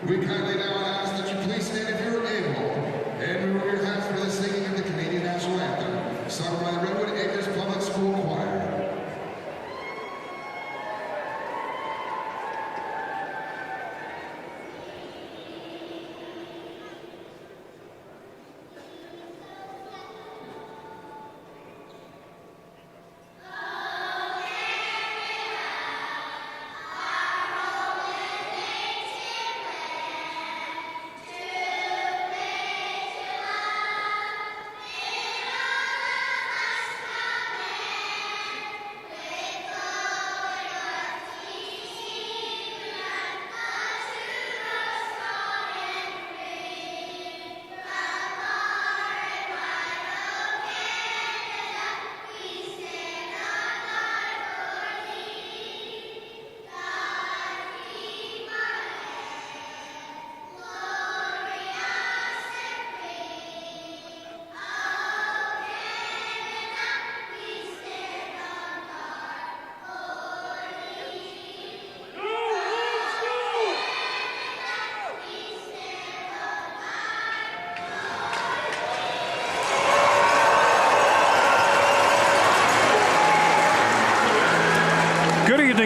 We kindly now ask that you please stand if you are able and remove your hats for the singing of the Canadian National Anthem, sung by the Redwood Acres Public School Choir.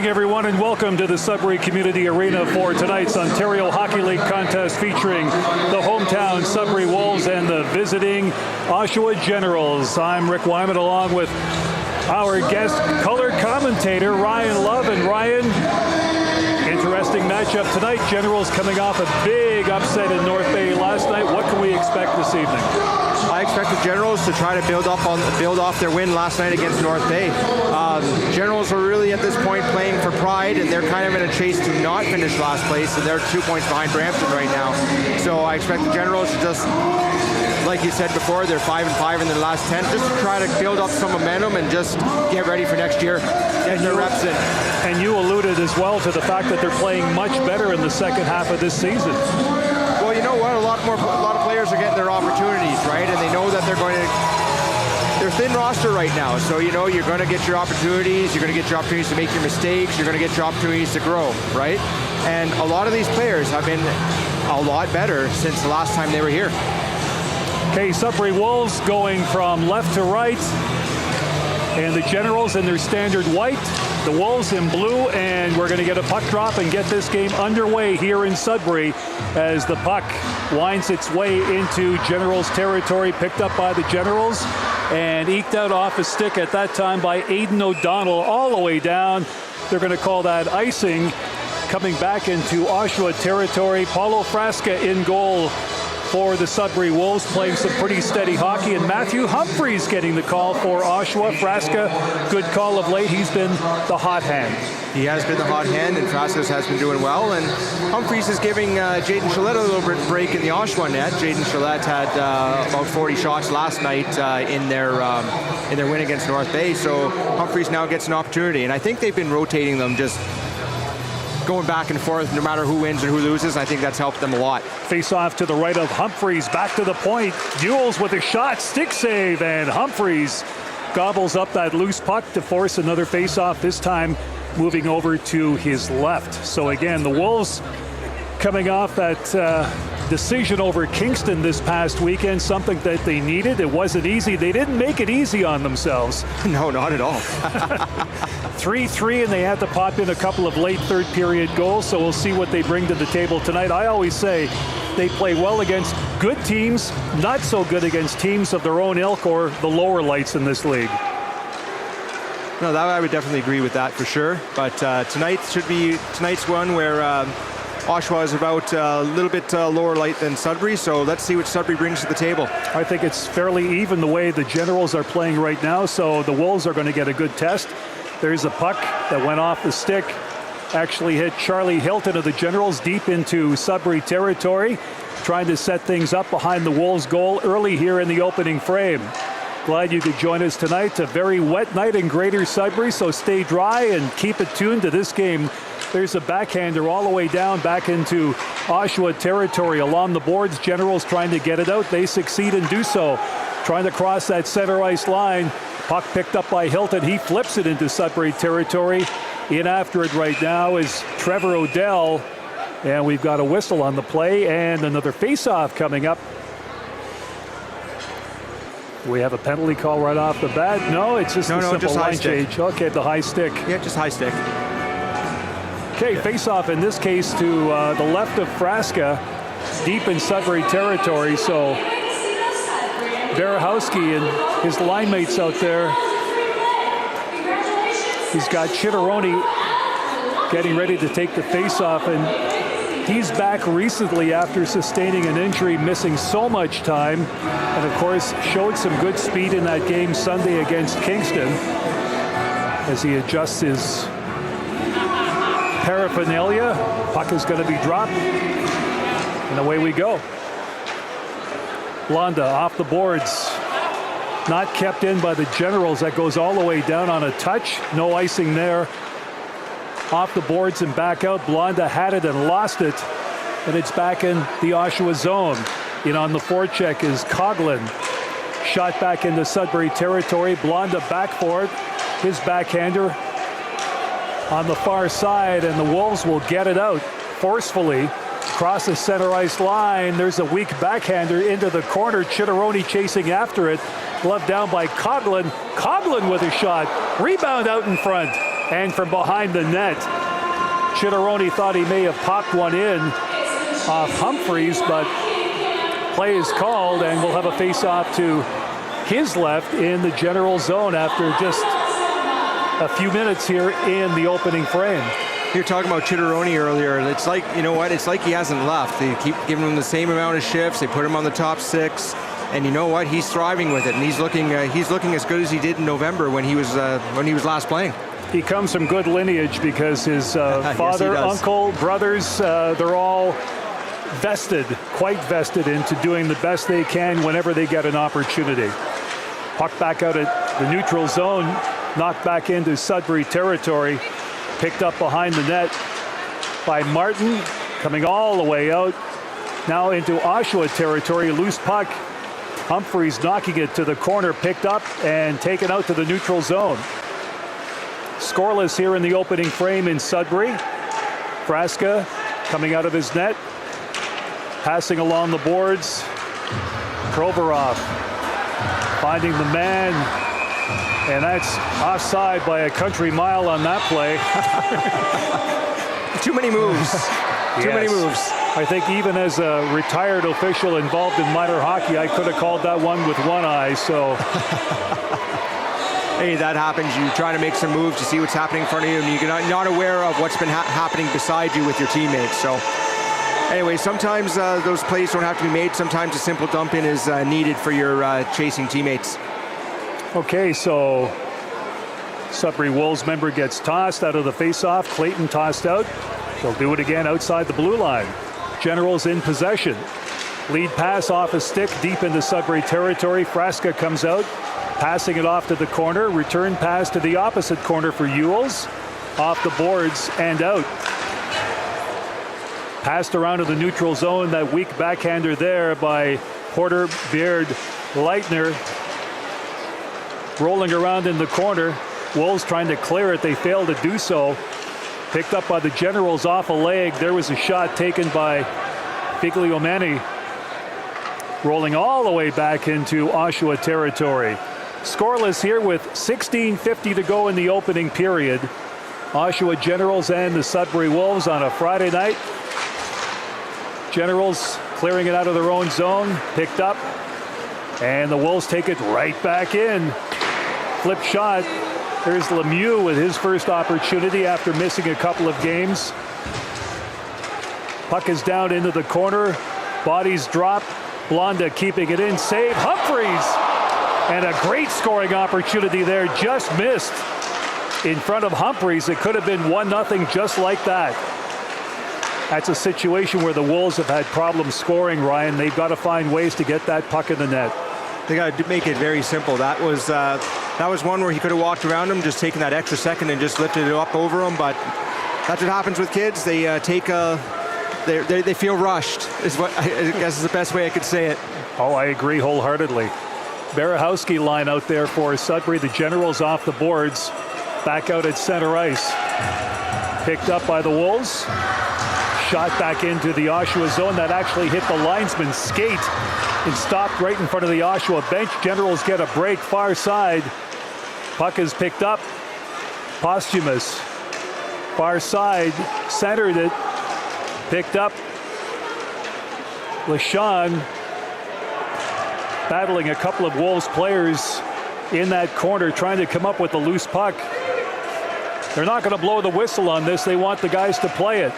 Everyone, and welcome to the Sudbury Community Arena for tonight's Ontario Hockey League contest featuring the hometown Sudbury Wolves and the visiting Oshawa Generals. I'm Rick Wyman along with our guest color commentator Ryan Love. And Ryan, interesting matchup tonight. Generals coming off a big upset in North Bay last night. What can we expect this evening? I expect the Generals to try to build off their win last night against North Bay. Generals are really at this point playing for pride, and they're kind of in a chase to not finish last place, and they're 2 points behind Brampton right now. So I expect the Generals to just, like you said before, they're 5-5 in their last 10, just to try to build up some momentum and just get ready for next year, get their reps in. And you alluded as well to the fact that they're playing much better in the second half of this season. Well, you know what? A lot of players are getting their opportunities, right? And they know that they're thin roster right now. So, you know, you're going to get your opportunities. You're going to get your opportunities to make your mistakes. You're going to get your opportunities to grow, right? And a lot of these players have been a lot better since the last time they were here. Okay, Sudbury Wolves going from left to right. And the Generals in their standard white, the Wolves in blue, and we're going to get a puck drop and get this game underway here in Sudbury as the puck winds its way into Generals territory, picked up by the Generals and eked out off a stick at that time by Aidan O'Donnell all the way down. They're going to call that icing. Coming back into Oshawa territory, Paulo Frasca in goal for the Sudbury Wolves, playing some pretty steady hockey, and Matthew Humphreys getting the call for Oshawa. Frasca, good call of late. He's been the hot hand. He has been the hot hand, and Frasca has been doing well, and Humphreys is giving Jaden Chalette a little bit break in the Oshawa net. Jaden Chalette had about 40 shots last night in their win against North Bay, so Humphreys now gets an opportunity, and I think they've been rotating them, just going back and forth no matter who wins or who loses. I think that's helped them a lot. Face off to the right of Humphreys, back to the point. Ewells with a shot, stick save, and Humphreys gobbles up that loose puck to force another face off, this time moving over to his left. So again, the Wolves coming off that decision over Kingston this past weekend, something that they needed. It wasn't easy. They didn't make it easy on themselves. No, not at all. 3-3, and they had to pop in a couple of late third period goals, so we'll see what they bring to the table tonight. I always say they play well against good teams, not so good against teams of their own ilk or the lower lights in this league. No, that I would definitely agree with that for sure. But tonight should be tonight's one where Oshawa is about a little bit lower light than Sudbury, so let's see what Sudbury brings to the table. I think it's fairly even the way the Generals are playing right now, so the Wolves are going to get a good test. There's a puck that went off the stick, actually hit Charlie Hilton of the Generals deep into Sudbury territory, trying to set things up behind the Wolves' goal early here in the opening frame. Glad you could join us tonight. A very wet night in Greater Sudbury, so stay dry and keep it tuned to this game. There's a backhander all the way down back into Oshawa territory along the boards. Generals trying to get it out. They succeed and do so. Trying to cross that center ice line. Puck picked up by Hilton. He flips it into Sudbury territory. In after it right now is Trevor Odell. And we've got a whistle on the play and another face-off coming up. Do we have a penalty call right off the bat? No, it's just a simple line change. Okay, the high stick. Yeah, just high stick. Okay, face-off in this case to the left of Frasca, deep in Sudbury territory. So Barahowski and his line mates out there. He's got Chitteroni getting ready to take the face-off, and he's back recently after sustaining an injury, missing so much time, and of course showed some good speed in that game Sunday against Kingston as he adjusts his paraphernalia. Puck is going to be dropped, and away we go. Blonda off the boards, not kept in by the Generals. That goes all the way down on a touch. No icing there. Off the boards and back out. Blonda had it and lost it, and it's back in the Oshawa zone. In on the forecheck is Coughlin. Shot back into Sudbury territory. Blonda back for it. His backhander on the far side, and the Wolves will get it out forcefully. Across the center ice line, there's a weak backhander into the corner. Chitteroni chasing after it. Glove down by Coughlin. Coughlin with a shot. Rebound out in front. And from behind the net, Chitteroni thought he may have popped one in off Humphreys, but play is called, and we'll have a face-off to his left in the General zone after just a few minutes here in the opening frame. You're talking about Chitteroni earlier. It's like, you know what? It's like he hasn't left. They keep giving him the same amount of shifts. They put him on the top six, and you know what? He's thriving with it, and he's looking as good as he did in November when he was last playing. He comes from good lineage because his father, yes, uncle, brothers, they're all quite vested into doing the best they can whenever they get an opportunity. Puck back out at the neutral zone, knocked back into Sudbury territory, picked up behind the net by Martin, coming all the way out, now into Oshawa territory, loose puck. Humphreys knocking it to the corner, picked up and taken out to the neutral zone. Scoreless here in the opening frame in Sudbury. Frasca coming out of his net, passing along the boards. Provorov finding the man, and that's offside by a country mile on that play. Too many moves. Too many moves. I think even as a retired official involved in minor hockey, I could have called that one with one eye, so. Hey, that happens. You try to make some moves to see what's happening in front of you, and you're not aware of what's been happening beside you with your teammates. So anyway, sometimes those plays don't have to be made. Sometimes a simple dump in is needed for your chasing teammates. Okay, so Sudbury Wolves member gets tossed out of the faceoff. Clayton tossed out. They'll do it again outside the blue line. Generals in possession. Lead pass off a stick deep into Sudbury territory. Frasca comes out, passing it off to the corner. Return pass to the opposite corner for Ewells. Off the boards and out. Passed around to the neutral zone. That weak backhander there by Porter, Beard, Leitner. Rolling around in the corner. Wolves trying to clear it. They failed to do so. Picked up by the Generals off a leg. There was a shot taken by Figliomani. Rolling all the way back into Oshawa territory. Scoreless here with 16:50 to go in the opening period. Oshawa Generals and the Sudbury Wolves on a Friday night. Generals clearing it out of their own zone. Picked up. And the Wolves take it right back in. Flip shot. There's Lemieux with his first opportunity after missing a couple of games. Puck is down into the corner. Bodies drop. Blonda keeping it in. Save. Humphreys. And a great scoring opportunity there. Just missed. In front of Humphreys. It could have been 1-0 just like that. That's a situation where the Wolves have had problems scoring, Ryan. They've got to find ways to get that puck in the net. They got to make it very simple. That was one where he could have walked around him, just taken that extra second and just lifted it up over him. But that's what happens with kids. They they feel rushed. Is what I guess is the best way I could say it. Oh, I agree wholeheartedly. Barahowski line out there for Sudbury. The Generals off the boards, back out at center ice. Picked up by the Wolves. shot back into the Oshawa zone that actually hit the linesman's skate and stopped right in front of the Oshawa bench. Generals get a break far side. Puck is picked up. Posthumous. Far side, centered it. Picked up. LeSean battling a couple of Wolves players in that corner, trying to come up with a loose puck. They're not going to blow the whistle on this. They want the guys to play it.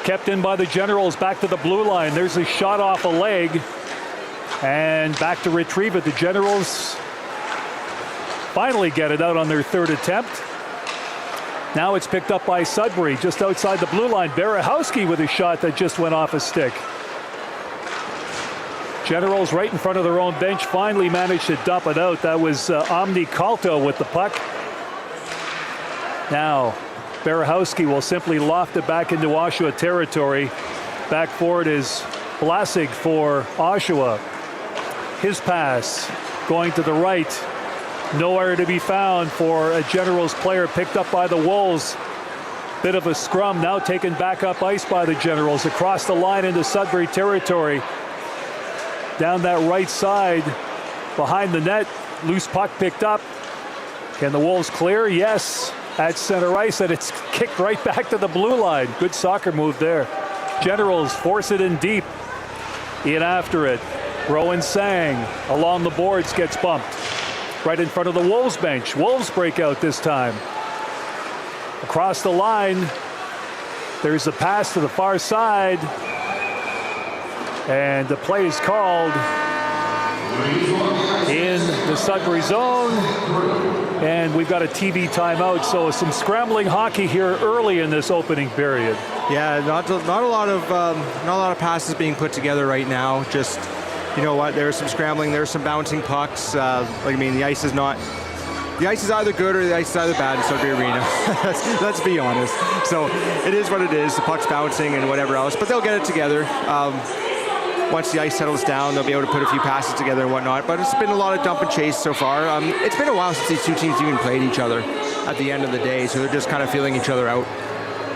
Kept in by the Generals, back to the blue line. There's a shot off a leg. And back to retrieve it. The Generals finally get it out on their third attempt. Now it's picked up by Sudbury, just outside the blue line. Berehowski with a shot that just went off a stick. Generals right in front of their own bench finally managed to dump it out. That was Omni Calto with the puck. Now Berehowski will simply loft it back into Oshawa territory. Back forward is Vlasic for Oshawa. His pass going to the right. Nowhere to be found for a Generals player, picked up by the Wolves. Bit of a scrum, now taken back up ice by the Generals. Across the line into Sudbury territory. Down that right side, behind the net. Loose puck picked up. Can the Wolves clear? Yes, at center ice, and it's kicked right back to the blue line. Good soccer move there. Generals force it in deep. In after it. Rowan Sang along the boards, gets bumped. Right in front of the Wolves bench. Wolves break out this time. Across the line, there's a pass to the far side. And the play is called in the Sudbury zone. And we've got a TV timeout, so some scrambling hockey here early in this opening period. Yeah, not a lot of passes being put together right now. Just, you know what, there's some scrambling, there's some bouncing pucks. The ice is either good or the ice is either bad in Sudbury Arena. let's be honest. So it is what it is. The puck's bouncing and whatever else, but they'll get it together. Once the ice settles down, they'll be able to put a few passes together and whatnot. But it's been a lot of dump and chase so far. It's been a while since these two teams even played each other at the end of the day, so they're just kind of feeling each other out.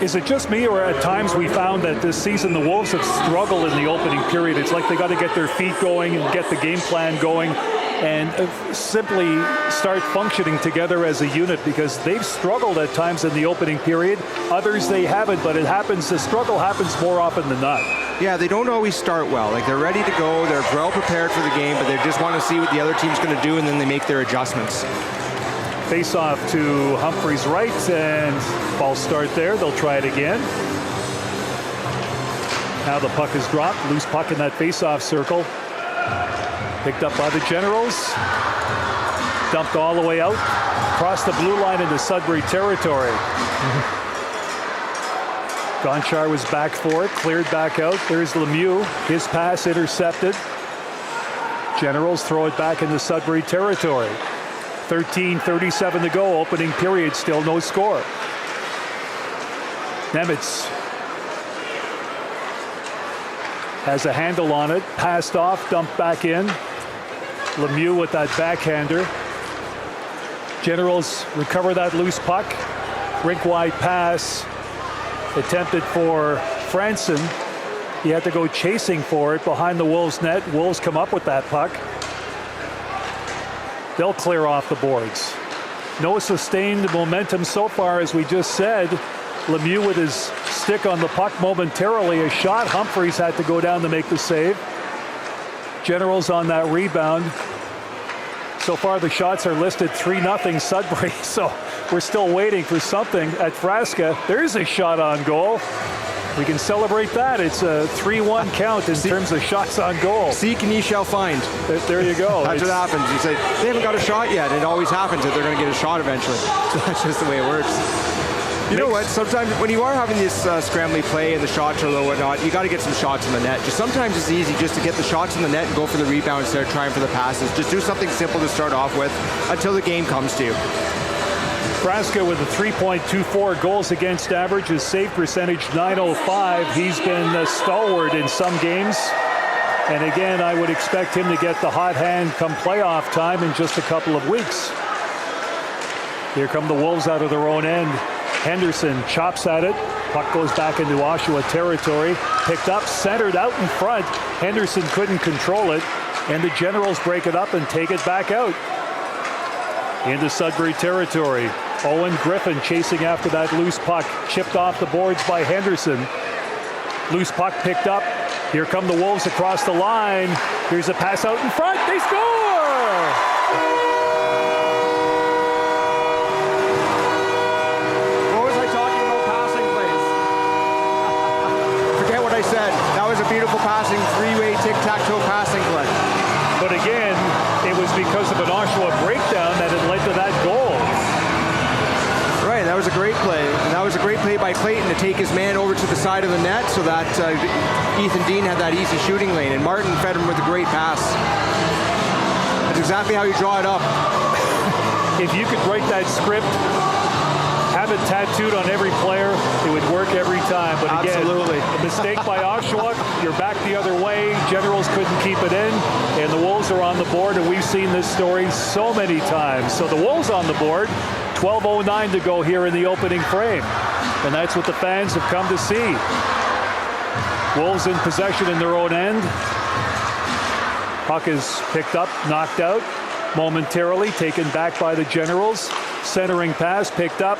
Is it just me, or at times we found that this season the Wolves have struggled in the opening period? It's like they got to get their feet going and get the game plan going and simply start functioning together as a unit, because they've struggled at times in the opening period. Others they haven't, but it happens. The struggle happens more often than not. Yeah, they don't always start well. Like, they're ready to go, they're well prepared for the game, but they just want to see what the other team's going to do, and then they make their adjustments. Face off to Humphreys right, and false start there. They'll try it again. Now the puck is dropped. Loose puck in that face-off circle. Picked up by the Generals. Dumped all the way out. Across the blue line into Sudbury territory. Gonchar was back for it. Cleared back out. There's Lemieux. His pass intercepted. Generals throw it back into Sudbury territory. 13:37 to go. Opening period. Still no score. Nemitz has a handle on it. Passed off. Dumped back in. Lemieux with that backhander. Generals recover that loose puck. Rink-wide pass attempted for Franson. He had to go chasing for it behind the Wolves net. Wolves come up with that puck. They'll clear off the boards. No sustained momentum so far, as we just said. Lemieux with his stick on the puck momentarily. A shot. Humphreys had to go down to make the save. Generals on that rebound. So far the shots are listed 3-0 Sudbury, so we're still waiting for something at Frasca. There's a shot on goal. We can celebrate that. It's a 3-1 count in terms of shots on goal. Seek and ye shall find. There you go. That's what happens. You say, they haven't got a shot yet. It always happens that they're going to get a shot eventually. So that's just the way it works. You know what? Sometimes when you are having this scrambly play and the shots are low and whatnot, you got to get some shots in the net. Just sometimes it's easy just to get the shots in the net and go for the rebound instead of trying for the passes. Just do something simple to start off with until the game comes to you. Frasca with a 3.24 goals against average, his save percentage .905. He's been a stalwart in some games. And again, I would expect him to get the hot hand come playoff time in just a couple of weeks. Here come the Wolves out of their own end. Henderson chops at it. Puck goes back into Oshawa territory. Picked up, centered out in front. Henderson couldn't control it. And the Generals break it up and take it back out. Into Sudbury territory. Owen Griffin chasing after that loose puck. Chipped off the boards by Henderson. Loose puck picked up. Here come the Wolves across the line. Here's a pass out in front. They score! What was I talking about passing plays? Forget what I said. That was a beautiful passing, three-way tic-tac-toe passing play. But again, it was because of an Oshawa breakdown that it led to that goal. Right, that was a great play. And that was a great play by Clayton to take his man over to the side of the net so that Ethan Dean had that easy shooting lane. And Martin fed him with a great pass. That's exactly how you draw it up. If you could write that script, have it tattooed on every player, it would work every time. But again, absolutely. A mistake by Oshawa, you're back the other way. Generals couldn't keep it in, and the Wolves are on the board, and we've seen this story so many times. So the Wolves on the board, 12:09 to go here in the opening frame. And that's what the fans have come to see. Wolves in possession in their own end. Puck is picked up, knocked out momentarily, taken back by the Generals. Centering pass picked up.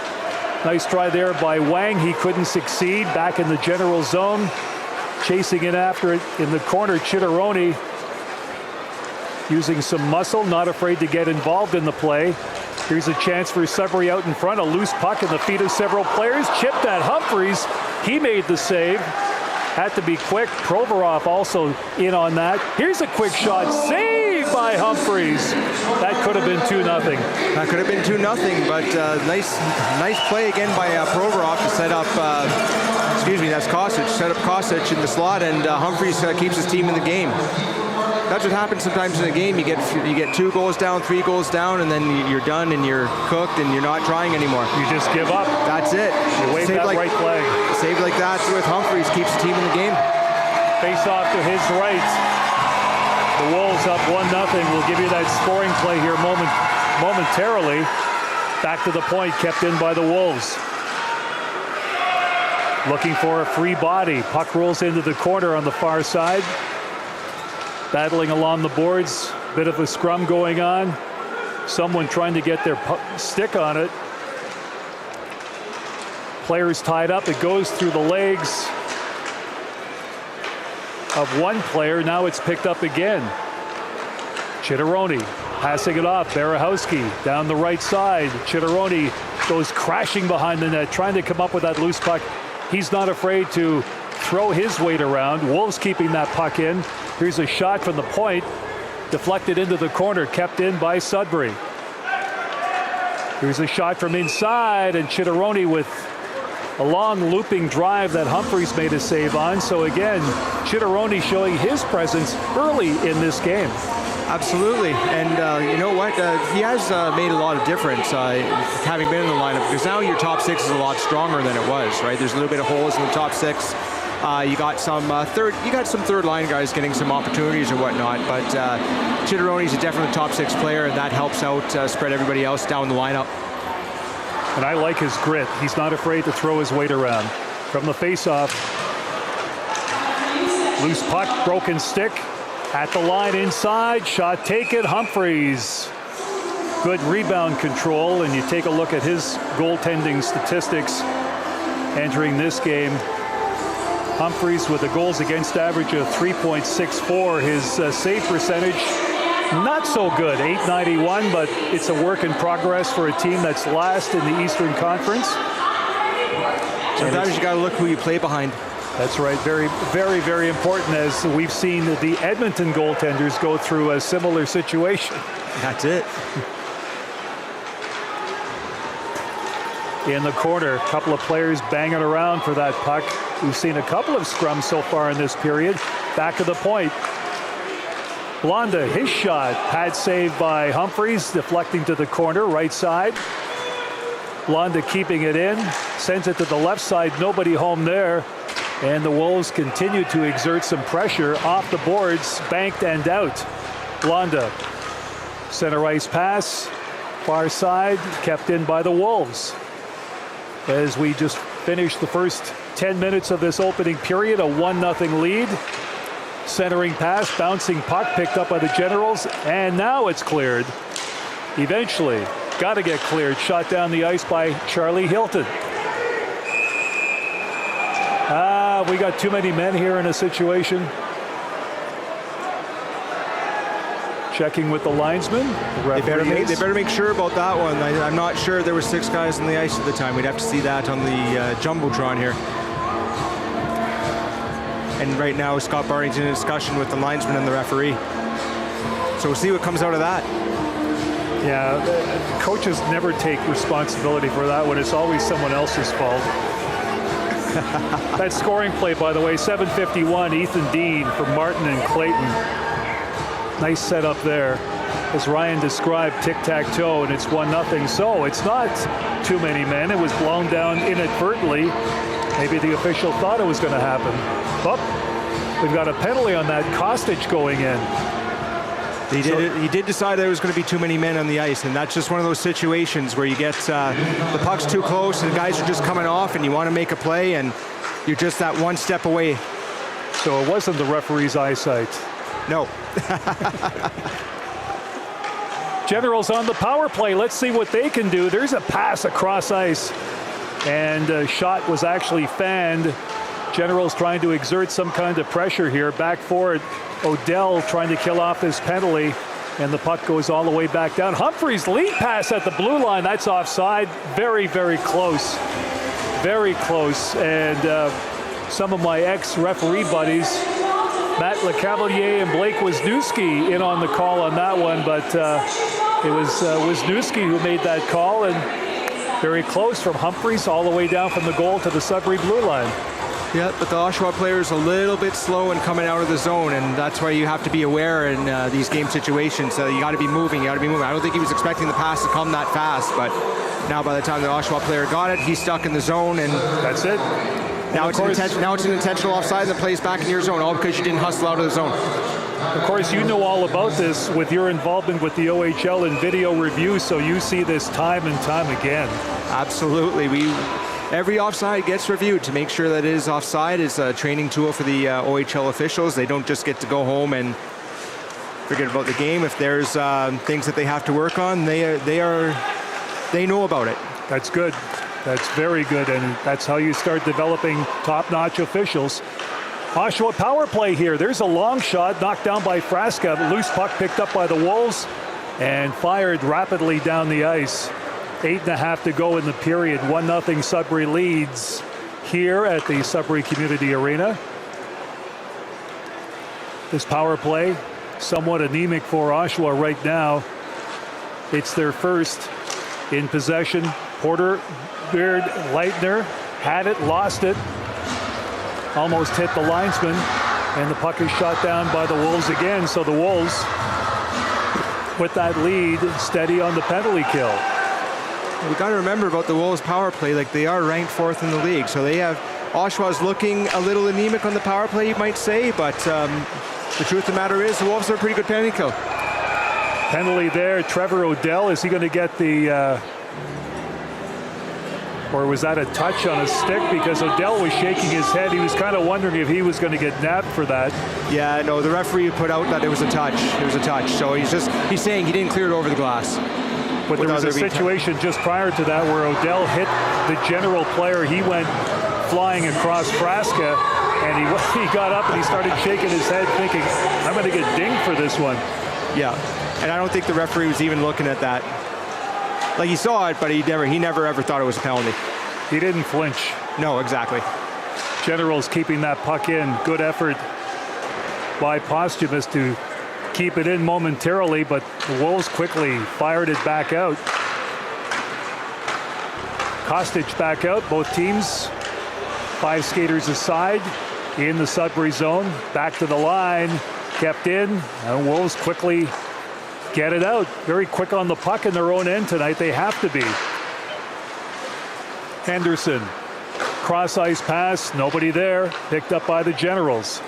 Nice try there by Wang. He couldn't succeed. Back in the General zone. Chasing it after it in the corner. Chitteroni using some muscle, not afraid to get involved in the play. Here's a chance for Sudbury out in front. A loose puck in the feet of several players. Chipped at Humphreys. He made the save. Had to be quick. Provorov also in on that. Here's a quick shot. Saved by Humphreys. That could have been 2-0. That could have been 2-0, but nice play again by Provorov to set up, that's Kostic. Set up Kostic in the slot, and Humphreys keeps his team in the game. That's what happens sometimes in a game. You get 2 goals down, 3 goals down, and then you're done and you're cooked and you're not trying anymore. You just give up. That's it. You wave that right flag. Save like that with Humphreys keeps the team in the game. Face off to his right. The Wolves up 1-0. We'll give you that scoring play here momentarily. Back to the point, kept in by the Wolves. Looking for a free body. Puck rolls into the corner on the far side. Battling along the boards. Bit of a scrum going on. Someone trying to get their stick on it. Players tied up. It goes through the legs of one player. Now it's picked up again. Chitteroni passing it off. Barahowski down the right side. Chitteroni goes crashing behind the net, trying to come up with that loose puck. He's not afraid to throw his weight around. Wolves keeping that puck in. Here's a shot from the point. Deflected into the corner, kept in by Sudbury. Here's a shot from inside, and Chitteroni with a long looping drive that Humphreys made a save on. So again, Chitteroni showing his presence early in this game. Absolutely, and you know what? He has made a lot of difference having been in the lineup, because now your top 6 is a lot stronger than it was. Right? There's a little bit of holes in the top 6. You got some third line guys getting some opportunities and whatnot, but Chitteroni's a definitely top 6 player, and that helps out spread everybody else down the lineup. And I like his grit. He's not afraid to throw his weight around. From the faceoff, loose puck, broken stick, at the line inside, shot taken. Humphreys, good rebound control, and you take a look at his goaltending statistics entering this game. Humphreys with a goals against average of 3.64. His save percentage, not so good, .891, but it's a work in progress for a team that's last in the Eastern Conference. Sometimes you got to look who you play behind. That's right. Very, very, very important, as we've seen the Edmonton goaltenders go through a similar situation. That's it. In the corner, a couple of players banging around for that puck. We've seen a couple of scrums so far in this period. Back of the point. Blonda, his shot. Pad save by Humphreys, deflecting to the corner, right side. Blonda keeping it in. Sends it to the left side. Nobody home there. And the Wolves continue to exert some pressure off the boards, banked and out. Blonda, center ice pass, far side, kept in by the Wolves. As we just finished the first 10 minutes of this opening period, a 1-0 lead. Centering pass, bouncing puck, picked up by the Generals, and now it's cleared. Eventually, got to get cleared. Shot down the ice by Charlie Hilton. We got too many men here in a situation. Checking with the linesman. The They better make sure about that one. I'm not sure there were 6 guys on the ice at the time. We'd have to see that on the Jumbotron here. And right now, Scott Barrington in discussion with the linesman and the referee. So we'll see what comes out of that. Yeah, coaches never take responsibility for that when it's always someone else's fault. That scoring play, by the way, 7:51, Ethan Dean for Martin and Clayton. Nice setup there. As Ryan described, tic-tac-toe, and it's 1-0. So it's not too many men. It was blown down inadvertently. Maybe the official thought it was going to happen. But we've got a penalty on that. Kostic going in. He did decide there was going to be too many men on the ice, and that's just one of those situations where you get the puck's too close and the guys are just coming off and you want to make a play and you're just that one step away. So it wasn't the referee's eyesight. No. Generals on the power play. Let's see what they can do. There's a pass across ice, and a shot was actually fanned. Generals trying to exert some kind of pressure here. Back forward, Odell trying to kill off this penalty, and the puck goes all the way back down. Humphreys lead pass at the blue line. That's offside. Very, very close. Very close. And some of my ex-referee buddies, Matt LeCavalier and Blake Wisniewski, in on the call on that one, but it was Wisniewski who made that call, and very close from Humphreys all the way down from the goal to the Sudbury blue line. Yeah, but the Oshawa player is a little bit slow in coming out of the zone, and that's why you have to be aware in these game situations. So you got to be moving. I don't think he was expecting the pass to come that fast, but now by the time the Oshawa player got it, he's stuck in the zone, and that's it. Now it's an intentional offside that plays back in your zone, all because you didn't hustle out of the zone. Of course, you know all about this with your involvement with the OHL and video review, so you see this time and time again. Absolutely. Every offside gets reviewed to make sure that it is offside. It's a training tool for the OHL officials. They don't just get to go home and forget about the game. If there's things that they have to work on, they know about it. That's good. That's very good, and that's how you start developing top-notch officials. Oshawa power play here. There's a long shot knocked down by Frasca. Loose puck picked up by the Wolves and fired rapidly down the ice. 8.5 to go in the period. 1-0 Sudbury leads here at the Sudbury Community Arena. This power play somewhat anemic for Oshawa right now. It's their first in possession. Porter, Beard, Leitner had it, lost it. Almost hit the linesman, and the puck is shot down by the Wolves again. So the Wolves, with that lead, steady on the penalty kill. We got to remember about the Wolves power play, like they are ranked 4th in the league. So they have, Oshawa's looking a little anemic on the power play, you might say, but the truth of the matter is the Wolves are a pretty good penalty kill. Penalty there, Trevor Odell, is he going to get the, or was that a touch on a stick? Because Odell was shaking his head. He was kind of wondering if he was going to get nabbed for that. Yeah, no, the referee put out that it was a touch. It was a touch. So he's saying he didn't clear it over the glass. But there was a situation just prior to that where Odell hit the general player. He went flying across Frasca, and he got up and he started shaking his head thinking, I'm going to get dinged for this one. Yeah, and I don't think the referee was even looking at that. Like, he saw it, but he never ever thought it was a penalty. He didn't flinch. No, exactly. Generals keeping that puck in. Good effort by Posthumous to keep it in momentarily, but the Wolves quickly fired it back out. Kostic back out. Both teams, 5 skaters aside in the Sudbury zone. Back to the line, kept in, and Wolves quickly get it out. Very quick on the puck in their own end tonight. They have to be. Henderson, cross ice pass, nobody there. Picked up by the Generals.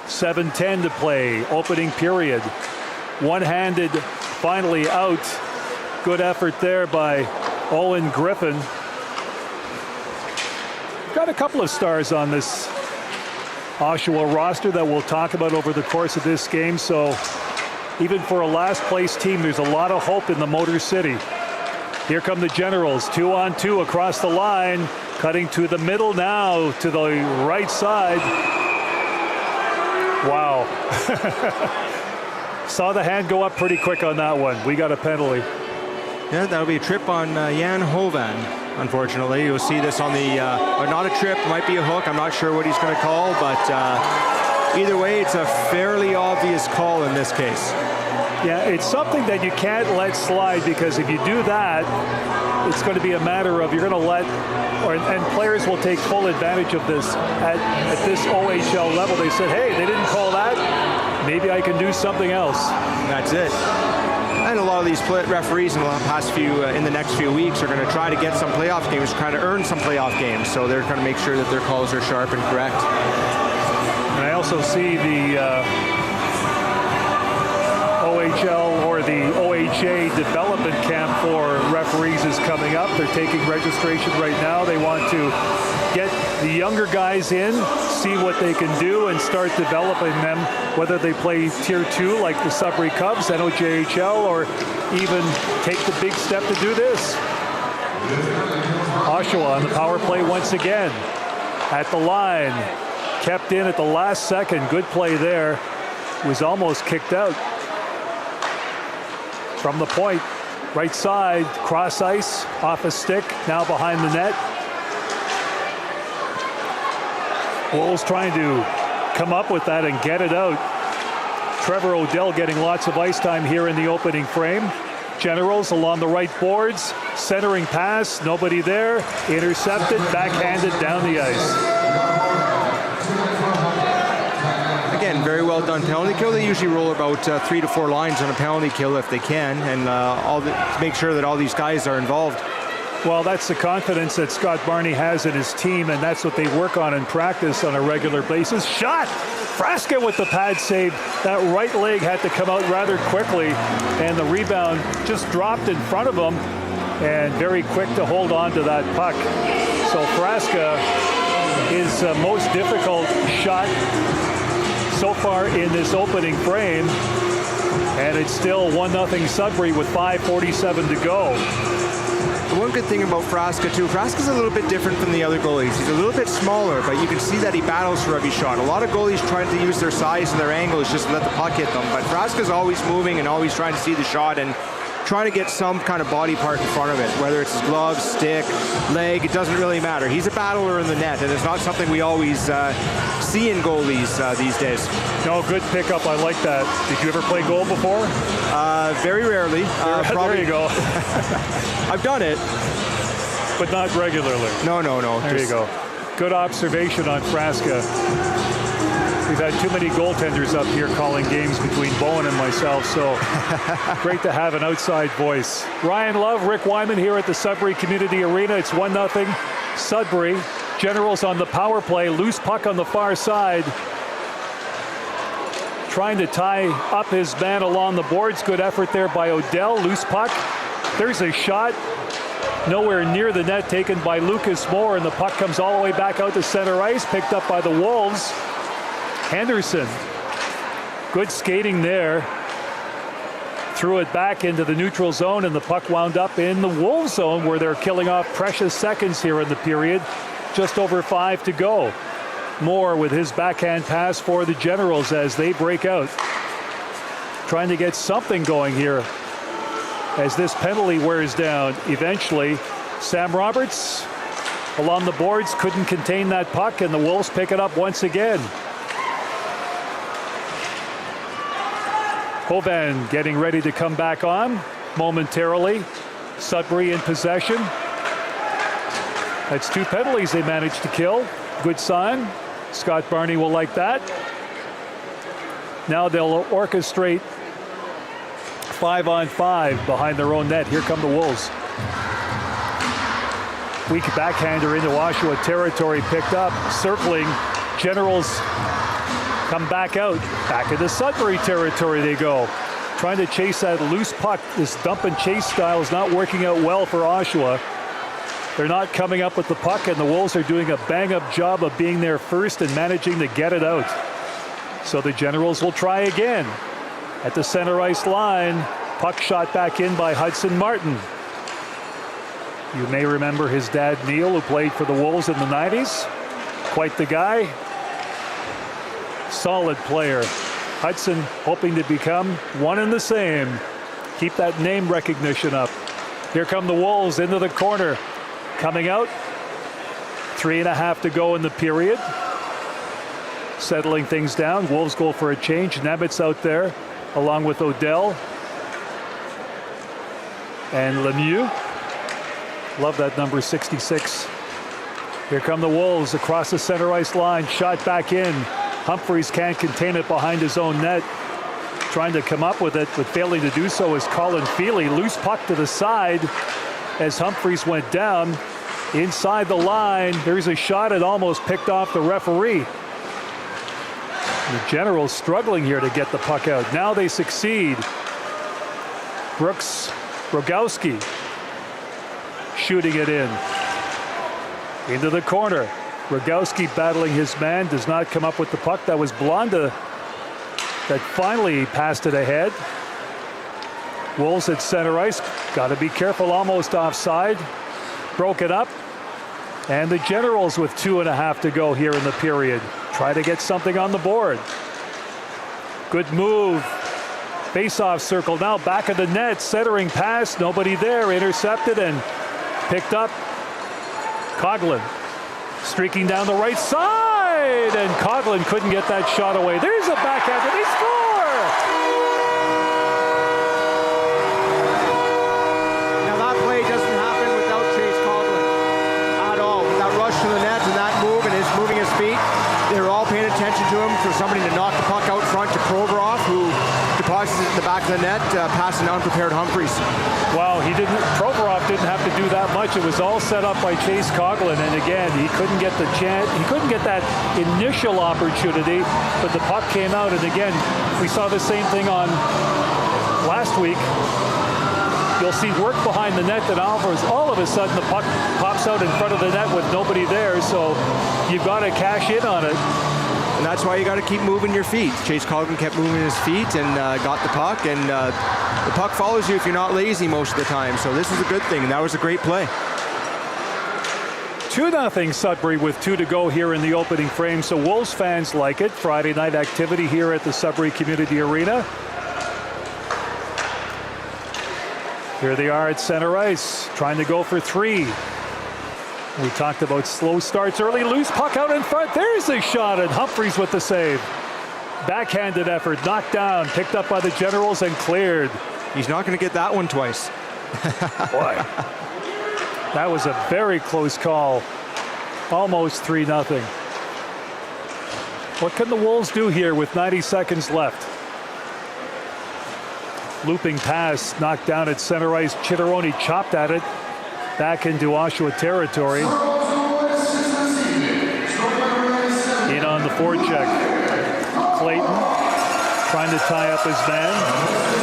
7:10 to play, opening period. One-handed, finally out. Good effort there by Owen Griffin. Got got a couple of stars on this Oshawa roster that we'll talk about over the course of this game. So even for a last place team, there's a lot of hope in the Motor City. Here come the Generals, 2-on-2 across the line, cutting to the middle now to the right side. Wow. Saw the hand go up pretty quick on that one. We got a penalty. Yeah, that'll be a trip on Jan Hovan, unfortunately. You'll see this on the, or not a trip, might be a hook. I'm not sure what he's going to call, but either way, it's a fairly obvious call in this case. Yeah, it's something that you can't let slide, because if you do that, it's going to be a matter of you're going to let, and players will take full advantage of this at this OHL level. They said, hey, they didn't call that. Maybe I can do something else. That's it. And a lot of these referees in the next few weeks are going to try to get some playoff games, trying to earn some playoff games. So they're going to make sure that their calls are sharp and correct. And I also see the OHL or the OHA development camp for referees is coming up. They're taking registration right now. They want to get the younger guys in, see what they can do, and start developing them, whether they play Tier 2 like the Sudbury Cubs, NOJHL, or even take the big step to do this. Oshawa on the power play once again. At the line, kept in at the last second. Good play there. Was almost kicked out. From the point, right side, cross ice, off a stick, now behind the net. Wolves trying to come up with that and get it out. Trevor Odell getting lots of ice time here in the opening frame. Generals along the right boards, centering pass, nobody there, intercepted, backhanded down the ice. Again, very well done penalty kill. They usually roll about 3 to 4 lines on a penalty kill if they can, and to make sure that all these guys are involved. Well, that's the confidence that Scott Barney has in his team, and that's what they work on in practice on a regular basis. Shot! Frasca with the pad save. That right leg had to come out rather quickly, and the rebound just dropped in front of him, and very quick to hold on to that puck. So Frasca is most difficult shot so far in this opening frame, and it's still 1-0 Sudbury with 5:47 to go. One good thing about Frasca too, Frasca's a little bit different from the other goalies. He's a little bit smaller, but you can see that he battles for every shot. A lot of goalies try to use their size and their angles just to let the puck hit them, but Frasca's always moving and always trying to see the shot and trying to get some kind of body part in front of it, whether it's his glove, stick, leg, it doesn't really matter. He's a battler in the net, and it's not something we always see in goalies these days. No, good pickup. I like that. Did you ever play goal before? Very rarely. There you go. I've done it. But not regularly. No. There you go. Good observation on Frasca. We've had too many goaltenders up here calling games between Bowen and myself, so great to have an outside voice. Ryan Love, Rick Wyman here at the Sudbury Community Arena. It's 1-0 Sudbury. Generals on the power play. Loose puck on the far side. Trying to tie up his man along the boards. Good effort there by Odell. Loose puck. There's a shot. Nowhere near the net, taken by Lucas Moore, and the puck comes all the way back out to center ice, picked up by the Wolves. Henderson, good skating there. Threw it back into the neutral zone, and the puck wound up in the Wolves zone, where they're killing off precious seconds here in the period. Just over 5 to go. Moore with his backhand pass for the Generals as they break out. Trying to get something going here as this penalty wears down. Eventually, Sam Roberts along the boards couldn't contain that puck, and the Wolves pick it up once again. Hovan getting ready to come back on momentarily. Sudbury in possession. That's 2 penalties they managed to kill. Good sign. Scott Barney will like that. Now they'll orchestrate 5-on-5 behind their own net. Here come the Wolves. Weak backhander into Oshawa territory picked up. Circling. Generals come back out. Back into Sudbury territory they go. Trying to chase that loose puck. This dump and chase style is not working out well for Oshawa. They're not coming up with the puck, and the Wolves are doing a bang-up job of being there first and managing to get it out. So the Generals will try again. At the center ice line, puck shot back in by Hudson Martin. You may remember his dad, Neil, who played for the Wolves in the 90s. Quite the guy. Solid player. Hudson hoping to become one and the same. Keep that name recognition up. Here come the Wolves into the corner. Coming out. 3.5 to go in the period. Settling things down. Wolves go for a change. Nemitz out there along with Odell and Lemieux. Love that number 66. Here come the Wolves across the center ice line. Shot back in. Humphreys can't contain it behind his own net. Trying to come up with it, but failing to do so is Colin Feely. Loose puck to the side as Humphreys went down. Inside the line, there's a shot. It almost picked off the referee. The Generals struggling here to get the puck out. Now they succeed. Brooks Rogowski shooting it in. Into the corner. Rogowski battling his man. Does not come up with the puck. That was Blonda that finally passed it ahead. Wolves at center ice. Got to be careful. Almost offside. Broke it up. And the Generals with 2.5 to go here in the period. Try to get something on the board. Good move. Face-off circle now back of the net. Centering pass. Nobody there. Intercepted and picked up. Coughlin streaking down the right side. And Coughlin couldn't get that shot away. There's a backhand. They score! Now that play doesn't happen without Chase Coughlin at all. With that rush to the net and that move and his moving his feet, they were all paying attention to him for somebody to knock the puck out front to Provorov, who deposits it in the back of the net, passing unprepared Humphreys. Wow, Provorov didn't have to do that much. It was all set up by Chase Coughlin, and again, he couldn't get the chance. He couldn't get that initial opportunity, but the puck came out, and again, we saw the same thing on last week. You'll see work behind the net that offers. All of a sudden, the puck pops out in front of the net with nobody there, so you've got to cash in on it. And that's why you got to keep moving your feet. Chase Coughlin kept moving his feet and got the puck, and the puck follows you if you're not lazy most of the time. So this is a good thing, and that was a great play. 2-0 Sudbury with 2 to go here in the opening frame. So Wolves fans like it. Friday night activity here at the Sudbury Community Arena. Here they are at center ice, trying to go for 3. We talked about slow starts early. Loose puck out in front. There's a shot, and Humphreys with the save. Backhanded effort, knocked down, picked up by the Generals and cleared. He's not going to get that one twice. Boy, that was a very close call. Almost 3-0. What can the Wolves do here with 90 seconds left? Looping pass, knocked down at center ice. Chitteroni chopped at it. Back into Oshawa territory. In on the forecheck. Clayton trying to tie up his man.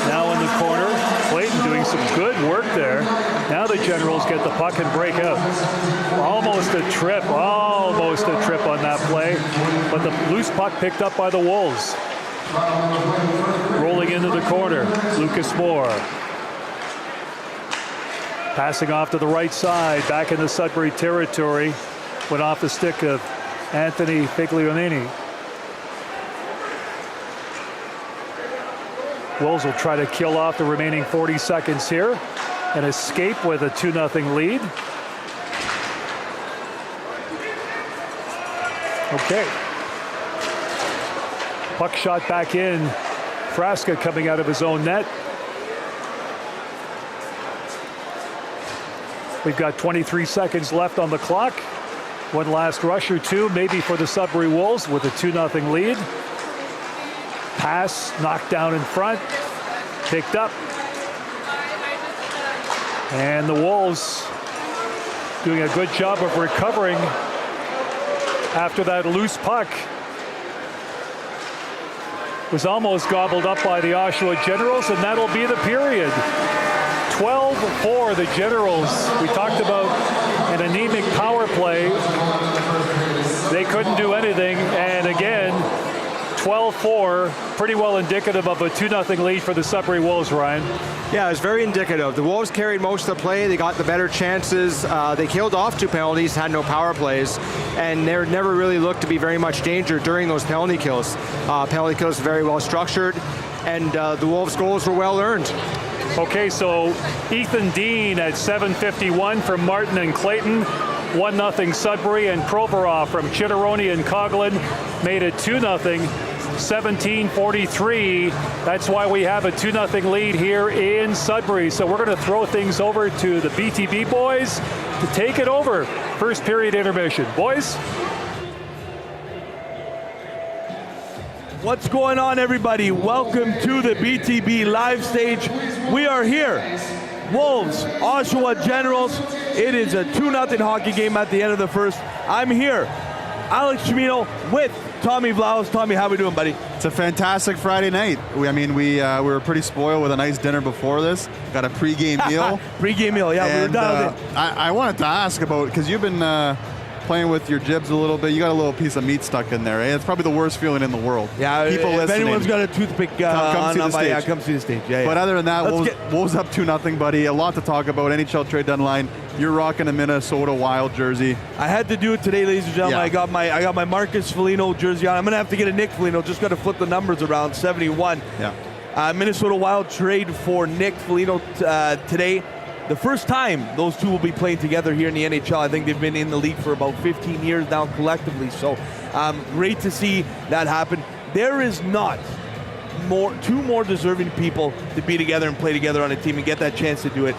Now in the corner. Clayton doing some good work there. Now the Generals get the puck and break out. Almost a trip on that play. But the loose puck picked up by the Wolves. Rolling into the corner. Lucas Moore. Passing off to the right side, back in the Sudbury territory. Went off the stick of Anthony Figlionini. Wolves will try to kill off the remaining 40 seconds here and escape with a 2-0 lead. Okay. Puck shot back in. Frasca coming out of his own net. We've got 23 seconds left on the clock. One last rush or two, maybe for the Sudbury Wolves with a 2-0 lead. Pass knocked down in front, picked up. And the Wolves doing a good job of recovering after that loose puck. Was almost gobbled up by the Oshawa Generals, and that'll be the period. 12-4, the Generals. We talked about an anemic power play. They couldn't do anything, and again, 12-4, pretty well indicative of a 2-0 lead for the Sudbury Wolves, Ryan. Yeah, it's very indicative. The Wolves carried most of the play. They got the better chances. They killed off 2 penalties, had no power plays, and they never really looked to be very much danger during those penalty kills. Penalty kills very well structured, and the Wolves' goals were well earned. Okay, so Ethan Dean at 7:51 from Martin and Clayton. 1-0 Sudbury, and Provorov from Chitteroni and Coughlin made it 2-0. 17:43. That's why we have a 2-0 lead here in Sudbury. So we're going to throw things over to the BTB boys to take it over. First period intermission. Boys? What's going on, everybody? Welcome to the BTB live stage. We are here. Wolves, Oshawa Generals. It is a 2-0 hockey game at the end of the first. I'm here, Alex Chimino with Tommy Vlaus. Tommy, how we doing, buddy? It's a fantastic Friday night. We were pretty spoiled with a nice dinner before this. Got a pregame meal. Pregame meal, yeah, we were dialed in. I wanted to ask about, because you've been playing with your jibs a little bit. You got a little piece of meat stuck in there. Eh? It's probably the worst feeling in the world. Yeah, people if listening, anyone's got a toothpick come see the stage. yeah, come see the stage. Yeah, but other than that, Let's Wolves up 2-0, buddy. A lot to talk about. NHL trade deadline. You're rocking a Minnesota Wild jersey. I had to do it today, ladies and gentlemen. Yeah. I got my Marcus Foligno jersey on. I'm gonna have to get a Nick Foligno. Just got to flip the numbers around. 71. Yeah. Minnesota Wild trade for Nick Foligno today. The first time those two will be playing together here in the NHL. I think they've been in the league for about 15 years now collectively. So great to see that happen. There is not two more deserving people to be together and play together on a team and get that chance to do it.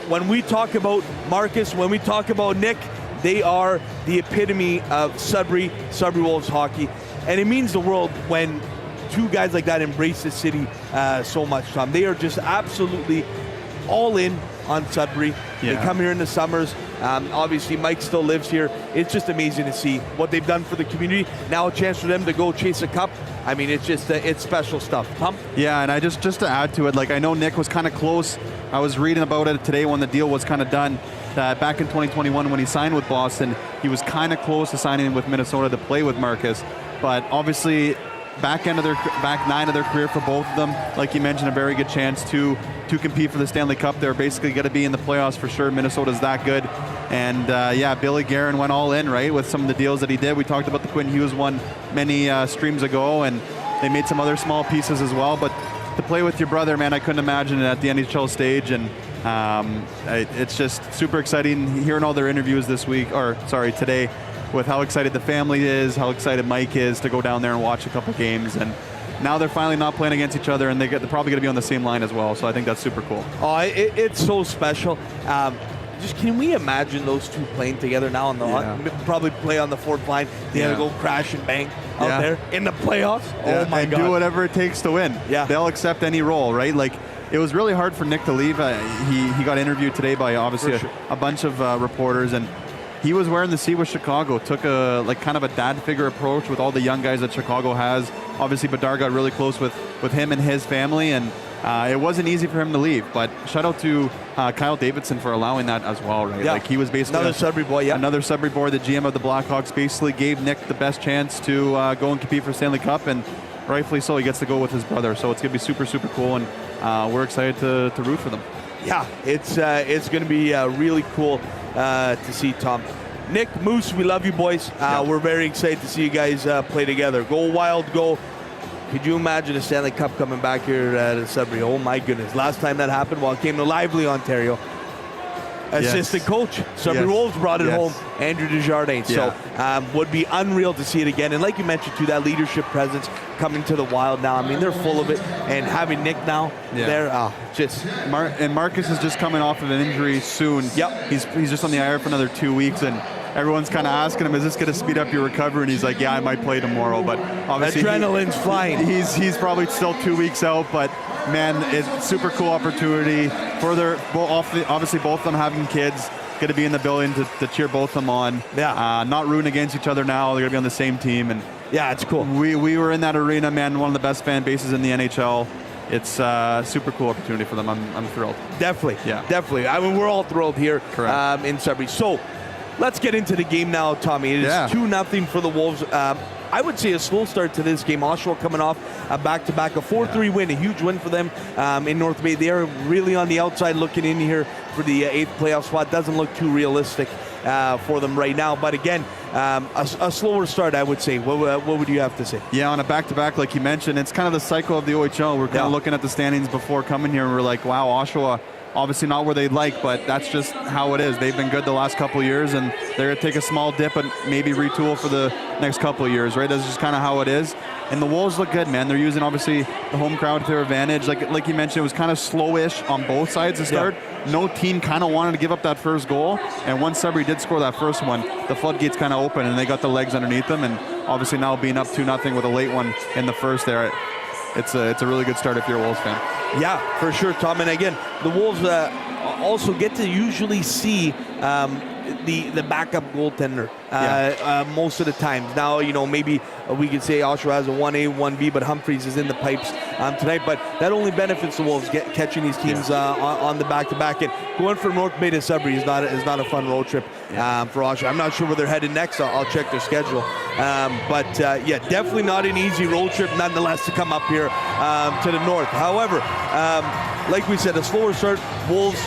When we talk about Marcus, when we talk about Nick, they are the epitome of Sudbury Wolves hockey. And it means the world when two guys like that embrace the city so much, Tom. They are just absolutely all in on Sudbury. Yeah. They come here in the summers. Obviously, Mike still lives here. It's just amazing to see what they've done for the community. Now a chance for them to go chase a cup. I mean, it's just it's special stuff. Tom? Yeah, and I just to add to it, like I know Nick was kind of close. I was reading about it today when the deal was kind of done. Back in 2021 when he signed with Boston, he was kind of close to signing with Minnesota to play with Marcus. But obviously, back 9 of their career for both of them, like you mentioned, a very good chance to compete for the Stanley Cup. They're basically going to be in the playoffs for sure. Minnesota's that good. And yeah, Billy Guerin went all in, right, with some of the deals that he did. We talked about the Quinn Hughes one many streams ago, and they made some other small pieces as well. But to play with your brother, man, I couldn't imagine it at the NHL stage. And it's just super exciting hearing all their interviews today, with how excited the family is, how excited Mike is to go down there and watch a couple games. And now they're finally not playing against each other, and they're probably going to be on the same line as well. So I think that's super cool. Oh, it's so special. Just can we imagine those two playing together now on the probably play on the fourth line? They're going to go crash and bang out there in the playoffs. Yeah, oh my God! Do whatever it takes to win. Yeah, they'll accept any role, right? Like it was really hard for Nick to leave. He got interviewed today by obviously a bunch of reporters, and he was wearing the C with Chicago. Took a kind of a dad figure approach with all the young guys that Chicago has. Obviously, Bedard got really close with him and his family, and it wasn't easy for him to leave. But shout out to Kyle Davidson for allowing that as well, right? Yeah. Like he was basically another Sudbury boy. Yeah, another Sudbury boy. The GM of the Blackhawks basically gave Nick the best chance to go and compete for Stanley Cup, and rightfully so. He gets to go with his brother, so it's gonna be super, super cool, and we're excited to root for them. Yeah, it's going to be really cool to see, Tom. Nick, Moose, we love you, boys. We're very excited to see you guys play together. Go Wild, go. Could you imagine a Stanley Cup coming back here to Sudbury? Oh, my goodness. Last time that happened, it came to Lively, Ontario. Assistant coach, Sudbury Wolves brought it home, Andrew Desjardins. So would be unreal to see it again. And like you mentioned, too, that leadership presence coming to the Wild now. I mean, they're full of it. And having Nick now, and Marcus is just coming off of an injury soon. Yep. He's just on the IR for another 2 weeks, and everyone's kind of asking him, is this going to speed up your recovery? And he's like, yeah, I might play tomorrow. But obviously adrenaline's flying. He's probably still 2 weeks out, but man, it's super cool opportunity. Obviously both of them having kids, going to be in the building to cheer both of them on. Yeah. Not rooting against each other now. They're going to be on the same team. And yeah, it's cool. We were in that arena, man, one of the best fan bases in the NHL. it's a super cool opportunity for them. I'm thrilled. Definitely. Yeah. Definitely. I mean, we're all thrilled here Correct. in Sudbury. So let's get into the game now, Tommy. It is 2-0 for the Wolves. I would say a slow start to this game. Oshawa coming off a back-to-back, a 4-3 win, a huge win for them in North Bay. They are really on the outside looking in here for the 8th playoff spot. Doesn't look too realistic for them right now. But again, a slower start, I would say. What would you have to say? Yeah, on a back-to-back, like you mentioned, it's kind of the cycle of the OHL. We're kind of looking at the standings before coming here, and we're like, wow, Oshawa, obviously not where they'd like, but that's just how it is. They've been good the last couple of years, and they're going to take a small dip and maybe retool for the next couple of years, right? That's just kind of how it is. And the Wolves look good, man. They're using, obviously, the home crowd to their advantage. Like you mentioned, it was kind of slowish on both sides to start. No team kind of wanted to give up that first goal, and once Sudbury did score that first one, the floodgates kind of opened, and they got the legs underneath them, and obviously now being up 2-0 with a late one in the first there, it's a really good start if you're a Wolves fan. Yeah, for sure, Tom. And again, the Wolves also get to usually see the backup goaltender most of the times. Now, maybe we could say Oshawa has a 1A, 1B, but Humphreys is in the pipes tonight. But that only benefits the Wolves catching these teams on the back-to-back. And going from North Bay to Sudbury is not a fun road trip for Oshawa. I'm not sure where they're headed next. I'll check their schedule. But definitely not an easy road trip, nonetheless, to come up here to the north. However, like we said, a slower start. Wolves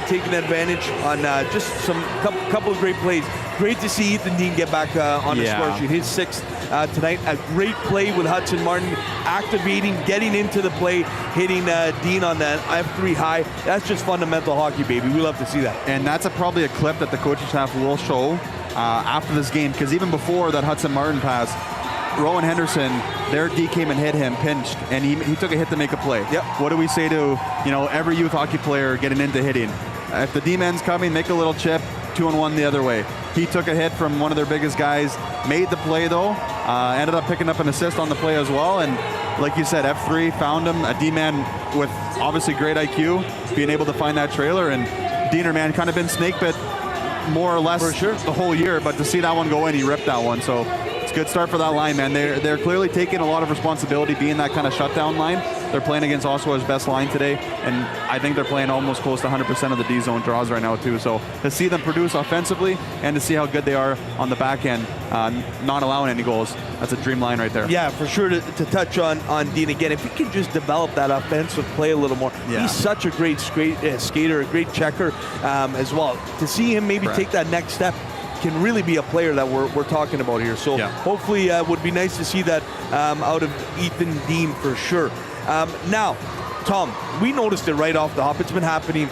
taking advantage on just some couple of great plays. Great to see Ethan Dean get back on the score sheet. His 6th tonight. A great play with Hudson Martin, activating, getting into the play, hitting Dean on that F3 high. That's just fundamental hockey, baby. We love to see that. And that's probably a clip that the coaching staff will show after this game, because even before that Hudson Martin pass, Rowan Henderson, their D came and hit him, pinched, and he took a hit to make a play. Yep. What do we say to every youth hockey player getting into hitting? If the D-man's coming, make a little chip, 2-on-1 the other way. He took a hit from one of their biggest guys, made the play though, ended up picking up an assist on the play as well, and like you said, F3 found him, a D-man with obviously great IQ, being able to find that trailer, and Diener, man, kind of been snake bit more or less the whole year, but to see that one go in, he ripped that one, so it's a good start for that line, man. They're clearly taking a lot of responsibility being that kind of shutdown line. They're playing against Oshawa's best line today, and I think they're playing almost close to 100% of the D-zone draws right now too. So to see them produce offensively and to see how good they are on the back end, not allowing any goals, that's a dream line right there. Yeah, for sure. To touch on Dean again, if he can just develop that offensive play a little more. He's such a great skater, a great checker as well. To see him maybe take that next step can really be a player that we're talking about here. So hopefully would be nice to see that out of Ethan Dean for sure. Now, Tom, we noticed it right off the hop. It's been happening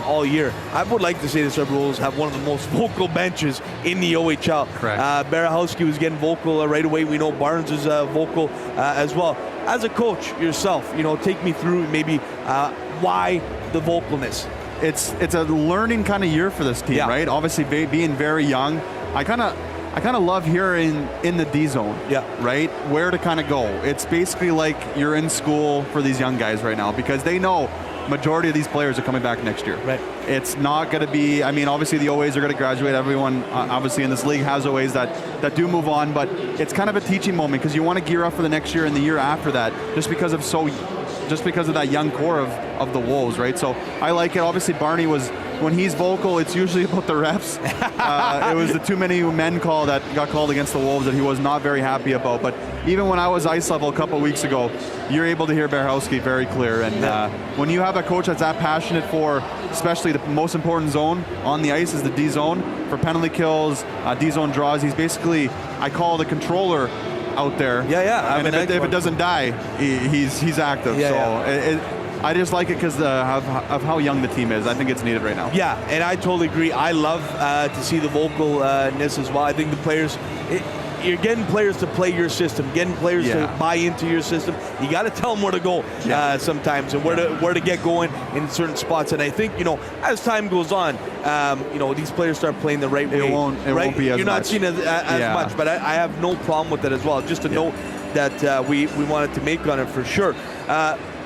all year. I would like to say the Sudbury Wolves have one of the most vocal benches in the OHL. Correct. Barahowski was getting vocal right away. We know Barnes is vocal as well. As a coach yourself, take me through maybe why the vocalness. It's a learning kind of year for this team, right? Obviously, being very young, I kind of love hearing in the D zone, right? Where to kind of go. It's basically like you're in school for these young guys right now, because they know majority of these players are coming back next year. Right. It's not going to be, I mean, obviously the OAs are going to graduate. Everyone, obviously in this league, has OAs that do move on, but it's kind of a teaching moment because you want to gear up for the next year and the year after that, just because of that young core of the Wolves, right? So I like it. Obviously, Barney was, when he's vocal, it's usually about the refs. It was the too many men call that got called against the Wolves that he was not very happy about. But even when I was ice level a couple weeks ago, you're able to hear Barahowski very clear. And when you have a coach that's that passionate for, especially the most important zone on the ice is the D zone, for penalty kills, D zone draws, he's basically, I call the controller out there. And if it doesn't die, he's active. I just like it because of how young the team is. I think it's needed right now. Yeah, and I totally agree. I love to see the vocalness as well. I think the players, you're getting players to play your system, getting players to buy into your system. You got to tell them where to go sometimes and where to get going in certain spots. And I think, as time goes on, these players start playing the right way. It won't be as much. You're not seeing as much, but I have no problem with it as well. Just to know that we wanted to make on it for sure.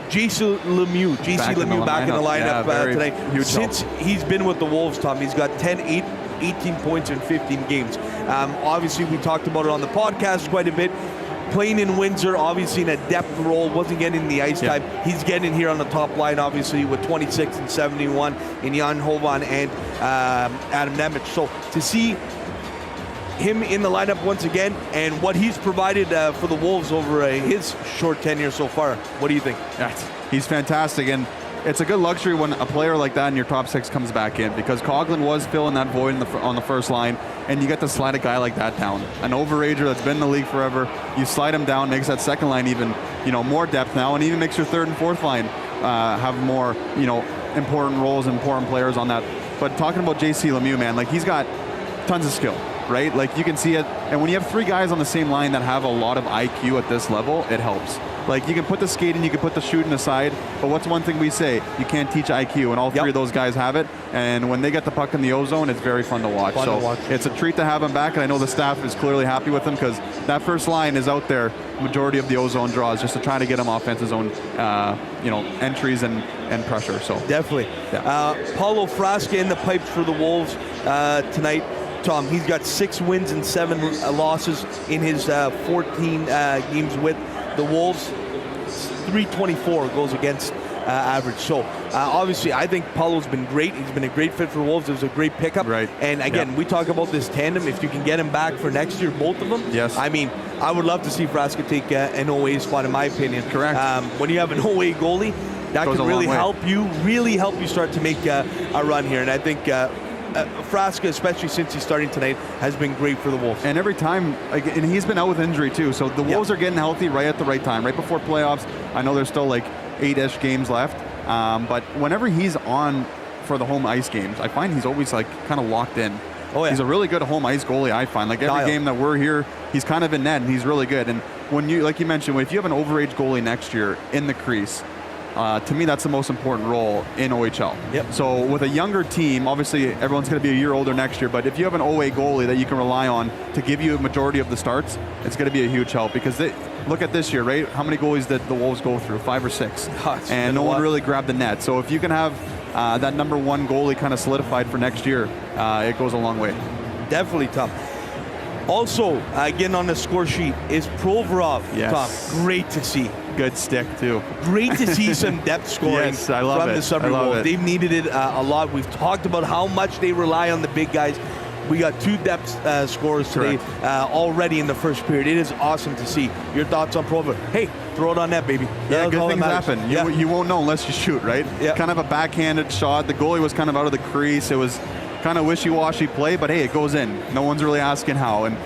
JC Lemieux back in the lineup tonight. Since he's been with the Wolves, Tom, he's got 18 points in 15 games. Obviously, we talked about it on the podcast quite a bit. playing in Windsor, obviously in a depth role, wasn't getting the ice time. He's getting here on the top line, obviously, with 26 and 71 in Jan Hovan and Adam Nemec. So to see him in the lineup once again, and what he's provided for the Wolves over his short tenure so far, what do you think? He's fantastic, and it's a good luxury when a player like that in your top six comes back in, because Coughlin was filling that void on the first line, and you get to slide a guy like that down. An overager that's been in the league forever, you slide him down, makes that second line even, more depth now, and even makes your third and fourth line have more, important roles, important players on that. But talking about JC Lemieux, man, like, he's got tons of skill, right? Like, you can see it, and when you have three guys on the same line that have a lot of IQ at this level, it helps. Like, you can put the skating, you can put the shooting aside, but what's one thing we say? You can't teach IQ, and all three of those guys have it, and when they get the puck in the O-zone, it's very fun to watch. It's a treat to have him back, and I know the staff is clearly happy with him, because that first line is out there, majority of the O-zone draws, just to try to get him offensive zone, entries and pressure. So definitely. Paulo Frasca in the pipes for the Wolves tonight. Tom, he's got 6 wins and 7 losses in his 14 games with the Wolves. 324 goals against average. So obviously, I think Paulo's been great. He's been a great fit for Wolves. It was a great pickup. Right. And again, we talk about this tandem. If you can get him back for next year, both of them. Yes. I mean, I would love to see Frasca take an OA spot, in my opinion. Correct. When you have an OA goalie, that can really help you start to make a run here. And I think Frasca, especially since he's starting tonight, has been great for the Wolves. And every time, and he's been out with injury too, so the Wolves are getting healthy right at the right time, right before playoffs. I know there's still like 8-ish games left, but whenever he's on for the home ice games, I find he's always like kind of locked in. Oh, yeah. He's a really good home ice goalie, I find. Like every game that we're here, he's kind of in net, and he's really good. And when you, like you mentioned, if you have an overage goalie next year in the crease, to me, that's the most important role in OHL. Yep. So with a younger team, obviously everyone's going to be a year older next year, but if you have an OA goalie that you can rely on to give you a majority of the starts, it's going to be a huge help, because look at this year, right? How many goalies did the Wolves go through? 5 or 6. And no one really grabbed the net. So if you can have that number one goalie kind of solidified for next year, it goes a long way. Definitely, Tom. Also, getting on the score sheet is Provorov. Yes. Tom, great to see. Good stick, too. Great to see some depth scoring Yes, I love from it. the Sudbury I love Wolves. it. They've needed it a lot. We've talked about how much they rely on the big guys. We got 2 depth scorers today already in the first period. It is awesome to see. Your thoughts on Provorov? Hey, throw it on net, baby. Yeah, That's good all things that matters. happen. You won't know unless you shoot, right? Yeah. Kind of a backhanded shot. The goalie was kind of out of the crease. It was kind of wishy-washy play, but hey, it goes in. No one's really asking how. And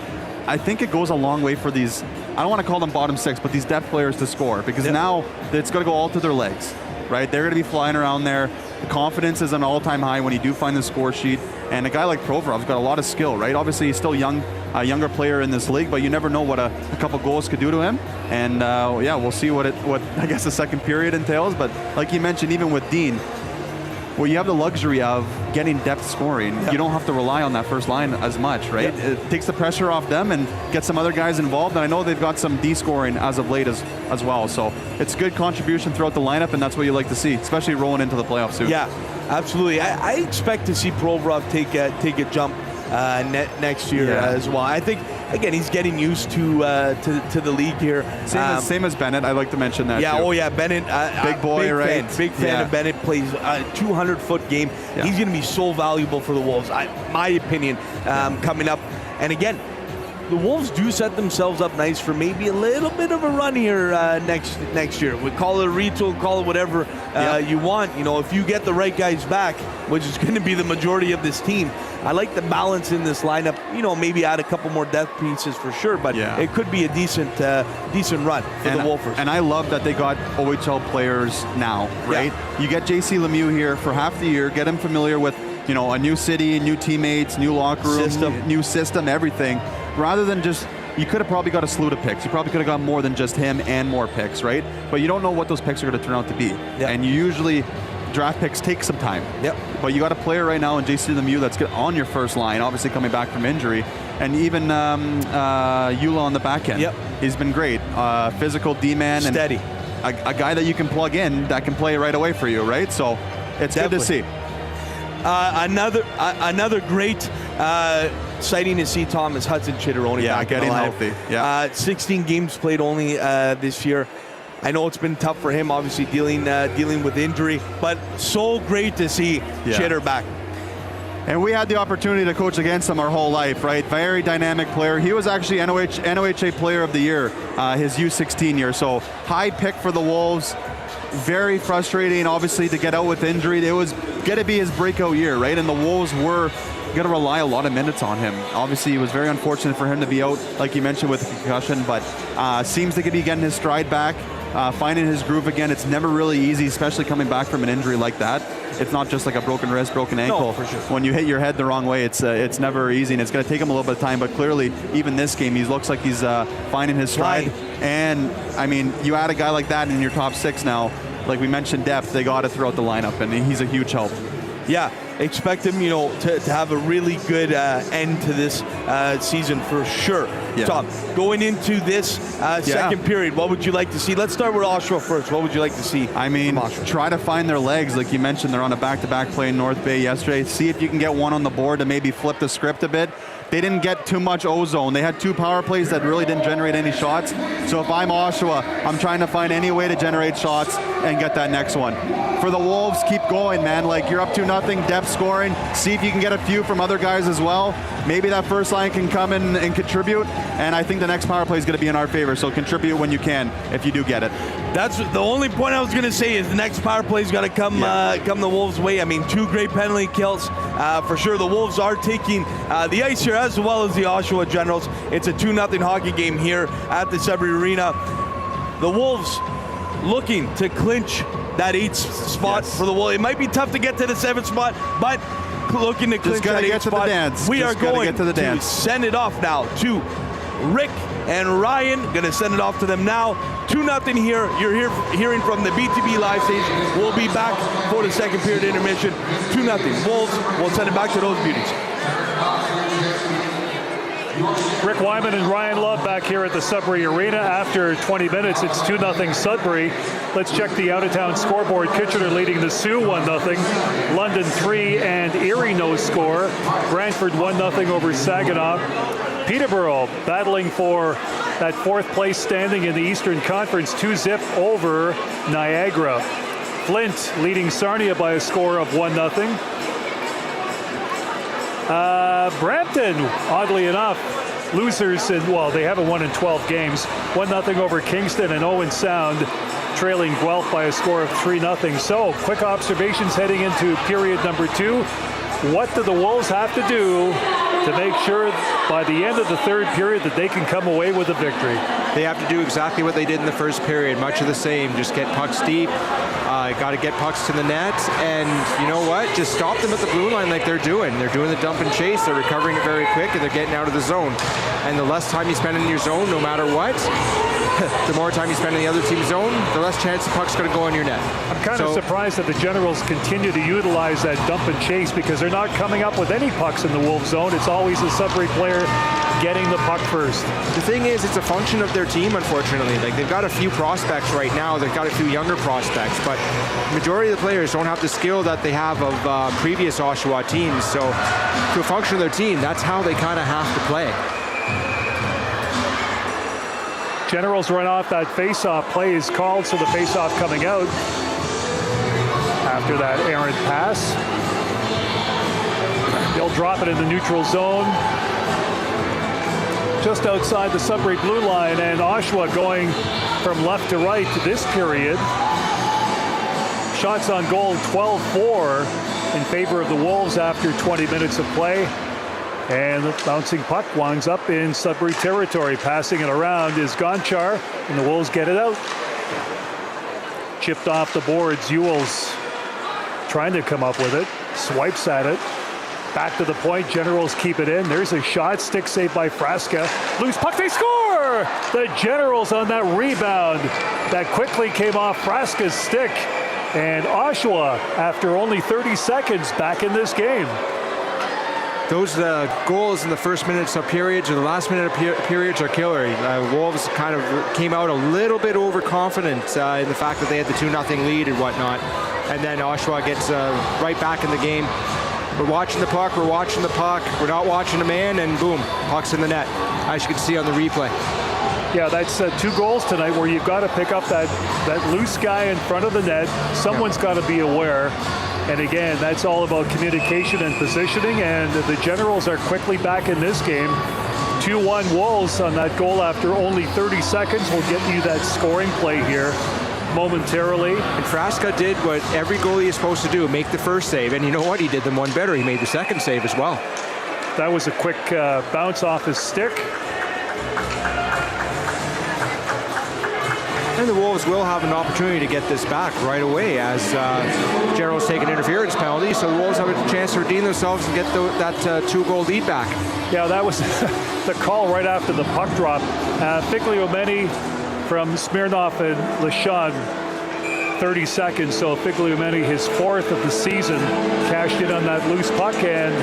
I think it goes a long way for these, I don't want to call them bottom 6, but these depth players to score, because now it's going to go all to their legs, right? They're going to be flying around there. The confidence is an all-time high when you do find the score sheet. And a guy like Provorov's got a lot of skill, right? Obviously, he's still young, a younger player in this league, but you never know what a couple goals could do to him. And we'll see what I guess the second period entails. But like you mentioned, even with Dean, well, you have the luxury of getting depth scoring. You don't have to rely on that first line as much, right? It takes the pressure off them and gets some other guys involved. And I know they've got some D scoring as of late as well. So it's good contribution throughout the lineup, and that's what you like to see, especially rolling into the playoffs soon. Yeah, absolutely. I expect to see Provorov take a jump next year as well. I think, again, he's getting used to the league here. Same as Bennett. I'd like to mention that. Yeah, too. Bennett. Big boy, right? Big fan of Bennett. Plays a 200-foot game. Yeah. He's going to be so valuable for the Wolves, my opinion, coming up. And again, the Wolves do set themselves up nice for maybe a little bit of a run here next year. We call it a retool, call it whatever you want. If you get the right guys back, which is going to be the majority of this team, I like the balance in this lineup. Maybe add a couple more depth pieces for sure, but it could be a decent run for the Wolfers. And I love that they got OHL players now, right? Yeah. You get JC Lemieux here for half the year, get him familiar with a new city, new teammates, new locker room, new system, everything. Rather than just, you could have probably got a slew of picks. You probably could have got more than just him and more picks, right? But you don't know what those picks are going to turn out to be. Yep. And usually draft picks take some time. Yep. But you got a player right now in JC Lemieux that's on your first line, obviously coming back from injury. And even Eula on the back end. Yep. He's been great. Physical D-man. Steady. And a guy that you can plug in that can play right away for you, right? So it's good to see. Another great exciting to see Thomas Hudson-Chitteroni back getting alive. healthy. Yeah. 16 games played only this year. I know it's been tough for him, obviously dealing with injury, but so great to see Chitter back. And we had the opportunity to coach against him our whole life, right? Very dynamic player. He was actually NOHA Player of the Year his U16 year. So high pick for the Wolves. Very frustrating, obviously, to get out with injury. It was going to be his breakout year, right? And the Wolves were going to rely a lot of minutes on him. Obviously, it was very unfortunate for him to be out, like you mentioned, with a concussion, but seems to be getting his stride back, finding his groove again. It's never really easy, especially coming back from an injury like that. It's not just like a broken wrist, broken ankle. No, for sure. When you hit your head the wrong way, it's never easy, and it's going to take him a little bit of time, but clearly, even this game, he looks like he's finding his stride. Right. And, I mean, you add a guy like that in your top 6 now, like we mentioned, depth, they got to throughout the lineup, and he's a huge help. Yeah, expect him, to have a really good end to this season for sure. Yeah. Tom, going into this second period, what would you like to see? Let's start with Oshawa first. What would you like to see? I mean, try to find their legs. Like you mentioned, they're on a back-to-back play in North Bay yesterday. See if you can get one on the board to maybe flip the script a bit. They didn't get too much O-zone. They had 2 power plays that really didn't generate any shots. So if I'm Oshawa, I'm trying to find any way to generate shots and get that next one. For the Wolves, keep going, man. Like, you're up 2-0, depth scoring. See if you can get a few from other guys as well. Maybe that first line can come in and contribute. And I think the next power play is going to be in our favor. So contribute when you can, if you do get it. That's the only point I was going to say is the next power play's got to come the Wolves' way. I mean, 2 great penalty kills. For sure, the Wolves are taking the ice here as well as the Oshawa Generals. It's a 2-0 hockey game here at the Sudbury Arena. The Wolves looking to clinch that 8th spot for the Wolves. It might be tough to get to the 7th spot, but looking to clinch that 8th spot. We are going to send it off now to Rick and Ryan. Going to send it off to them now. 2-0 here. You're hearing from the BTB live station. We'll be back for the second period intermission. 2-0. Wolves will send it back to those beauties. Rick Wyman and Ryan Love back here at the Sudbury Arena. After 20 minutes, it's 2-0 Sudbury. Let's check the out-of-town scoreboard. Kitchener leading the Sioux 1-0. London 3 and Erie no score. Brantford 1-0 over Saginaw. Peterborough battling for that 4th place standing in the Eastern Conference, 2-0 over Niagara. Flint leading Sarnia by a score of 1-0. Brampton, oddly enough, losers, they haven't won in 12 games. 1-0 over Kingston, and Owen Sound trailing Guelph by a score of 3-0. So, quick observations heading into period number 2. What do the Wolves have to do to make sure by the end of the 3rd period that they can come away with a victory? They have to do exactly what they did in the first period, much of the same. Just get pucks deep, got to get pucks to the net, and you know what? Just stop them at the blue line like they're doing. They're doing the dump and chase, they're recovering it very quick, and they're getting out of the zone. And the less time you spend in your zone, no matter what, the more time you spend in the other team's zone, the less chance the puck's going to go on your net. I'm kind of surprised that the Generals continue to utilize that dump and chase, because they're not coming up with any pucks in the Wolves zone. It's always the Sudbury player getting the puck first. The thing is, it's a function of their team, unfortunately. Like, they've got a few prospects right now. They've got a few younger prospects, but the majority of the players don't have the skill that they have of previous Oshawa teams. So to a function of their team, that's how they kind of have to play. Generals run off that face-off. Play is called, so the face-off coming out after that errant pass. They'll drop it in the neutral zone just outside the Sudbury blue line, and Oshawa going from left to right this period. Shots on goal 12-4 in favor of the Wolves after 20 minutes of play. And the bouncing puck winds up in Sudbury territory. Passing it around is Gonchar, and the Wolves get it out. Chipped off the boards. Ewell's trying to come up with it. Swipes at it. Back to the point. Generals keep it in. There's a shot. Stick saved by Frasca. Loose puck. They score! The Generals on that rebound that quickly came off Frasca's stick. And Oshawa, after only 30 seconds, back in this game. Those goals in the first minutes of periods or the last minute of periods are killer. Wolves kind of came out a little bit overconfident in the fact that they had the 2-0 lead and whatnot. And then Oshawa gets right back in the game. We're watching the puck, we're not watching the man, and boom, puck's in the net, as you can see on the replay. Yeah, that's 2 goals tonight where you've got to pick up that loose guy in front of the net. Someone's got to be aware. And again, that's all about communication and positioning, and the Generals are quickly back in this game. 2-1 Wolves on that goal after only 30 seconds will get you that scoring play here momentarily. And Frasca did what every goalie is supposed to do, make the first save. And you know what? He did them one better. He made the second save as well. That was a quick bounce off his stick. And the Wolves will have an opportunity to get this back right away as Generals take an interference penalty. So the Wolves have a chance to redeem themselves and get that 2-goal lead back. Yeah, that was the call right after the puck drop. Figliomeni from Smirnov and Leshon, 30 seconds. So Figliomeni, his 4th of the season, cashed in on that loose puck, and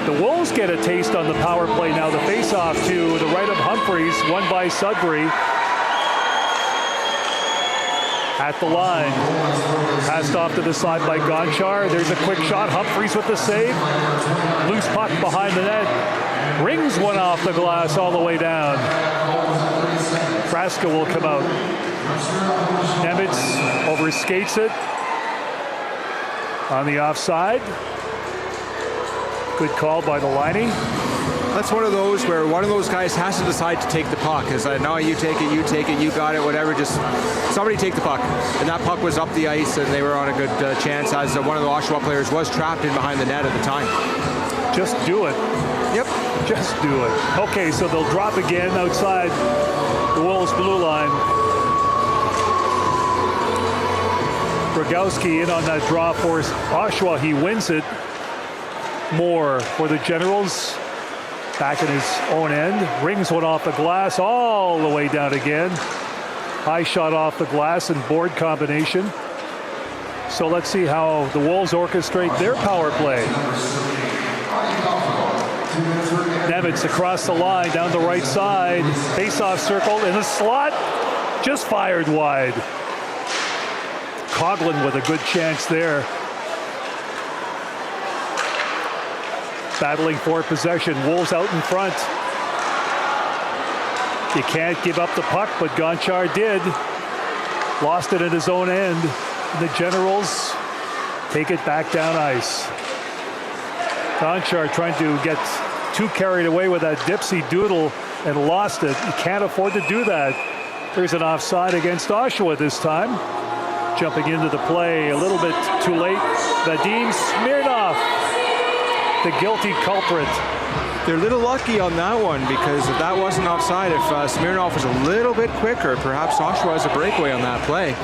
the Wolves get a taste on the power play now. The face-off to the right of Humphreys, won by Sudbury. At the line, passed off to the side by Gonchar. There's a quick shot. Humphreys with the save. Loose puck behind the net. Rings one off the glass all the way down. Frasca will come out. Nemitz overskates it on the offside. Good call by the liney. That's one of those where one of those guys has to decide to take the puck. It's like, no, you take it, you got it, whatever. Just somebody take the puck. And that puck was up the ice, and they were on a good chance, as one of the Oshawa players was trapped in behind the net at the time. Just do it. Yep. Just do it. Okay, so they'll drop again outside the Wolves' blue line. Rogowski in on that draw for Oshawa. He wins it. More for the Generals. Back in his own end. Rings one off the glass all the way down again. High shot off the glass and board combination. So let's see how the Wolves orchestrate their power play. Nemitz across the line, down the right side. Face-off circle in the slot. Just fired wide. Coughlin with a good chance there. Battling for possession. Wolves out in front. You can't give up the puck, but Gonchar did. Lost it at his own end. The Generals take it back down ice. Gonchar trying to get too carried away with that dipsy doodle and lost it. You can't afford to do that. There's an offside against Oshawa this time. Jumping into the play a little bit too late. Vadim Smirnov, the guilty culprit. They're a little lucky on that one, because if that wasn't offside, if Smirnov was a little bit quicker, perhaps Oshawa has a breakaway on that play.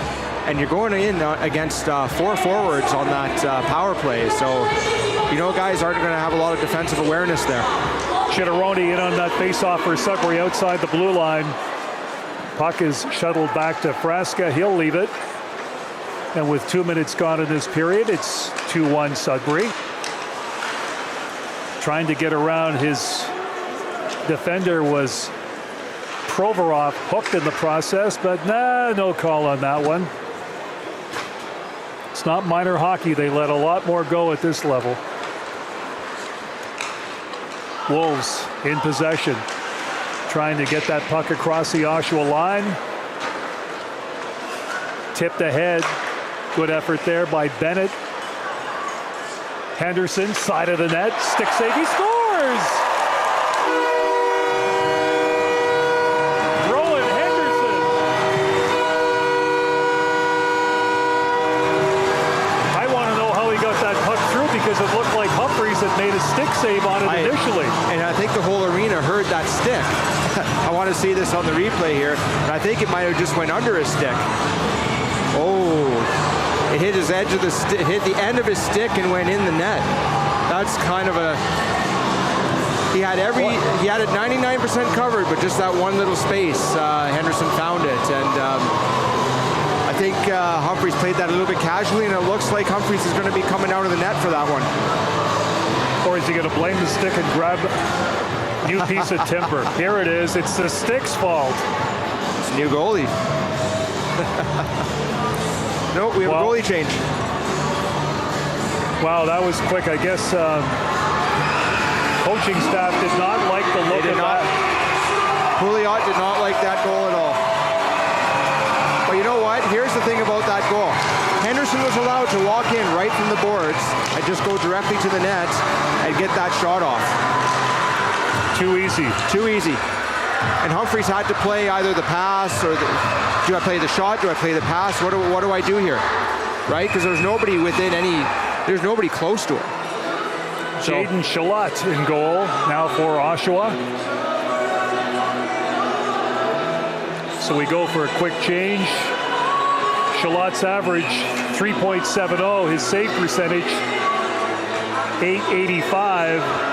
And you're going in against 4 forwards on that power play. So, you know, guys aren't going to have a lot of defensive awareness there. Chitteroni in on that faceoff for Sudbury outside the blue line. Puck is shuttled back to Frasca. He'll leave it. And with 2 minutes gone in this period, it's 2-1 Sudbury. Trying to get around his defender was Provorov, hooked in the process, but no call on that one. It's not minor hockey. They let a lot more go at this level. Wolves in possession, trying to get that puck across the Oshawa line. Tipped ahead. Good effort there by Bennett. Henderson, side of the net, stick save, he scores! Rowan Henderson. I want to know how he got that puck through, because it looked like Humphreys had made a stick save on it initially. And I think the whole arena heard that stick. I want to see this on the replay here. And I think it might have just went under his stick. Oh. It hit his edge of the hit the end of his stick and went in the net. That's kind of a. He had it 99% covered, but just that one little space, Henderson found it, and I think Humphreys played that a little bit casually, and it looks like Humphreys is going to be coming out of the net for that one. Or is he going to blame the stick and grab a new piece of timber? Here it is. It's the stick's fault. It's a new goalie. Nope, we have a goalie change. Wow, that was quick. I guess coaching staff did not like the look of that. Pouliot did not like that goal at all. But you know what? Here's the thing about that goal. Henderson was allowed to walk in right from the boards and just go directly to the net and get that shot off. Too easy. Too easy. And Humphreys had to play either the pass or do I play the shot? Do I play the pass? What do I do here? Right? Because there's nobody there's nobody close to him. So, Jaden Shalott in goal now for Oshawa. So we go for a quick change. Shalott's average 3.70, his save percentage 885.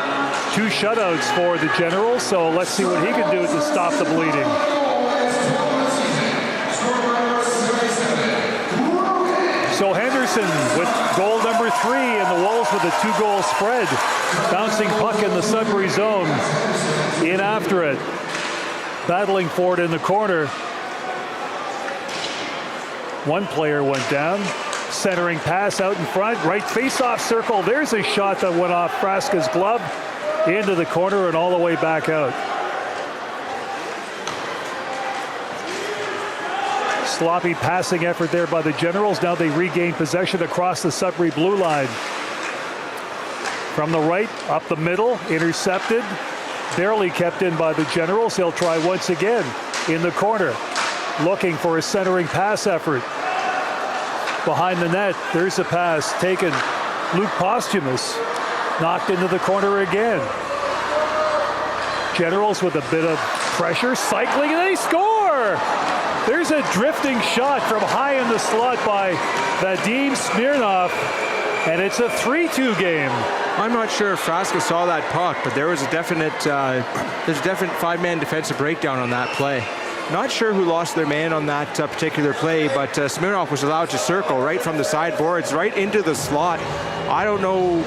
2 shutouts for the Generals, so let's see what he can do to stop the bleeding. So Henderson with goal number 3, and the Wolves with a 2-goal spread. Bouncing puck in the Sudbury zone. In after it. Battling for it in the corner. One player went down. Centering pass out in front. Right face-off circle. There's a shot that went off Frasca's glove. Into the corner and all the way back out. Sloppy passing effort there by the Generals. Now they regain possession across the Sudbury blue line. From the right, up the middle, intercepted. Barely kept in by the Generals. He'll try once again in the corner. Looking for a centering pass effort. Behind the net, there's a pass taken. Luke Posthumus. Knocked into the corner again. Generals with a bit of pressure, cycling, and they score! There's a drifting shot from high in the slot by Vadim Smirnov, and it's a 3-2 game. I'm not sure if Frasca saw that puck, but there was a definite 5-man defensive breakdown on that play. Not sure who lost their man on that particular play, but Smirnov was allowed to circle right from the sideboards, right into the slot. I don't know.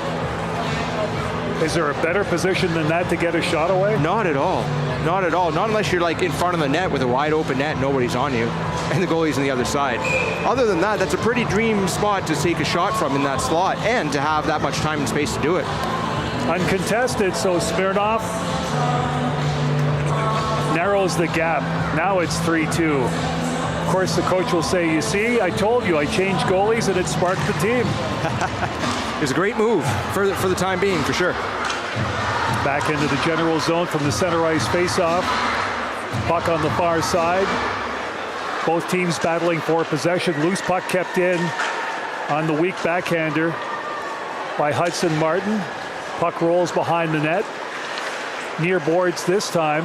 Is there a better position than that to get a shot away? Not at all. Not at all. Not unless you're like in front of the net with a wide open net, nobody's on you, and the goalie's on the other side. Other than that, that's a pretty dream spot to take a shot from in that slot and to have that much time and space to do it. Uncontested, so Smirnov narrows the gap. Now it's 3-2. Of course, the coach will say, you see, I told you, I changed goalies and it sparked the team. It was a great move for the time being, for sure. Back into the General zone from the center ice faceoff. Puck on the far side. Both teams battling for possession. Loose puck kept in on the weak backhander by Hudson Martin. Puck rolls behind the net. Near boards this time.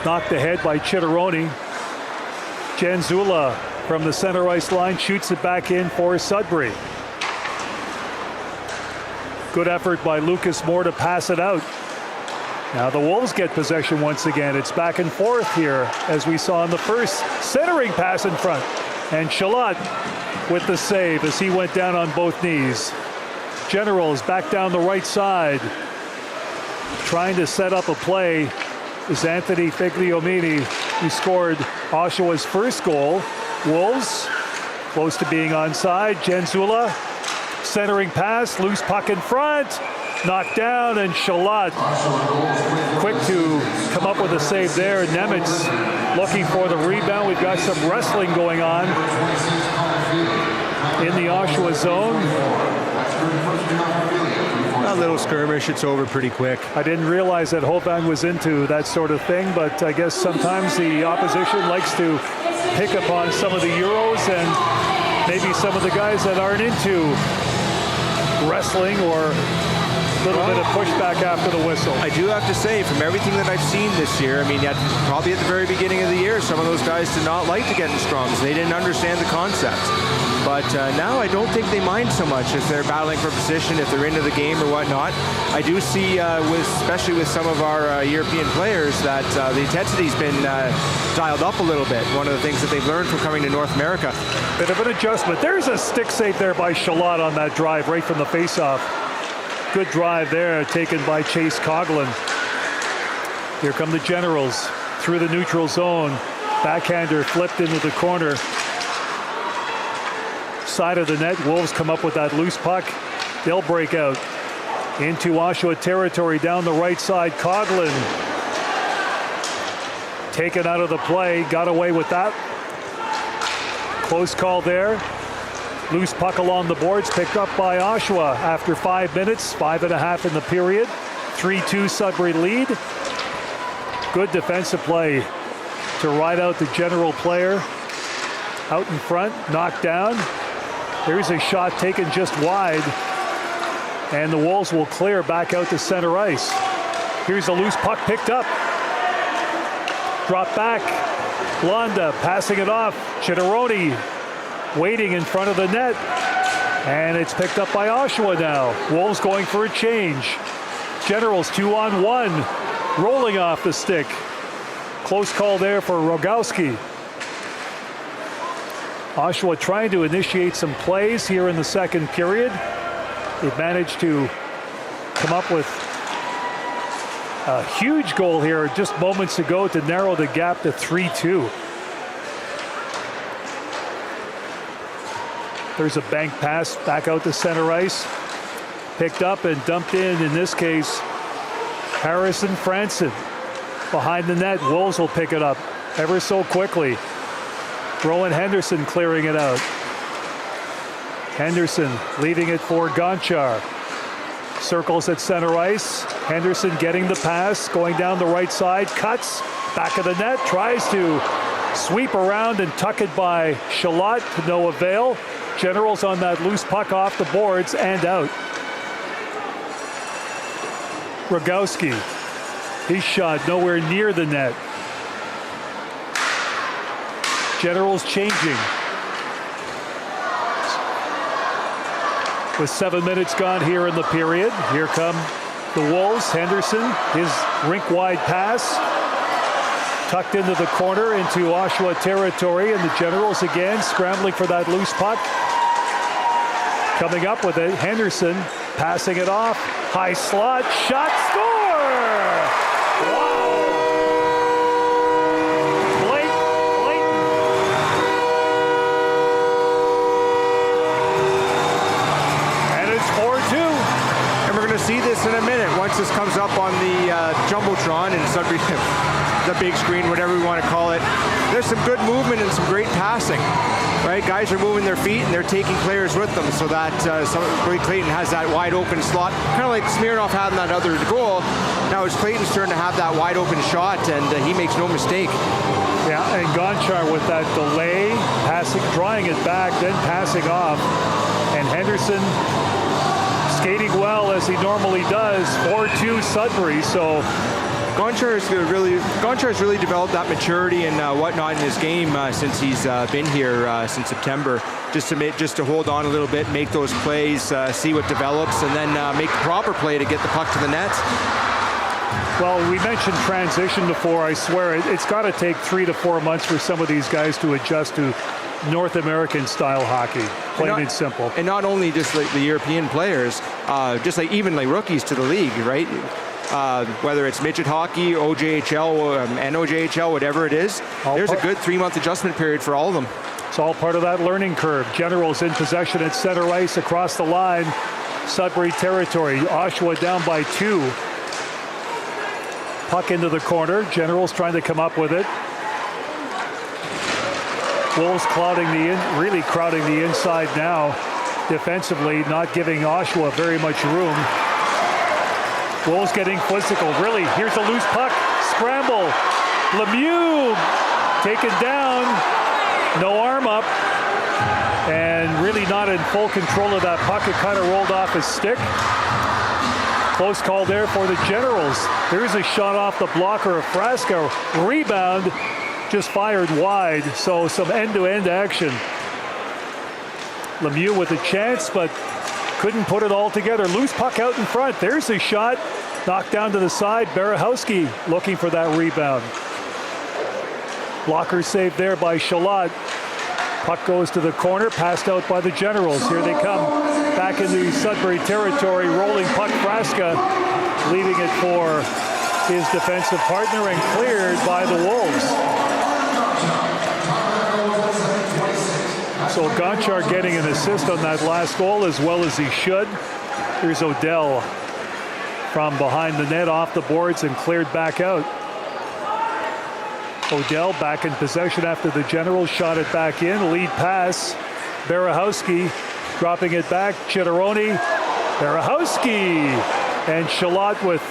Knocked ahead by Chitteroni. Janzula from the center ice line shoots it back in for Sudbury. Good effort by Lucas Moore to pass it out. Now the Wolves get possession once again. It's back and forth here as we saw in the first. Centering pass in front. And Shalott with the save as he went down on both knees. Generals back down the right side. Trying to set up a play is Anthony Figliomini, who scored Oshawa's first goal. Wolves close to being onside. Janzula centering pass, loose puck in front, knocked down, and Shalott quick to come up with a save there. Nemitz looking for the rebound. We've got some wrestling going on in the Oshawa zone. A little skirmish, it's over pretty quick. I didn't realize that Hoban was into that sort of thing, but I guess sometimes the opposition likes to pick upon some of the Euros and maybe some of the guys that aren't into wrestling or a little bit of pushback after the whistle. I do have to say, from everything that I've seen this year, I mean, probably at the very beginning of the year, some of those guys did not like to get in scrums. They didn't understand the concept. But now I don't think they mind so much if they're battling for position, if they're into the game or whatnot. I do see, especially with some of our European players, that the intensity's been dialed up a little bit. One of the things that they've learned from coming to North America. Bit of an adjustment. There's a stick save there by Shalott on that drive right from the faceoff. Good drive there taken by Chase Coughlin. Here come the Generals through the neutral zone. Backhander flipped into the corner. side of the net. Wolves come up with that loose puck. They'll break out into Oshawa territory down the right side. Coughlin taken out of the play, got away with that. Close call there. Loose puck along the boards, picked up by Oshawa after 5 minutes, 5.5 in the period. 3-2 Sudbury lead. Good defensive play to ride out the General player. Out in front, knocked down. There's a shot taken just wide. And the Wolves will clear back out to center ice. Here's a loose puck picked up. Drop back. Blonda passing it off. Chitteroni waiting in front of the net. And it's picked up by Oshawa now. Wolves going for a change. Generals 2-on-1. Rolling off the stick. Close call there for Rogowski. Oshawa trying to initiate some plays here in the second period. They've managed to come up with a huge goal here just moments ago to narrow the gap to 3-2. There's a bank pass back out to center ice. Picked up and dumped in this case, Harrison Franson. Behind the net, Wolves will pick it up ever so quickly. Rowan Henderson clearing it out. Henderson leaving it for Gonchar. Circles at center ice. Henderson getting the pass, going down the right side, cuts, back of the net, tries to sweep around and tuck it by Shalott to no avail. Generals on that loose puck off the boards and out. Rogowski, his shot nowhere near the net. Generals changing. With 7 minutes gone here in the period. Here come the Wolves. Henderson, his rink-wide pass. Tucked into the corner into Oshawa territory. And the Generals again scrambling for that loose puck. Coming up with it. Henderson passing it off. High slot. Shot. Score! Wow! See this in a minute once this comes up on the Jumbotron and Sudbury, the big screen, whatever we want to call it. There's some good movement and some great passing, right? Guys are moving their feet and they're taking players with them, so that Billy Clayton has that wide open slot, kind of like Smirnoff had in that other goal. Now it's Clayton's turn to have that wide open shot, and he makes no mistake. Yeah, and Gonchar with that delay, passing, drawing it back, then passing off, and Henderson skating well as he normally does. 4-2 Sudbury. So Gonchar has really developed that maturity and whatnot in his game since he's been here since September. Just to hold on a little bit, make those plays, see what develops, and then make the proper play to get the puck to the net. Well, we mentioned transition before. I swear it's got to take 3 to 4 months for some of these guys to adjust to North American style hockey, plain and simple. And not only just like the European players, just like even like rookies to the league, right? Whether it's midget hockey, OJHL, NOJHL, whatever it is, there's a good 3-month adjustment period for all of them. It's all part of that learning curve. Generals in possession at center ice across the line. Sudbury territory. Oshawa down by 2. Puck into the corner. Generals trying to come up with it. Wolves really crowding the inside now. Defensively, not giving Oshawa very much room. Wolves getting physical. Really, here's a loose puck. Scramble. Lemieux taken down. No arm up. And really not in full control of that puck. It kind of rolled off his stick. Close call there for the Generals. There's a shot off the blocker of Frasca. Rebound. Just fired wide, so some end-to-end action. Lemieux with a chance, but couldn't put it all together. Loose puck out in front. There's a shot. Knocked down to the side. Berehowski looking for that rebound. Blocker saved there by Shalott. Puck goes to the corner, passed out by the Generals. Here they come back into Sudbury territory. Rolling puck, Frasca leaving it for his defensive partner and cleared by the Wolves. So Gonchar getting an assist on that last goal as well as he should. Here's Odell from behind the net off the boards and cleared back out. Odell back in possession after the Generals shot it back in. Lead pass. Berehowski dropping it back. Chitteroni. Berehowski. And Shalott with,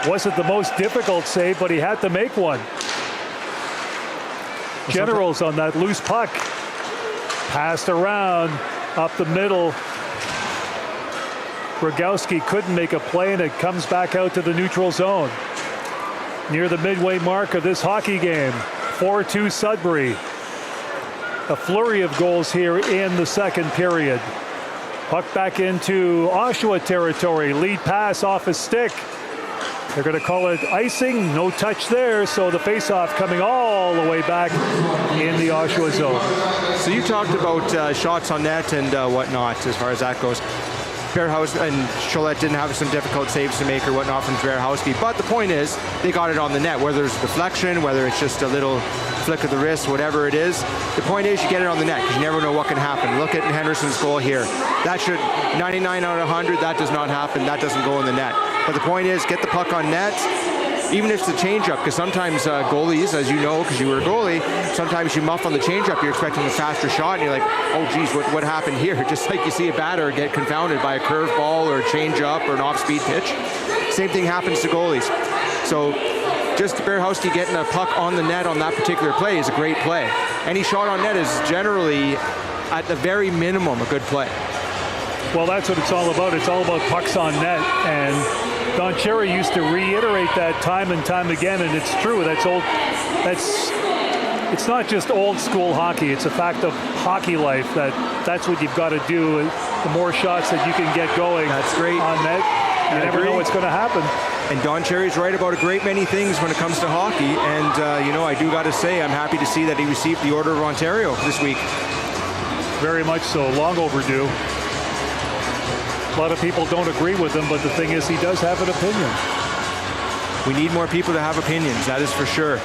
wasn't the most difficult save, but he had to make one. Generals on that loose puck. Passed around up the middle. Rogowski couldn't make a play, and it comes back out to the neutral zone. Near the midway mark of this hockey game. 4-2 Sudbury. A flurry of goals here in the second period. Puck back into Oshawa territory. Lead pass off a stick. They're going to call it icing. No touch there. So the faceoff coming all the way back in the Oshawa zone. So you talked about shots on net and whatnot as far as that goes. Berehowski and Shalott didn't have some difficult saves to make or whatnot from Berehowski. But the point is, they got it on the net. Whether it's deflection, whether it's just a little flick of the wrist, whatever it is. The point is, you get it on the net because you never know what can happen. Look at Henderson's goal here. That should, 99 out of 100, that does not happen. That doesn't go in the net. But the point is, get the puck on net. Even if it's a changeup, because sometimes goalies, as you know, because you were a goalie, sometimes you muff on the changeup, you're expecting a faster shot, and you're like, oh geez, what happened here? Just like you see a batter get confounded by a curveball or a changeup or an off-speed pitch. Same thing happens to goalies. So just Berehowski getting a puck on the net on that particular play is a great play. Any shot on net is generally, at the very minimum, a good play. Well, that's what it's all about. It's all about pucks on net, and Don Cherry used to reiterate that time and time again, and it's true. It's not just old school hockey. It's a fact of hockey life that's what you've got to do. The more shots that you can get going that's great. On net, you never know what's going to happen. And Don Cherry's right about a great many things when it comes to hockey. And, I do got to say, I'm happy to see that he received the Order of Ontario this week. Very much so. Long overdue. A lot of people don't agree with him, but the thing is, he does have an opinion. We need more people to have opinions, that is for sure.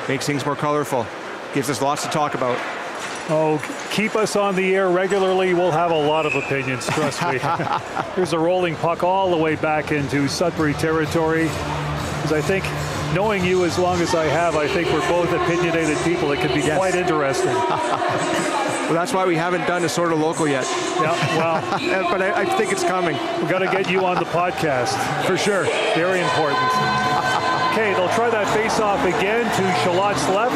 Makes things more colorful. Gives us lots to talk about. Oh, keep us on the air regularly. We'll have a lot of opinions, trust me. Here's a rolling puck all the way back into Sudbury territory. Because I think, knowing you as long as I have, I think we're both opinionated people. It could be quite interesting. Well, that's why we haven't done a sort of local yet. Yeah, well. But I think it's coming. We've got to get you on the podcast. For sure. Very important. Okay, they'll try that face-off again to Shalott's left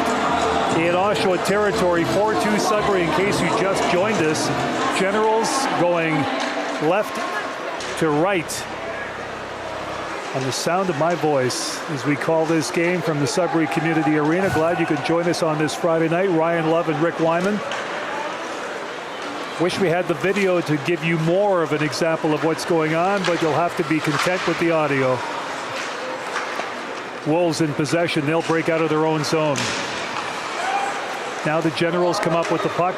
in Oshawa territory. 4-2 Sudbury, in case you just joined us. Generals going left to right. On the sound of my voice as we call this game from the Sudbury Community Arena. Glad you could join us on this Friday night. Ryan Love and Rick Wyman. Wish we had the video to give you more of an example of what's going on, but you'll have to be content with the audio. Wolves in possession. They'll break out of their own zone. Now the Generals come up with the puck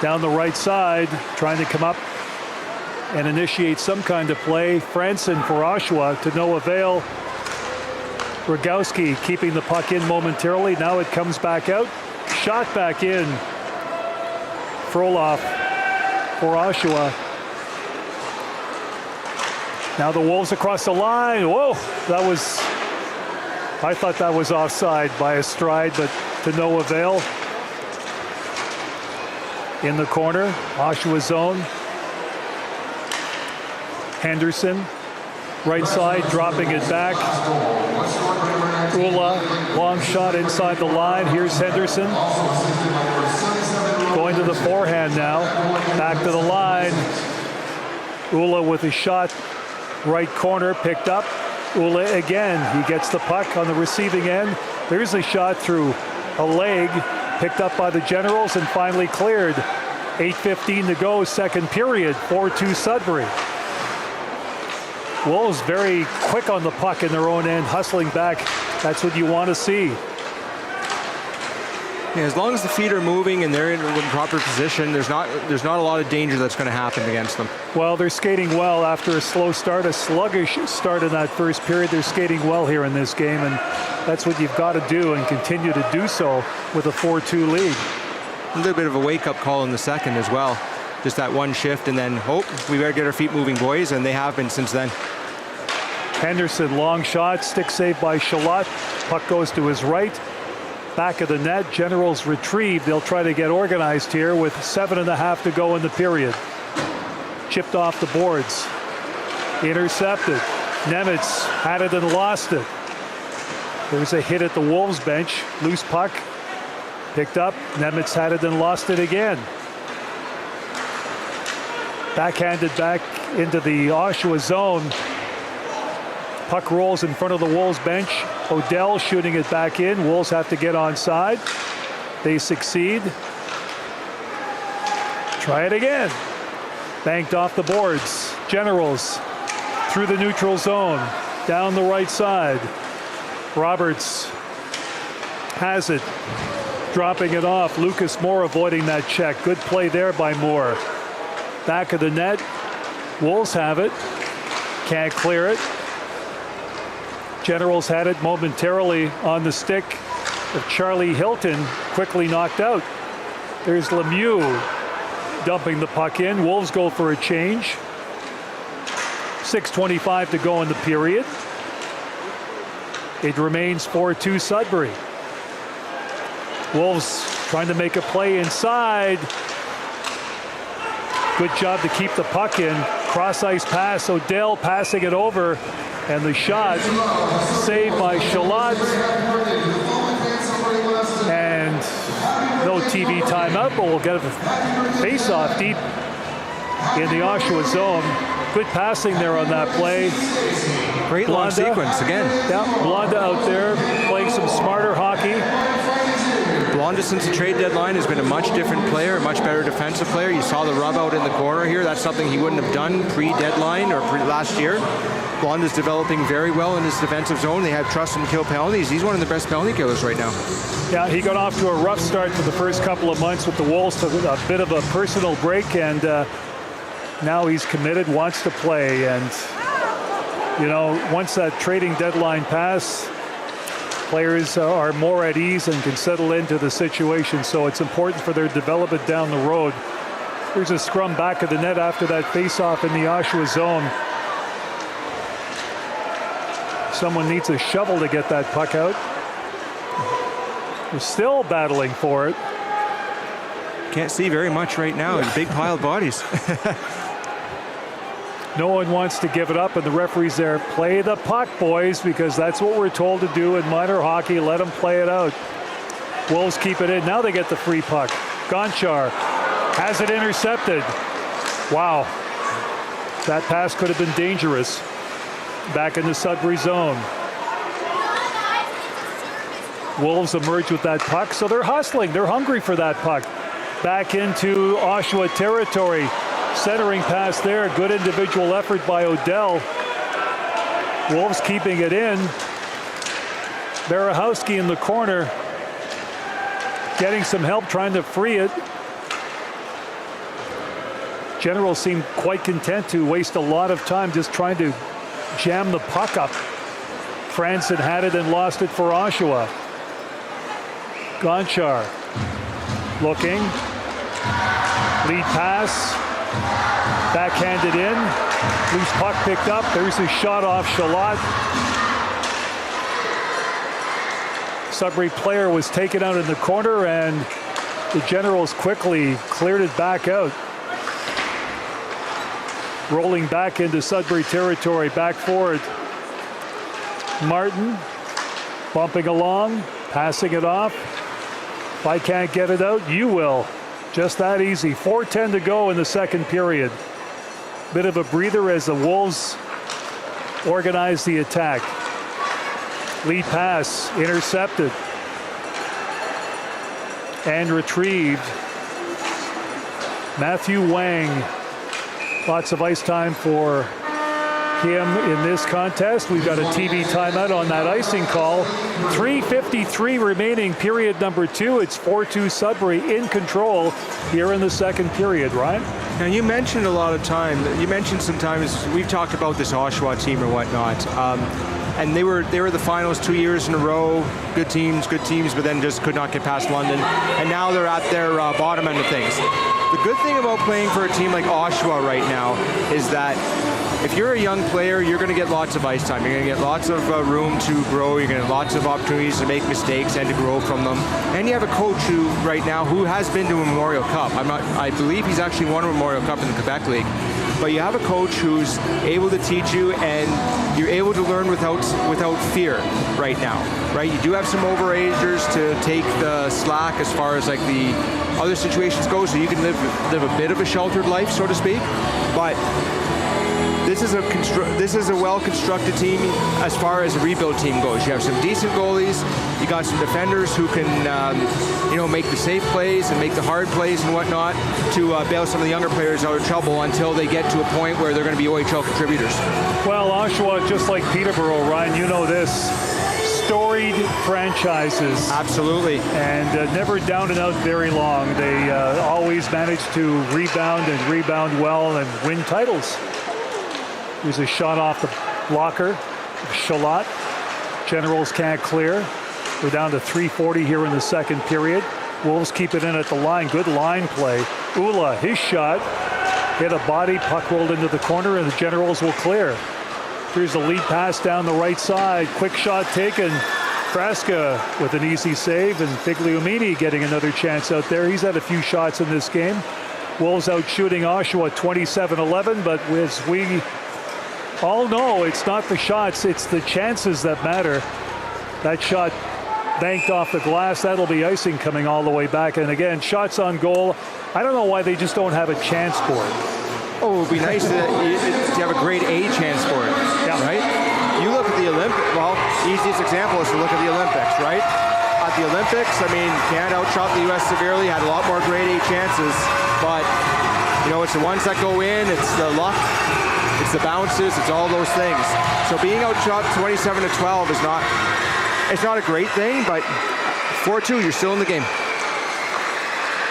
down the right side, trying to come up and initiate some kind of play. Franson for Oshawa to no avail. Rogowski keeping the puck in momentarily. Now it comes back out. Shot back in. Frolov for Oshawa. Now the Wolves across the line. Whoa, I thought that was offside by a stride, but to no avail. In the corner, Oshawa zone. Henderson, right side, dropping it back. Ula, long shot inside the line. Here's Henderson. Going to the forehand now. Back to the line. Ula with a shot. Right corner, picked up. Ula again. He gets the puck on the receiving end. There's a shot through a leg. Picked up by the Generals and finally cleared. 8:15 to go, second period. 4-2 Sudbury. Wolves very quick on the puck in their own end, hustling back. That's what you want to see. Yeah, as long as the feet are moving and they're in the proper position, there's not a lot of danger that's going to happen against them. Well, they're skating well after a slow start, a sluggish start in that first period. They're skating well here in this game, and that's what you've got to do and continue to do so with a 4-2 lead. a little bit of a wake-up call in the second as well. Just that one shift, and then, we better get our feet moving, boys, and they have been since then. Henderson, long shot, stick save by Shalott. Puck goes to his right. Back of the net, Generals retrieve. They'll try to get organized here with 7.5 to go in the period. Chipped off the boards. Intercepted. Nemitz had it and lost it. There's a hit at the Wolves bench. Loose puck. Picked up. Nemitz had it and lost it again. Backhanded back into the Oshawa zone. Puck rolls in front of the Wolves bench. Odell shooting it back in. Wolves have to get onside. They succeed. Try it again. Banked off the boards. Generals through the neutral zone. Down the right side. Roberts has it. Dropping it off. Lucas Moore avoiding that check. Good play there by Moore. Back of the net. Wolves have it. Can't clear it. Generals had it momentarily on the stick of Charlie Hilton, quickly knocked out. There's Lemieux dumping the puck in. Wolves go for a change. 6:25 to go in the period. It remains 4-2 Sudbury. Wolves trying to make a play inside. Good job to keep the puck in. Cross ice pass. Odell passing it over. And the shot saved by Shalott. And no TV timeout, but we'll get a face-off deep in the Oshawa zone. Good passing there on that play. Great long Blonda, sequence again. Yeah, Blonda out there playing some smarter hockey. Blonda, since the trade deadline, has been a much different player, a much better defensive player. You saw the rub out in the corner here. That's something he wouldn't have done pre-deadline or last year. Blonda's developing very well in his defensive zone. They have trust and kill penalties. He's one of the best penalty killers right now. Yeah, he got off to a rough start for the first couple of months with the Wolves, took a bit of a personal break, and now he's committed, wants to play. And, you know, once that trading deadline pass, players are more at ease and can settle into the situation, so it's important for their development down the road. There's a scrum back of the net after that face-off in the Oshawa zone. Someone needs a shovel to get that puck out. We're still battling for it. Can't see very much right now. A big pile of bodies. No one wants to give it up, and the referee's there. Play the puck, boys, because that's what we're told to do in minor hockey. Let them play it out. Wolves keep it in. Now they get the free puck. Gonchar has it intercepted. Wow. That pass could have been dangerous. Back in the Sudbury zone. Wolves emerge with that puck, so they're hustling. They're hungry for that puck. Back into Oshawa territory. Centering pass there. Good individual effort by Odell. Wolves keeping it in. Barahowski in the corner. Getting some help trying to free it. Generals seem quite content to waste a lot of time just trying to jam the puck up. Franson had it and lost it for Oshawa. Gonchar looking. Lead pass. Backhanded in. Loose puck picked up. There's a shot off Shalott. Sudbury player was taken out in the corner, and the Generals quickly cleared it back out. Rolling back into Sudbury territory, back forward. Martin bumping along, passing it off. If I can't get it out, you will. Just that easy. 4:10 to go in the second period. Bit of a breather as the Wolves organize the attack. Lead pass intercepted and retrieved. Matthew Wang. Lots of ice time for him in this contest. We've got a TV timeout on that icing call. 3:53 remaining, period number 2. It's 4-2 Sudbury in control here in the second period. Ryan? Now, you mentioned a lot of time. You mentioned sometimes we've talked about this Oshawa team or whatnot. and they were the finals 2 years in a row. Good teams, but then just could not get past London. And now they're at their bottom end of things. The good thing about playing for a team like Oshawa right now is that if you're a young player, you're going to get lots of ice time. You're going to get lots of room to grow. You're going to have lots of opportunities to make mistakes and to grow from them. And you have a coach who, right now, who has been to a Memorial Cup. I believe he's actually won a Memorial Cup in the Quebec League. But you have a coach who's able to teach you, and you're able to learn without fear right now, right? You do have some overagers to take the slack as far as like the other situations go, so you can live a bit of a sheltered life, so to speak. But this is a well-constructed team as far as a rebuild team goes. You have some decent goalies. You got some defenders who can, make the safe plays and make the hard plays and whatnot to bail some of the younger players out of trouble until they get to a point where they're going to be OHL contributors. Well, Oshawa, just like Peterborough, Ryan, you know this. Storied franchises. Absolutely. And never down and out very long. They always manage to rebound well and win titles. Here's a shot off the blocker. Shalat. Generals can't clear. We're down to 3:40 here in the second period. Wolves keep it in at the line. Good line play. Ula, his shot. Hit a body. Puck rolled into the corner, and the Generals will clear. Here's the lead pass down the right side. Quick shot taken. Frasca with an easy save, and Figliomini getting another chance out there. He's had a few shots in this game. Wolves out shooting Oshawa 27-11, but as we all know, it's not the shots, it's the chances that matter. That shot banked off the glass. That'll be icing coming all the way back. And again, shots on goal. I don't know why they just don't have a chance for it. Oh, it would be nice to have a grade A chance for it, right? You look at the Olympics, well, easiest example is to look at the Olympics, right? At the Olympics, I mean, Canada outshot the U.S. severely, had a lot more grade A chances, but, it's the ones that go in, it's the luck, it's the bounces, it's all those things. So being outshot 27-12 is not a great thing, but 4-2, you're still in the game.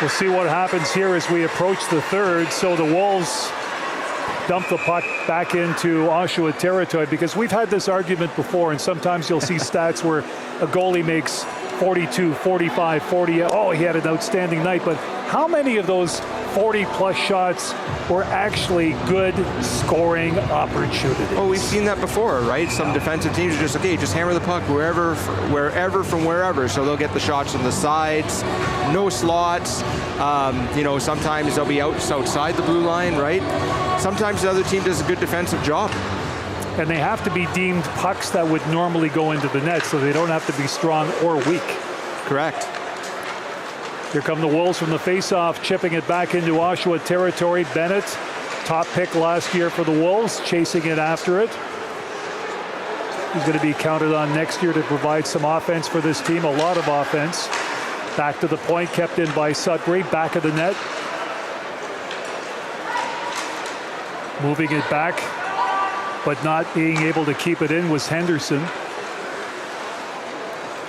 We'll see what happens here as we approach the third. So the Wolves dump the puck back into Oshawa territory, because we've had this argument before, and sometimes you'll see stats where a goalie makes 42, 45, 40. Oh, he had an outstanding night. But how many of those 40-plus shots were actually good scoring opportunities? Oh, we've seen that before, right? Some defensive teams are just, just hammer the puck wherever from wherever. So they'll get the shots on the sides, no slots. Sometimes they'll be outside the blue line, right? Sometimes the other team does a good defensive job. And they have to be deemed pucks that would normally go into the net, so they don't have to be strong or weak. Correct. Here come the Wolves from the face-off, chipping it back into Oshawa territory. Bennett, top pick last year for the Wolves, chasing it after it. He's going to be counted on next year to provide some offense for this team, a lot of offense. Back to the point, kept in by Sudbury, back of the net. Moving it back, but not being able to keep it in was Henderson.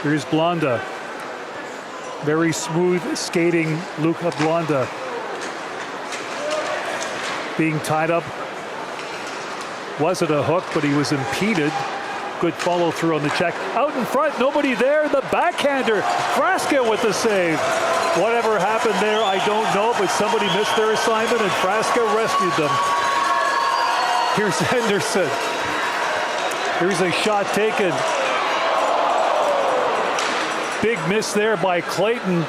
Here's Blonda. Very smooth skating Luca Blonda. Being tied up. Wasn't a hook, but he was impeded. Good follow through on the check. Out in front, nobody there. The backhander. Frasca with the save. Whatever happened there, I don't know, but somebody missed their assignment and Frasca rescued them. Here's Henderson. Here's a shot taken. Big miss there by Clayton.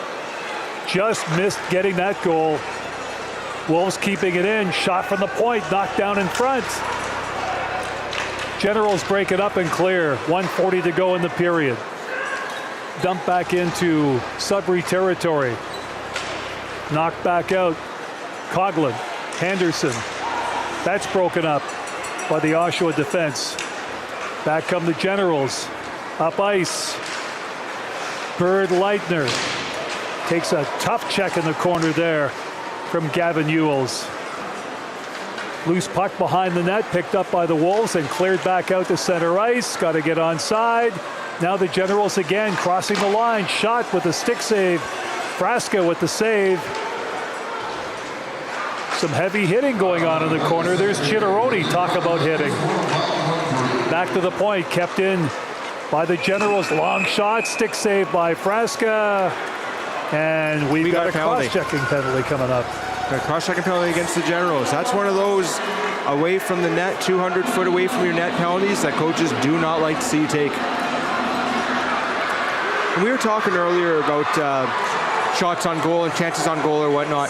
Just missed getting that goal. Wolves keeping it in. Shot from the point. Knocked down in front. Generals break it up and clear. 1:40 to go in the period. Dump back into Sudbury territory. Knocked back out. Coughlin. Henderson. That's broken up by the Oshawa defense. Back come the Generals. Up ice. Bird Leitner takes a tough check in the corner there from Gavin Ewells. Loose puck behind the net, picked up by the Wolves and cleared back out to center ice. Got to get onside. Now the Generals again crossing the line. Shot with a stick save. Frasca with the save. Some heavy hitting going on in the corner. There's Chitteroni. Talk about hitting. back to the point, kept in by the Generals. Long shot, stick save by Frasca. And we've got a cross-checking penalty coming up. A cross-checking penalty against the Generals. That's one of those away from the net, 200 foot away from your net penalties that coaches do not like to see you take. And we were talking earlier about shots on goal and chances on goal or whatnot.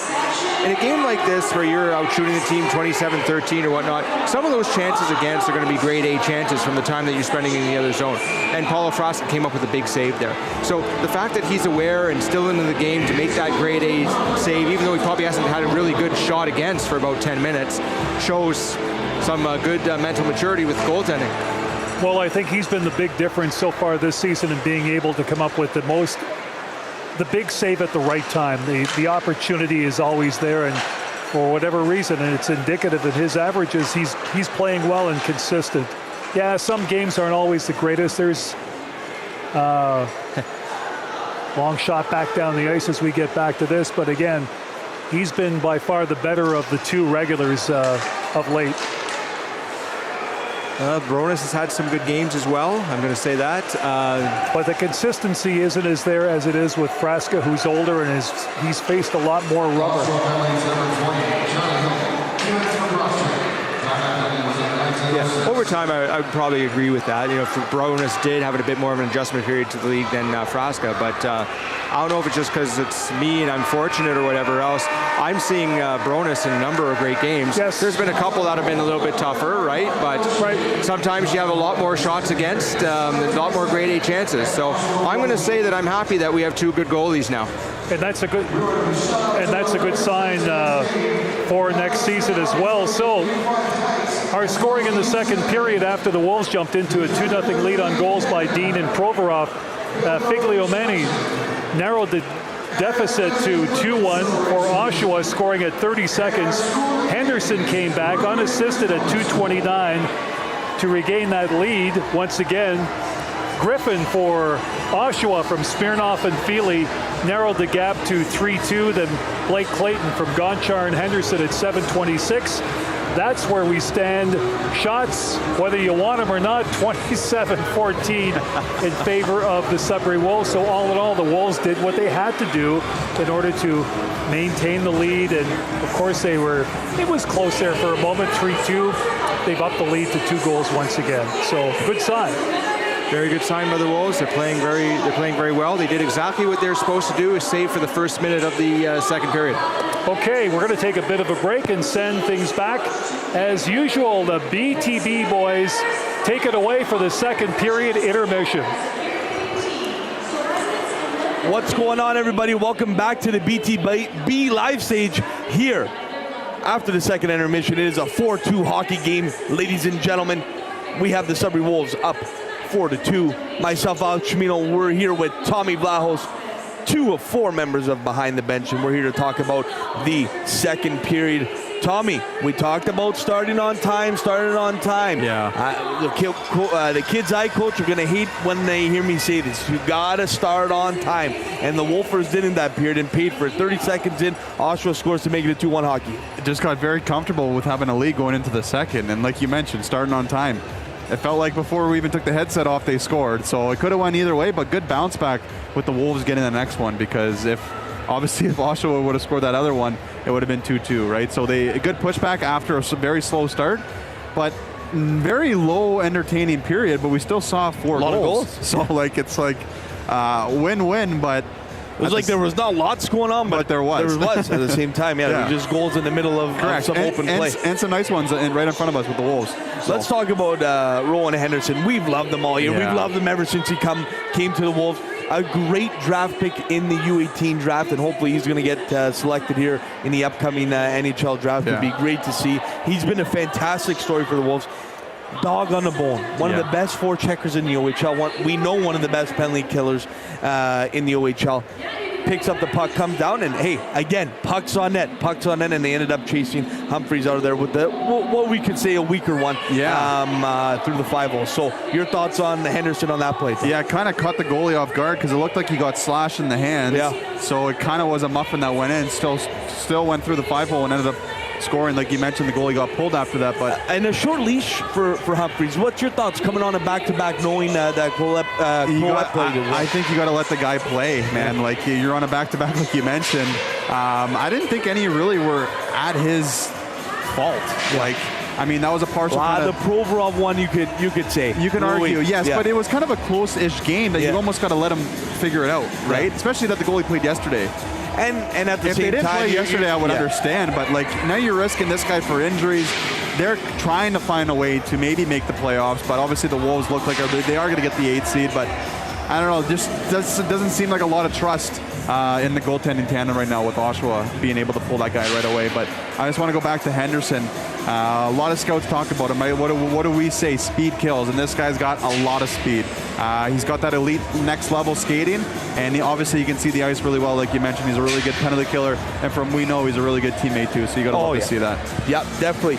In a game like this where you're out shooting the team 27-13 or whatnot, some of those chances against are going to be grade A chances from the time that you're spending in the other zone. And Paulo Frasca came up with a big save there. So the fact that he's aware and still into the game to make that grade A save, even though he probably hasn't had a really good shot against for about 10 minutes, shows some good mental maturity with goaltending. Well, I think he's been the big difference so far this season in being able to come up with the big save at the right time. The opportunity is always there, and for whatever reason, and it's indicative of his averages, he's playing well and consistent. Yeah, some games aren't always the greatest. There's long shot back down the ice as we get back to this, but again, he's been by far the better of the two regulars of late. Bronis has had some good games as well. I'm going to say that. But the consistency isn't as there as it is with Frasca, who's older and he's faced a lot more rubber. Yeah, over time, I would probably agree with that. You know, Bronis did have a bit more of an adjustment period to the league than Frasca, but I don't know if it's just because it's me and I'm fortunate or whatever else. I'm seeing Bronis in a number of great games. Yes. There's been a couple that have been a little bit tougher, right? But sometimes you have a lot more shots against, a lot more grade A chances. So I'm going to say that I'm happy that we have two good goalies now. And that's a good sign for next season as well. So our scoring in the second period after the Wolves jumped into a 2-0 lead on goals by Dean and Provorov. Figliomeni narrowed the deficit to 2-1 for Oshawa, scoring at 30 seconds. Henderson came back unassisted at 2:29 to regain that lead once again. Griffin for Oshawa from Smirnoff and Feely narrowed the gap to 3-2. Then Blake Clayton from Gonchar and Henderson at 7:26. That's where we stand. Shots, whether you want them or not, 27-14 in favor of the Sudbury Wolves. So all in all, the Wolves did what they had to do in order to maintain the lead. And of course, it was close there for a moment, 3-2. They've upped the lead to 2 goals once again. So good sign. Very good sign by the Wolves. They're playing very well. They did exactly what they're supposed to do, is save for the first minute of the second period. Okay, we're going to take a bit of a break and send things back. As usual, the BTB boys take it away for the second period intermission. What's going on, everybody? Welcome back to the BTB live stage here after the second intermission. It is a 4-2 hockey game, ladies and gentlemen. We have the Sudbury Wolves up 4-2. Myself, Alex Chimino, we're here with Tommy Vlahos, 2 of 4 members of Behind the Bench, and we're here to talk about the second period. Tommy, we talked about starting on time. Yeah. The kids I coach are going to hate when they hear me say this. You got to start on time. And the Wolfers did in that period and paid for it. 30 seconds in, Oshawa scores to make it a 2-1 hockey. It just got very comfortable with having a lead going into the second. And like you mentioned, starting on time. It felt like before we even took the headset off, they scored. So it could have went either way, but good bounce back with the Wolves getting the next one, because if Oshawa would have scored that other one, it would have been 2-2, right? So a good pushback after a very slow start, but very low entertaining period, but we still saw 4 goals. So it's like win-win, but it was like there was not lots going on, but there was. There was at the same time. Yeah, there were just goals in the middle of some open play. And some nice ones right in front of us with the Wolves. So let's talk about Rowan Henderson. We've loved them all year. Yeah. We've loved him ever since he came to the Wolves. A great draft pick in the U18 draft, and hopefully he's going to get selected here in the upcoming NHL draft. It'd be great to see. He's been a fantastic story for the Wolves. Dog on the bone. One of the best forecheckers in the OHL. We know one of the best penalty killers in the OHL. Picks up the puck, comes down, and hey, again, pucks on net, and they ended up chasing Humphreys out of there with what we could say a weaker one through the 5-0. So your thoughts on Henderson on that play? Yeah, kind of caught the goalie off guard because it looked like he got slashed in the hands. Yeah. So it kind of was a muffin that went in. Still went through the 5-0 and ended up scoring. Like you mentioned, the goalie got pulled after that, but And a short leash for Humphreys. What's your thoughts coming on a back-to-back, knowing that Colette played as well? I think you got to let the guy play, man. Like you're on a back-to-back, like you mentioned. I didn't think any really were at his fault. Like, I mean, that was a partial. The Provorov one, you could say. You can argue, yes, Yeah. but it was kind of a close-ish game that you almost got to let him figure it out, right? Yeah. Especially that the goalie played yesterday. And at the If same they didn't time, play yesterday, I would yeah. understand. But like now, you're risking this guy for injuries. They're trying to find a way to maybe make the playoffs, but obviously the Wolves look like they are going to get the 8th seed. But I don't know, just doesn't seem like a lot of trust in the goaltending tandem right now with Oshawa being able to pull that guy right away. But I just want to go back to Henderson. A lot of scouts talk about him. Right? What do we say? Speed kills, and this guy's got a lot of speed. He's got that elite next level skating, and obviously you can see the ice really well. Like you mentioned, he's a really good penalty killer, and from we know he's a really good teammate too. So you got to love to see that. Yep, definitely.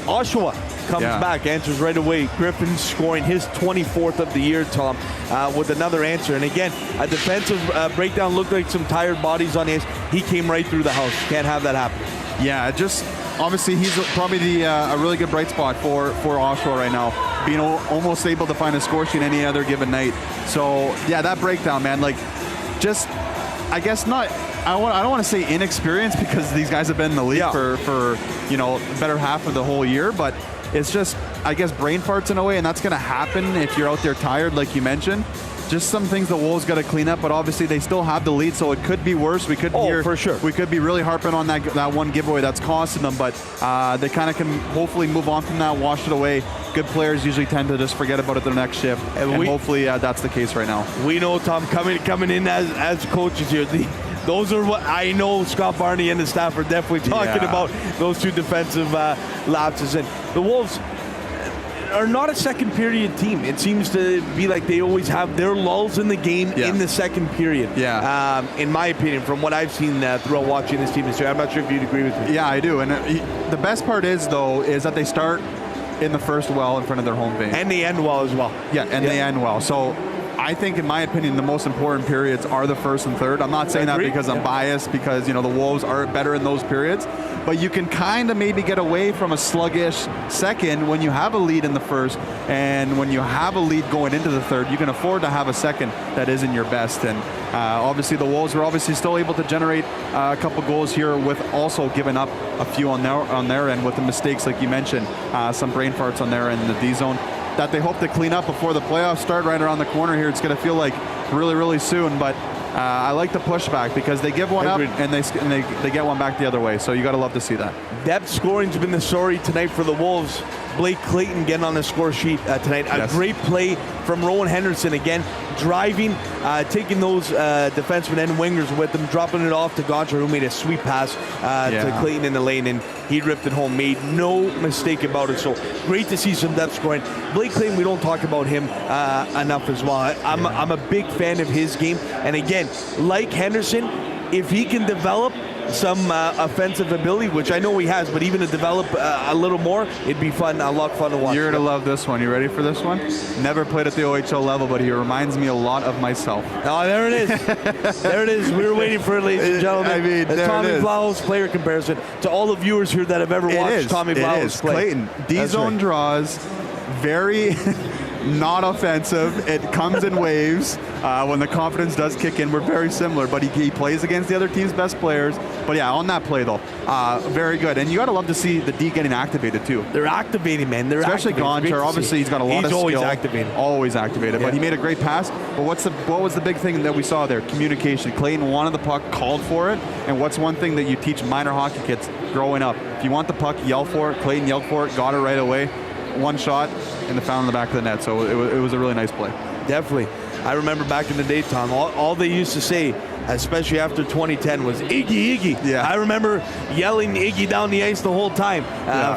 Oshawa comes back, answers right away. Griffin scoring his 24th of the year, Tom, with another answer. And again, a defensive breakdown, looked like some tired bodies on the ice. He came right through the house. Can't have that happen. Yeah, just obviously he's probably a really good bright spot for Oshawa right now, being almost able to find a score sheet any other given night. So yeah, that breakdown, man, like just I guess not. I don't want to say inexperienced because these guys have been in the league for you know the better half of the whole year, but it's just I guess brain farts in a way, and that's going to happen if you're out there tired, like you mentioned. Just some things the Wolves got to clean up, but obviously they still have the lead, so it could be worse. We could for sure. We could be really harping on that one giveaway that's costing them, but they kind of can hopefully move on from that, wash it away. Good players usually tend to just forget about it their next shift, and hopefully that's the case right now. We know, Tom, coming in as coaches here. Those are what I know Scott Barney and the staff are definitely talking about, those two defensive lapses. And the Wolves are not a second period team. It seems to be like they always have their lulls in the game in the second period. Yeah. In my opinion, from what I've seen throughout watching this team this year, I'm not sure if you'd agree with me. Yeah, I do. And the best part is that they start in the first well in front of their home fans. And they end well as well. Yeah, and they end well. So I think, in my opinion, the most important periods are the first and third. I'm not saying that because I'm biased, because the Wolves are better in those periods. But you can kind of maybe get away from a sluggish second when you have a lead in the first, and when you have a lead going into the third, you can afford to have a second that isn't your best. And obviously the Wolves were obviously still able to generate a couple goals here, with also giving up a few on their end with the mistakes, like you mentioned, some brain farts on their end in the D zone that they hope to clean up before the playoffs start right around the corner here. It's going to feel like really, really soon, but I like the pushback because they give one up and they get one back the other way. So you got to love to see that. Depth scoring's been the story tonight for the Wolves. Blake Clayton getting on the score sheet tonight. A great play from Rowan Henderson again, driving, taking those defensemen and wingers with them, dropping it off to Gaunter, who made a sweet pass to Clayton in the lane, and he ripped it home. Made no mistake about it. So great to see some depth scoring. Blake Clayton, we don't talk about him enough as well. I'm a big fan of his game, and again, like Henderson, if he can develop some offensive ability, which I know he has, but even to develop a little more, it'd be fun, a lot of fun to watch. You're going to love this one. You ready for this one? Never played at the OHL level, but he reminds me a lot of myself. Oh, there it is. There it is. We were waiting for it, ladies and gentlemen. I mean, Tommy Blau's player comparison to all the viewers here that have ever watched Tommy Blau's play. Clayton, D-zone draws, very not offensive. It comes in waves. When the confidence does kick in, we're very similar, but he plays against the other team's best players. But yeah, on that play though, very good. And you got to love to see the D getting activated too. They're activating, man. Especially Gaunter. Obviously, he's got a lot of skill. He's always activated. Always activated. But he made a great pass. But what was the big thing that we saw there? Communication. Clayton wanted the puck, called for it. And what's one thing that you teach minor hockey kids growing up? If you want the puck, yell for it. Clayton yelled for it, got it right away. One shot, and it found in the back of the net. So it was a really nice play. Definitely. I remember back in the day, Tom, all they used to say, especially after 2010, was Iggy, Iggy. Yeah. I remember yelling Iggy down the ice the whole time.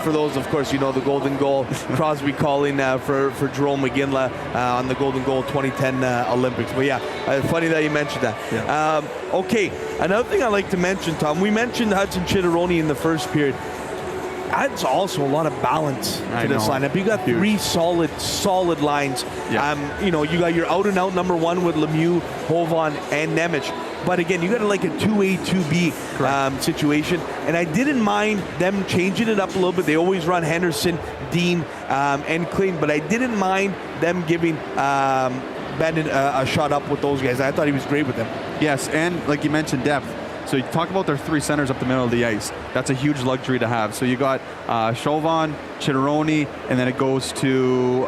For those, of course, the golden goal. Crosby calling for Jerome McGinley on the golden goal 2010 Olympics. But yeah, funny that you mentioned that. Yeah. Okay, another thing I like to mention, Tom, we mentioned Hudson Chitteroni in the first period. adds also a lot of balance to this know. lineup. You got Huge. three solid lines. Yeah. You got your out-and-out number one with Lemieux, Hovan, and Nemec. But again, you got like a 2A, 2B situation. And I didn't mind them changing it up a little bit. They always run Henderson, Dean, and Clayton. But I didn't mind them giving Bennett a shot up with those guys. I thought he was great with them. Yes, and like you mentioned, depth. So you talk about their three centers up the middle of the ice. That's a huge luxury to have. So you got Chauvin, Chitteroni, and then it goes to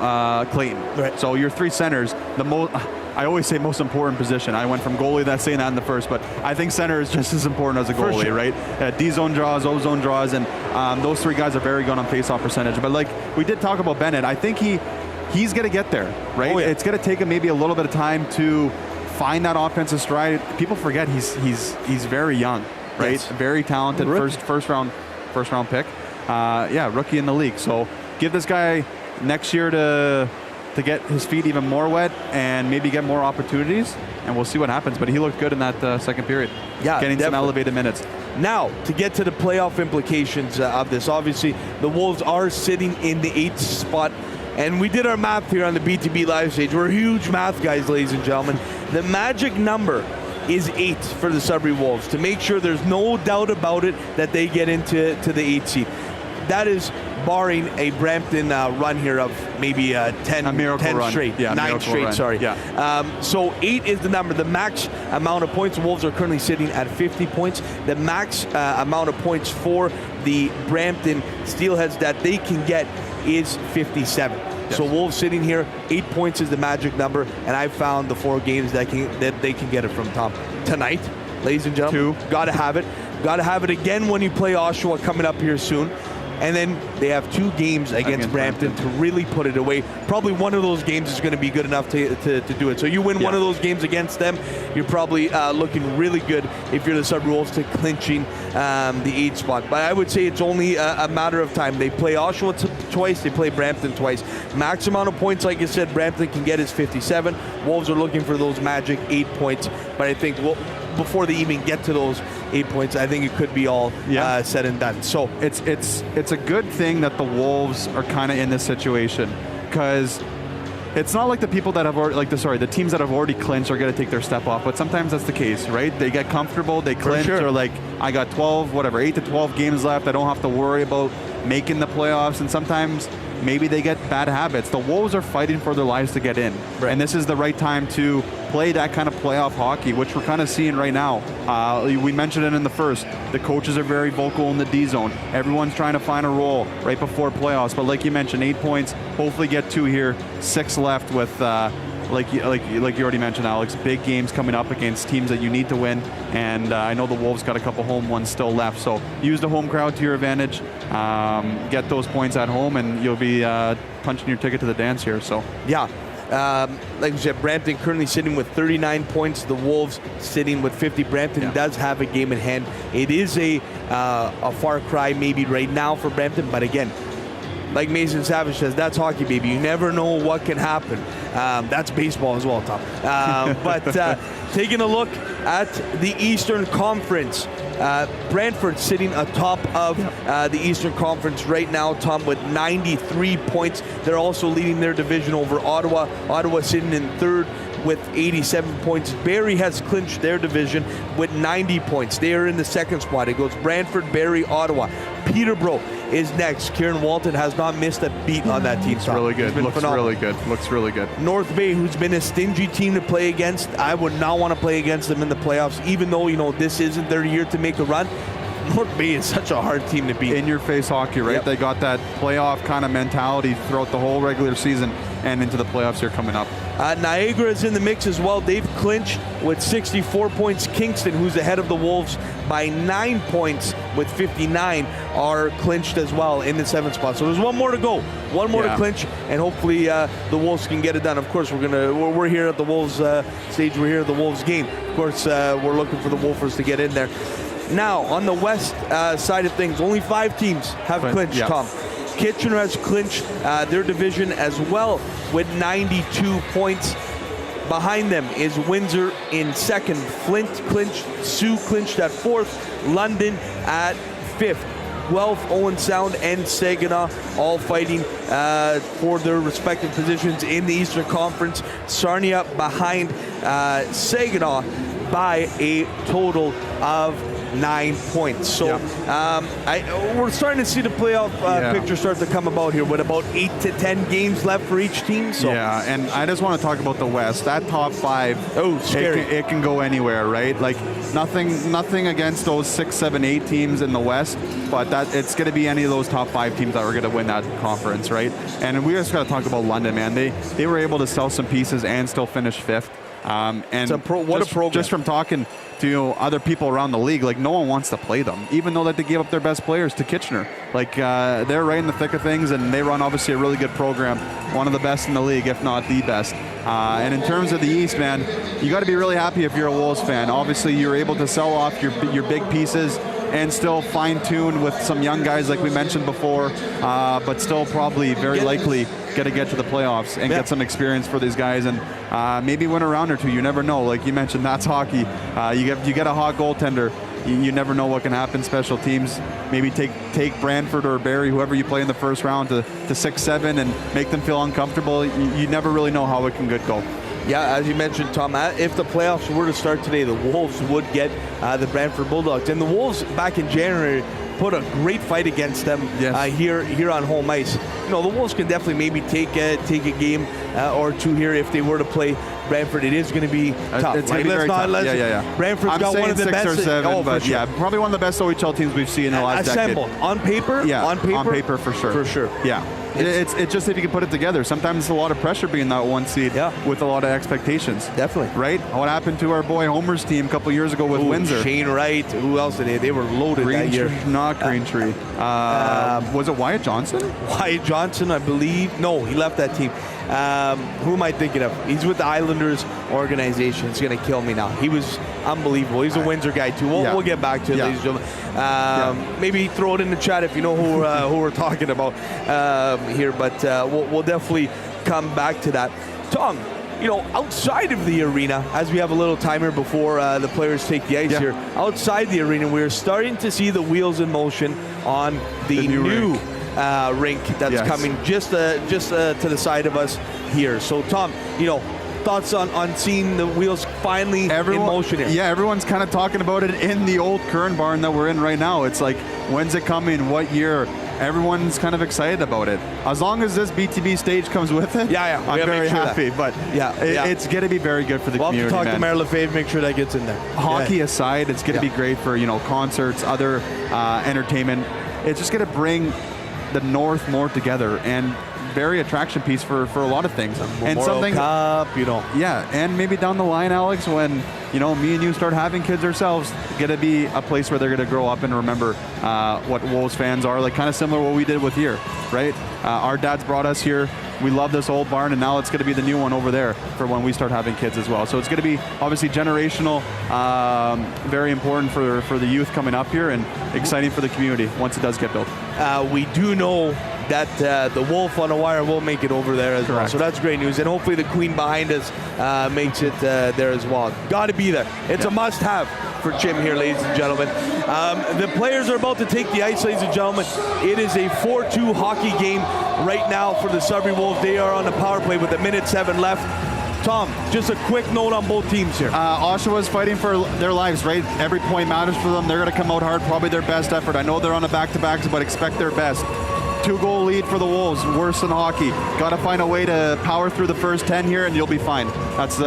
Clayton. Right. So your three centers, I always say most important position. I went from goalie, that's saying that in the first, but I think center is just as important as a goalie, sure. right? D-zone draws, O-zone draws, and those three guys are very good on face-off percentage. But like we did talk about Bennett, I think he's going to get there, right? Oh, yeah. It's going to take him maybe a little bit of time to find that offensive stride. People forget he's very young, right? Yes. Very talented, first round pick. Rookie in the league. So give this guy next year to get his feet even more wet and maybe get more opportunities, and we'll see what happens. But he looked good in that second period. Yeah, getting definitely. some elevated minutes. Now, to get to the playoff implications of this, obviously the Wolves are sitting in the 8th spot. And we did our math here on the BTB live stage. We're huge math guys, ladies and gentlemen. The magic number is 8 for the Sudbury Wolves to make sure there's no doubt about it that they get into the 8th seed. That is barring a Brampton run here of maybe 10 run. straight. Yeah, 9 straight, run. sorry. Yeah. So 8 is the number. The max amount of points, the Wolves are currently sitting at 50 points. The max amount of points for the Brampton Steelheads that they can get is 57. Yes. So Wolves sitting here, 8 points is the magic number, and I found the 4 games that they can get it from Tom. Tonight, ladies and gentlemen, 2. Gotta have it. Gotta have it again when you play Oshawa coming up here soon. And then they have 2 games against Brampton to really put it away. Probably one of those games is going to be good enough to do it. So you win one of those games against them, you're probably looking really good if you're the Sudbury Wolves to clinching the 8th spot. But I would say it's only a matter of time. They play Oshawa twice, they play Brampton twice. Max amount of points, like I said, Brampton can get is 57. Wolves are looking for those magic 8 points. But I think before they even get to those 8 points, I think it could be all said and done. So it's a good thing that the Wolves are kind of in this situation, because it's not like the people that have already, the teams that have already clinched are going to take their step off, but sometimes that's the case, right? They get comfortable, they clinch, or like, I got 8 to 12 games left, I don't have to worry about making the playoffs, and sometimes maybe they get bad habits. The Wolves are fighting for their lives to get in, and this is the right time to play that kind of playoff hockey, which we're kind of seeing right now. We mentioned it in the first. The coaches are very vocal in the D zone. Everyone's trying to find a role right before playoffs, but like you mentioned, 8 points, hopefully get 2 here, 6 left with like you already mentioned, Alex, big games coming up against teams that you need to win, and I know the Wolves got a couple home ones still left, so use the home crowd to your advantage, get those points at home, and you'll be punching your ticket to the dance here. So like we said, Brampton currently sitting with 39 points, the Wolves sitting with 50. Brampton does have a game in hand. It is a far cry maybe right now for Brampton, but again, like Mason Savage says, that's hockey, baby. You never know what can happen. That's baseball as well, Tom. But taking a look at the Eastern Conference, Brantford sitting atop of the Eastern Conference right now, Tom, with 93 points. They're also leading their division over Ottawa. Ottawa sitting in 3rd with 87 points. Barrie has clinched their division with 90 points. They are in the 2nd spot. It goes Brantford, Barrie, Ottawa. Peterborough is next. Kieran Walton has not missed a beat on that team. It's really good. Looks really good. North Bay, who's been a stingy team to play against, I would not want to play against them in the playoffs, even though, this isn't their year to make a run. North Bay is such a hard team to beat. In-your-face hockey, right? Yep. They got that playoff kind of mentality throughout the whole regular season and into the playoffs here coming up. Niagara is in the mix as well. They've clinched with 64 points. Kingston, who's ahead of the Wolves by 9 points with 59, are clinched as well in the 7th spot. So there's one more to go. One more to clinch, and hopefully the Wolves can get it done. Of course, we're here at the Wolves stage. We're here at the Wolves game. Of course, we're looking for the Wolfers to get in there. Now, on the west side of things, only 5 teams have clinched, Tom. Kitchener has clinched their division as well with 92 points. Behind them is Windsor in 2nd. Flint clinched. Sioux clinched at 4th. London at 5th. Guelph, Owen Sound, and Saginaw all fighting for their respective positions in the Eastern Conference. Sarnia behind Saginaw by a total of 9 points. So we're starting to see the playoff picture start to come about here with about 8 to 10 games left for each team. So yeah, and I just want to talk about the West. That top 5, scary. It can go anywhere, right? Like nothing against those 6, 7, 8 teams in the West, but that it's going to be any of those top 5 teams that are going to win that conference, right? And we just got to talk about London, man. They were able to sell some pieces and still finish 5th. And a program. Just from talking to other people around the league, like no one wants to play them, even though that they gave up their best players to Kitchener. Like they're right in the thick of things, and they run obviously a really good program, one of the best in the league, if not the best. And in terms of the East, man, you got to be really happy if you're a Wolves fan. Obviously, you're able to sell off your big pieces and still fine-tune with some young guys like we mentioned before, but still probably very likely get to the playoffs and get some experience for these guys, and maybe win a round or two. You never know. Like you mentioned, that's hockey. You get a hot goaltender. You never know what can happen. Special teams, maybe take Brantford or Barrie, whoever you play in the first round, to 6-7 and make them feel uncomfortable. You never really know how it can go. Yeah, as you mentioned, Tom, if the playoffs were to start today, the Wolves would get the Brantford Bulldogs. And the Wolves, back in January, put a great fight against them here on home ice. You know, the Wolves can definitely maybe take a game or two here if they were to play Brantford. It is going to be tough. It's going to be very tough. Brantford's got one of the 6 best. or 7, but sure. probably one of the best OHL teams we've seen in the last Assembled. decade. On paper? Yeah, on paper for sure. For sure. Yeah. It's just if you can put it together. Sometimes it's a lot of pressure being that 1 seed with a lot of expectations. Definitely. Right? What happened to our boy Homer's team a couple years ago with Windsor? Shane Wright. Who else did they? They were loaded that year. Not Greentree. Was it Wyatt Johnson? Wyatt Johnson, I believe. No, he left that team. Who am I thinking of? He's with the Islanders organization. It's going to kill me now. He was unbelievable. He's a Windsor guy too. We'll get back to it, ladies and gentlemen. Maybe throw it in the chat if you know who we're talking about here. But we'll definitely come back to that. Tom, you know, outside of the arena, as we have a little timer before the players take the ice here, outside the arena, we're starting to see the wheels in motion on the new rink that's coming just to the side of us here. So, Tom, you know, thoughts on seeing the wheels finally in motion here? Yeah, everyone's kind of talking about it in the old Kern barn that we're in right now. It's like, when's it coming? What year? Everyone's kind of excited about it. As long as this BTB stage comes with it, I'm very happy. But it's going to be very good for the community. We'll have to talk to Mayor Lefebvre, make sure that gets in there. Hockey aside, it's going to be great for, you know, concerts, other entertainment. It's just going to bring the North more together, and very attraction piece for a lot of things. And something Cup, you know. Yeah, and maybe down the line, Alex, when, you know, me and you start having kids ourselves, going to be a place where they're going to grow up and remember what Wolves fans are, like kind of similar to what we did with here, right? Our dads brought us here. We love this old barn, and now it's going to be the new one over there for when we start having kids as well. So it's going to be obviously generational, very important for the youth coming up here, and exciting for the community once it does get built. We do know that the Wolf on a Wire will make it over there as well. So that's great news. And hopefully the Queen behind us makes it there as well. Got to be there. It's a must-have for Jim here, ladies and gentlemen. The players are about to take the ice, ladies and gentlemen. It is a 4-2 hockey game right now for the Sudbury Wolves. They are on the power play with 1:07 left. Tom, just a quick note on both teams here. Oshawa's fighting for their lives, right? Every point matters for them. They're going to come out hard, probably their best effort. I know they're on a back-to-backs, but expect their best. 2-goal lead for the Wolves, worse than hockey. Got to find a way to power through the first 10 here, and you'll be fine. That's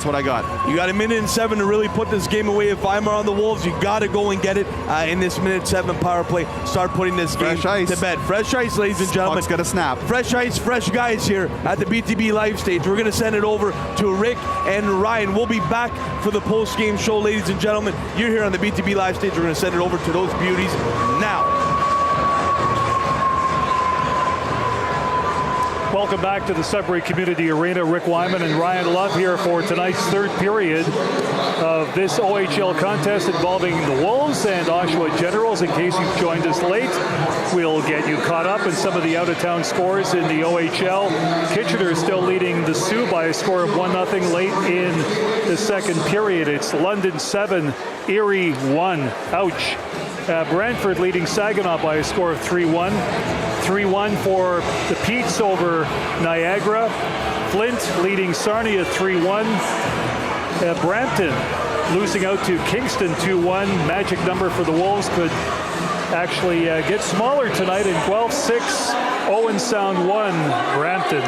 what I got. You got 1:07 to really put this game away. If I'm on the Wolves, you got to go and get it in this 1:07 power play. Start putting this game to bed. Fresh ice, ladies and gentlemen. Puck's got to snap. Fresh ice, fresh guys here at the BTB live stage. We're going to send it over to Rick and Ryan. We'll be back for the post-game show, ladies and gentlemen. You're here on the BTB live stage. We're going to send it over to those beauties now. Welcome back to the Sudbury Community Arena. Rick Wyman and Ryan Love here for tonight's third period of this OHL contest involving the Wolves and Oshawa Generals. In case you've joined us late, we'll get you caught up in some of the out-of-town scores in the OHL. Kitchener is still leading the Sioux by a score of 1-0 late in the second period. It's London 7, Erie 1. Ouch. Brantford leading Saginaw by a score of 3-1. 3-1 for the Petes over Niagara. Flint leading Sarnia 3-1. Brampton losing out to Kingston 2-1. Magic number for the Wolves could actually get smaller tonight in Guelph 6, Owen Sound 1. Brampton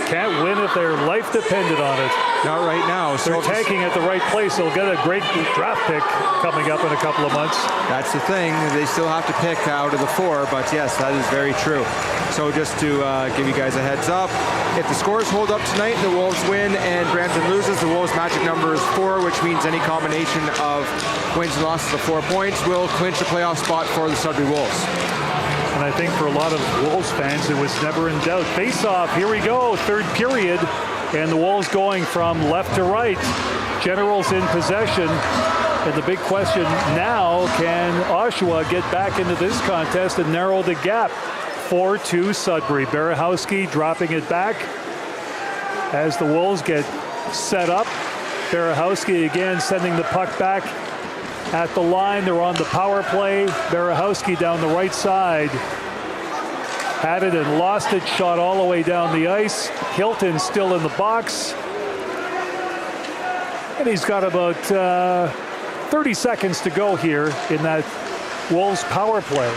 can't win if their life depended on it. Not right now. They're tanking at the right place. They'll get a great draft pick coming up in a couple of months. That's the thing. They still have to pick out of the 4, but yes, that is very true. So just to give you guys a heads up, if the scores hold up tonight, the Wolves win and Brampton loses, the Wolves' magic number is 4, which means any combination of wins and losses of 4 points will clinch a playoff spot for the Sudbury Wolves. And I think for a lot of Wolves fans, it was never in doubt. Face-off, here we go, third period. And the Wolves going from left to right. Generals in possession. And the big question now, can Oshawa get back into this contest and narrow the gap? 4-2 Sudbury. Berehowski dropping it back as the Wolves get set up. Berehowski again sending the puck back at the line. They're on the power play. Berehowski down the right side. Had it and lost it, shot all the way down the ice. Hilton still in the box. And he's got about 30 seconds to go here in that Wolves power play.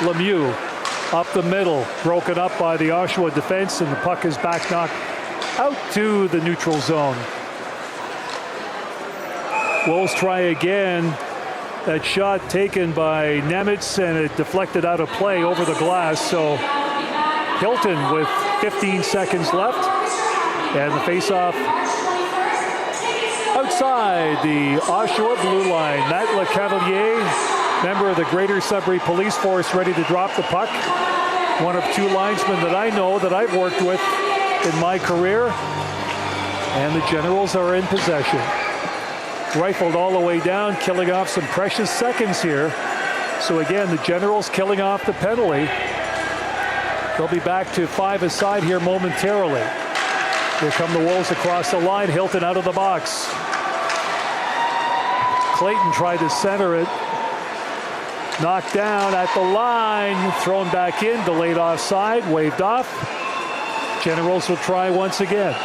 Lemieux up the middle, broken up by the Oshawa defense, and the puck is back knocked out to the neutral zone. Wolves try again. That shot taken by Nemitz, and it deflected out of play over the glass. So Hilton with 15 seconds left, and the face-off outside the Oshawa blue line. Matt LeCavalier, member of the Greater Sudbury Police Force, ready to drop the puck. One of 2 linesmen that I know that I've worked with in my career. And the Generals are in possession. Rifled all the way down, killing off some precious seconds here. So again, the Generals killing off the penalty. They'll be back to 5 aside here momentarily. Here come the Wolves across the line. Hilton out of the box. Clayton tried to center it. Knocked down at the line. Thrown back in. Delayed offside. Waved off. Generals will try once again.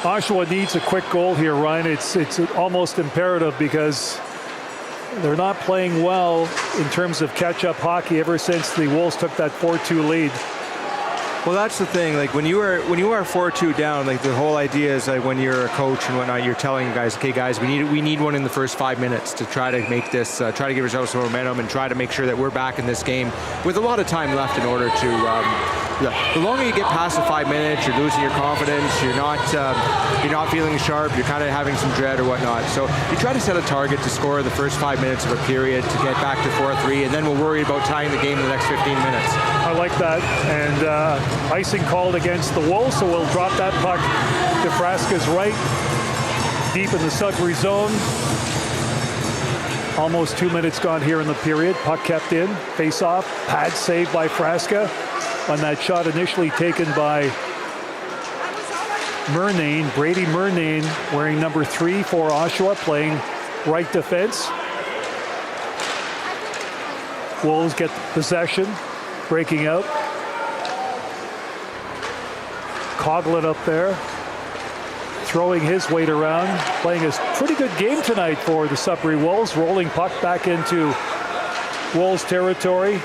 Oshawa needs a quick goal here, Ryan. It's almost imperative because they're not playing well in terms of catch-up hockey ever since the Wolves took that 4-2 lead. Well, that's the thing. Like when you are 4-2 down, like the whole idea is like when you're a coach and whatnot, you're telling guys, okay, guys, we need one in the first 5 minutes to try to make this, try to give ourselves some momentum and try to make sure that we're back in this game with a lot of time left in order to. The longer you get past the 5 minutes, you're losing your confidence. You're not feeling sharp. You're kind of having some dread or whatnot. So you try to set a target to score the first 5 minutes of a period to get back to 4-3, and then we'll worry about tying the game in the next 15 minutes. I like that. And icing called against the Wolves, so we'll drop that puck to Frasca's right, deep in the Sudbury zone. Almost 2 minutes gone here in the period. Puck kept in. Face off. Pad saved by Frasca on that shot initially taken by Murnane. Brady Murnane wearing number 3 for Oshawa, playing right defense. Wolves get possession, breaking out. Coughlin up there, throwing his weight around, playing a pretty good game tonight for the Sudbury Wolves, rolling puck back into Wolves territory.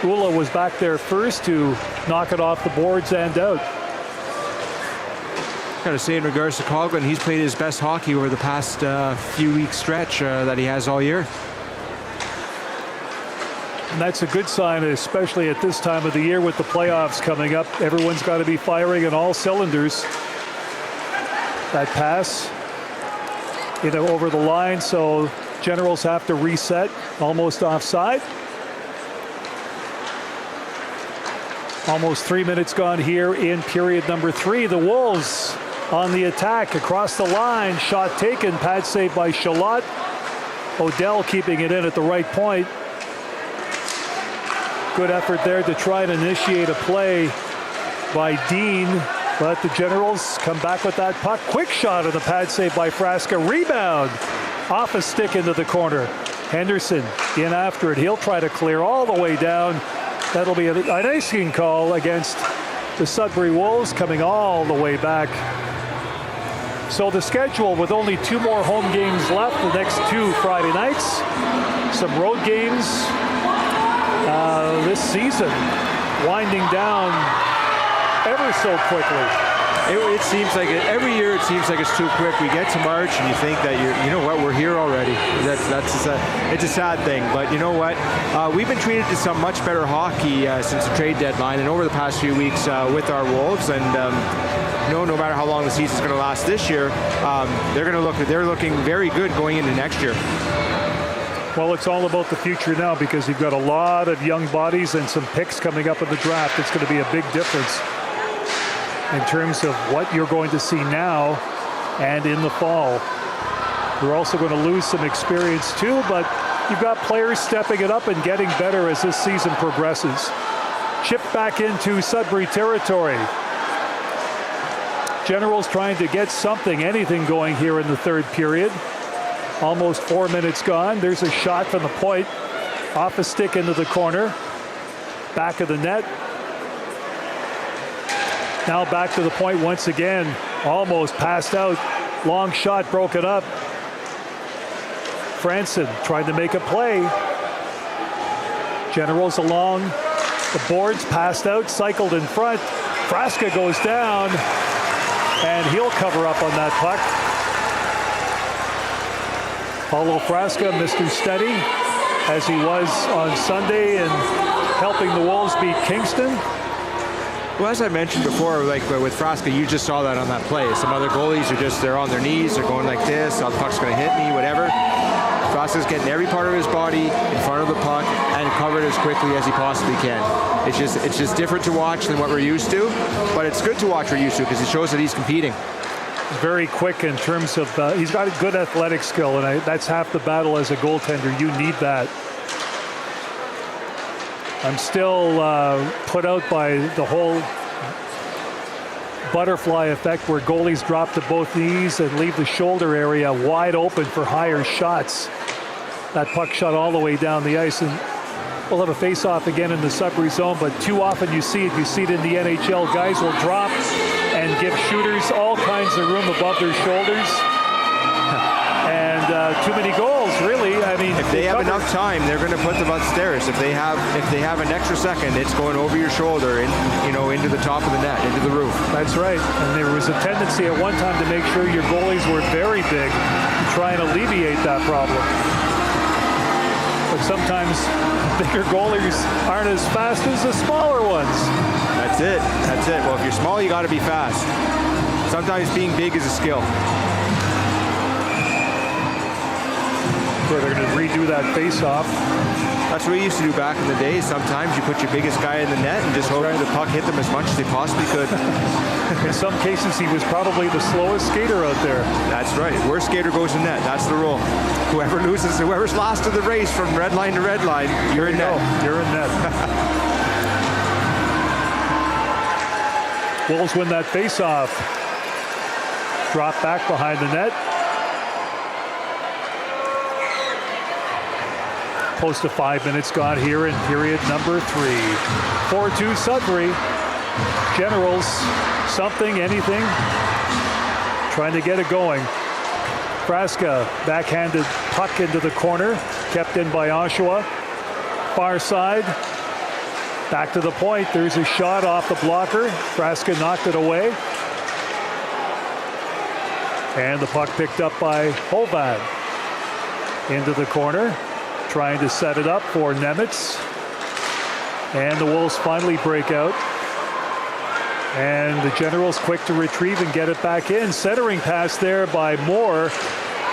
Ula was back there first to knock it off the boards and out. Got to say, in regards to Coughlin, he's played his best hockey over the past few weeks stretch that he has all year. And that's a good sign, especially at this time of the year with the playoffs coming up. Everyone's got to be firing on all cylinders. That pass, over the line, so Generals have to reset, almost offside. Almost 3 minutes gone here in period number 3. The Wolves on the attack across the line. Shot taken. Pad save by Shalott. Odell keeping it in at the right point. Good effort there to try and initiate a play by Dean. But the Generals come back with that puck. Quick shot of the pad save by Frasca. Rebound off a stick into the corner. Henderson in after it. He'll try to clear all the way down. That'll be an icing call against the Sudbury Wolves coming all the way back. So the schedule with only 2 more home games left, the next 2 Friday nights. Some road games this season winding down ever so quickly. It seems like every year it seems like it's too quick. We get to March and you think that you know what, we're here already. It's a sad thing, but you know what? We've been treated to some much better hockey since the trade deadline and over the past few weeks with our Wolves. And no matter how long the season's going to last this year, they're looking very good going into next year. Well, it's all about the future now because you've got a lot of young bodies and some picks coming up in the draft. It's going to be a big difference in terms of what you're going to see now and in the fall. You're also going to lose some experience too, but you've got players stepping it up and getting better as this season progresses. Chip back into Sudbury territory. Generals trying to get something, anything going here in the third period. Almost 4 minutes gone. There's a shot from the point. Off a stick into the corner. Back of the net. Now back to the point once again. Almost passed out. Long shot broken up. Franson trying to make a play. Generals along the boards, passed out, cycled in front. Frasca goes down, and he'll cover up on that puck. Paulo Frasca, Mr. Steady, as he was on Sunday and helping the Wolves beat Kingston. Well, as I mentioned before, like with Frasca, you just saw that on that play. Some other goalies are they're on their knees, they're going like this, oh, the puck's going to hit me, whatever. Frasca's getting every part of his body in front of the puck and covered as quickly as he possibly can. It's just different to watch than what we're used to, but it's good to watch what we're used to because it shows that he's competing. Very quick in terms of, he's got a good athletic skill, and that's half the battle as a goaltender. You need that. I'm still put out by the whole butterfly effect where goalies drop to both knees and leave the shoulder area wide open for higher shots. That puck shot all the way down the ice, and we'll have a face-off again in the Sudbury zone, but too often you see it. You see it in the NHL. Guys will drop and give shooters all kinds of room above their shoulders. And too many goals, really. I mean, if they have enough time, they're going to put them upstairs. If they have an extra second, it's going over your shoulder, into the top of the net, into the roof. That's right. And there was a tendency at one time to make sure your goalies were very big to try and alleviate that problem. But sometimes bigger goalies aren't as fast as the smaller ones. That's it. Well, if you're small, you got to be fast. Sometimes being big is a skill. So they're going to redo that face-off. That's what we used to do back in the day. Sometimes you put your biggest guy in the net and just hope the puck hit them as much as they possibly could. In some cases, he was probably the slowest skater out there. That's right. Worst skater goes in net. That's the rule. Whoever's last to the race from red line to red line, you're in net. You're in net. Wolves win that face-off. Drop back behind the net. Close to 5 minutes gone here in period number 3. 4-2 Sudbury. Generals, something, anything. Trying to get it going. Frasca, backhanded puck into the corner. Kept in by Oshawa. Far side. Back to the point. There's a shot off the blocker. Frasca knocked it away. And the puck picked up by Hovad. Into the corner. Trying to set it up for Nemitz. And the Wolves finally break out. And the Generals quick to retrieve and get it back in. Centering pass there by Moore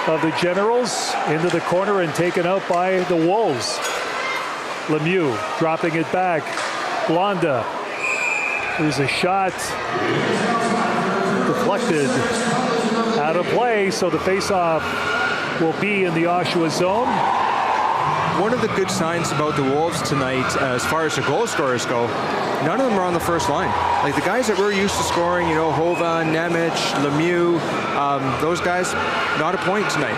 of the Generals into the corner and taken out by the Wolves. Lemieux dropping it back. Blonda There's a shot deflected out of play, so the faceoff will be in the Oshawa zone. One of the good signs about the Wolves tonight, as far as the goal scorers go, none of them are on the first line. Like the guys that we're used to scoring, you know, Hova, Nemec, Lemieux, those guys, not a point tonight.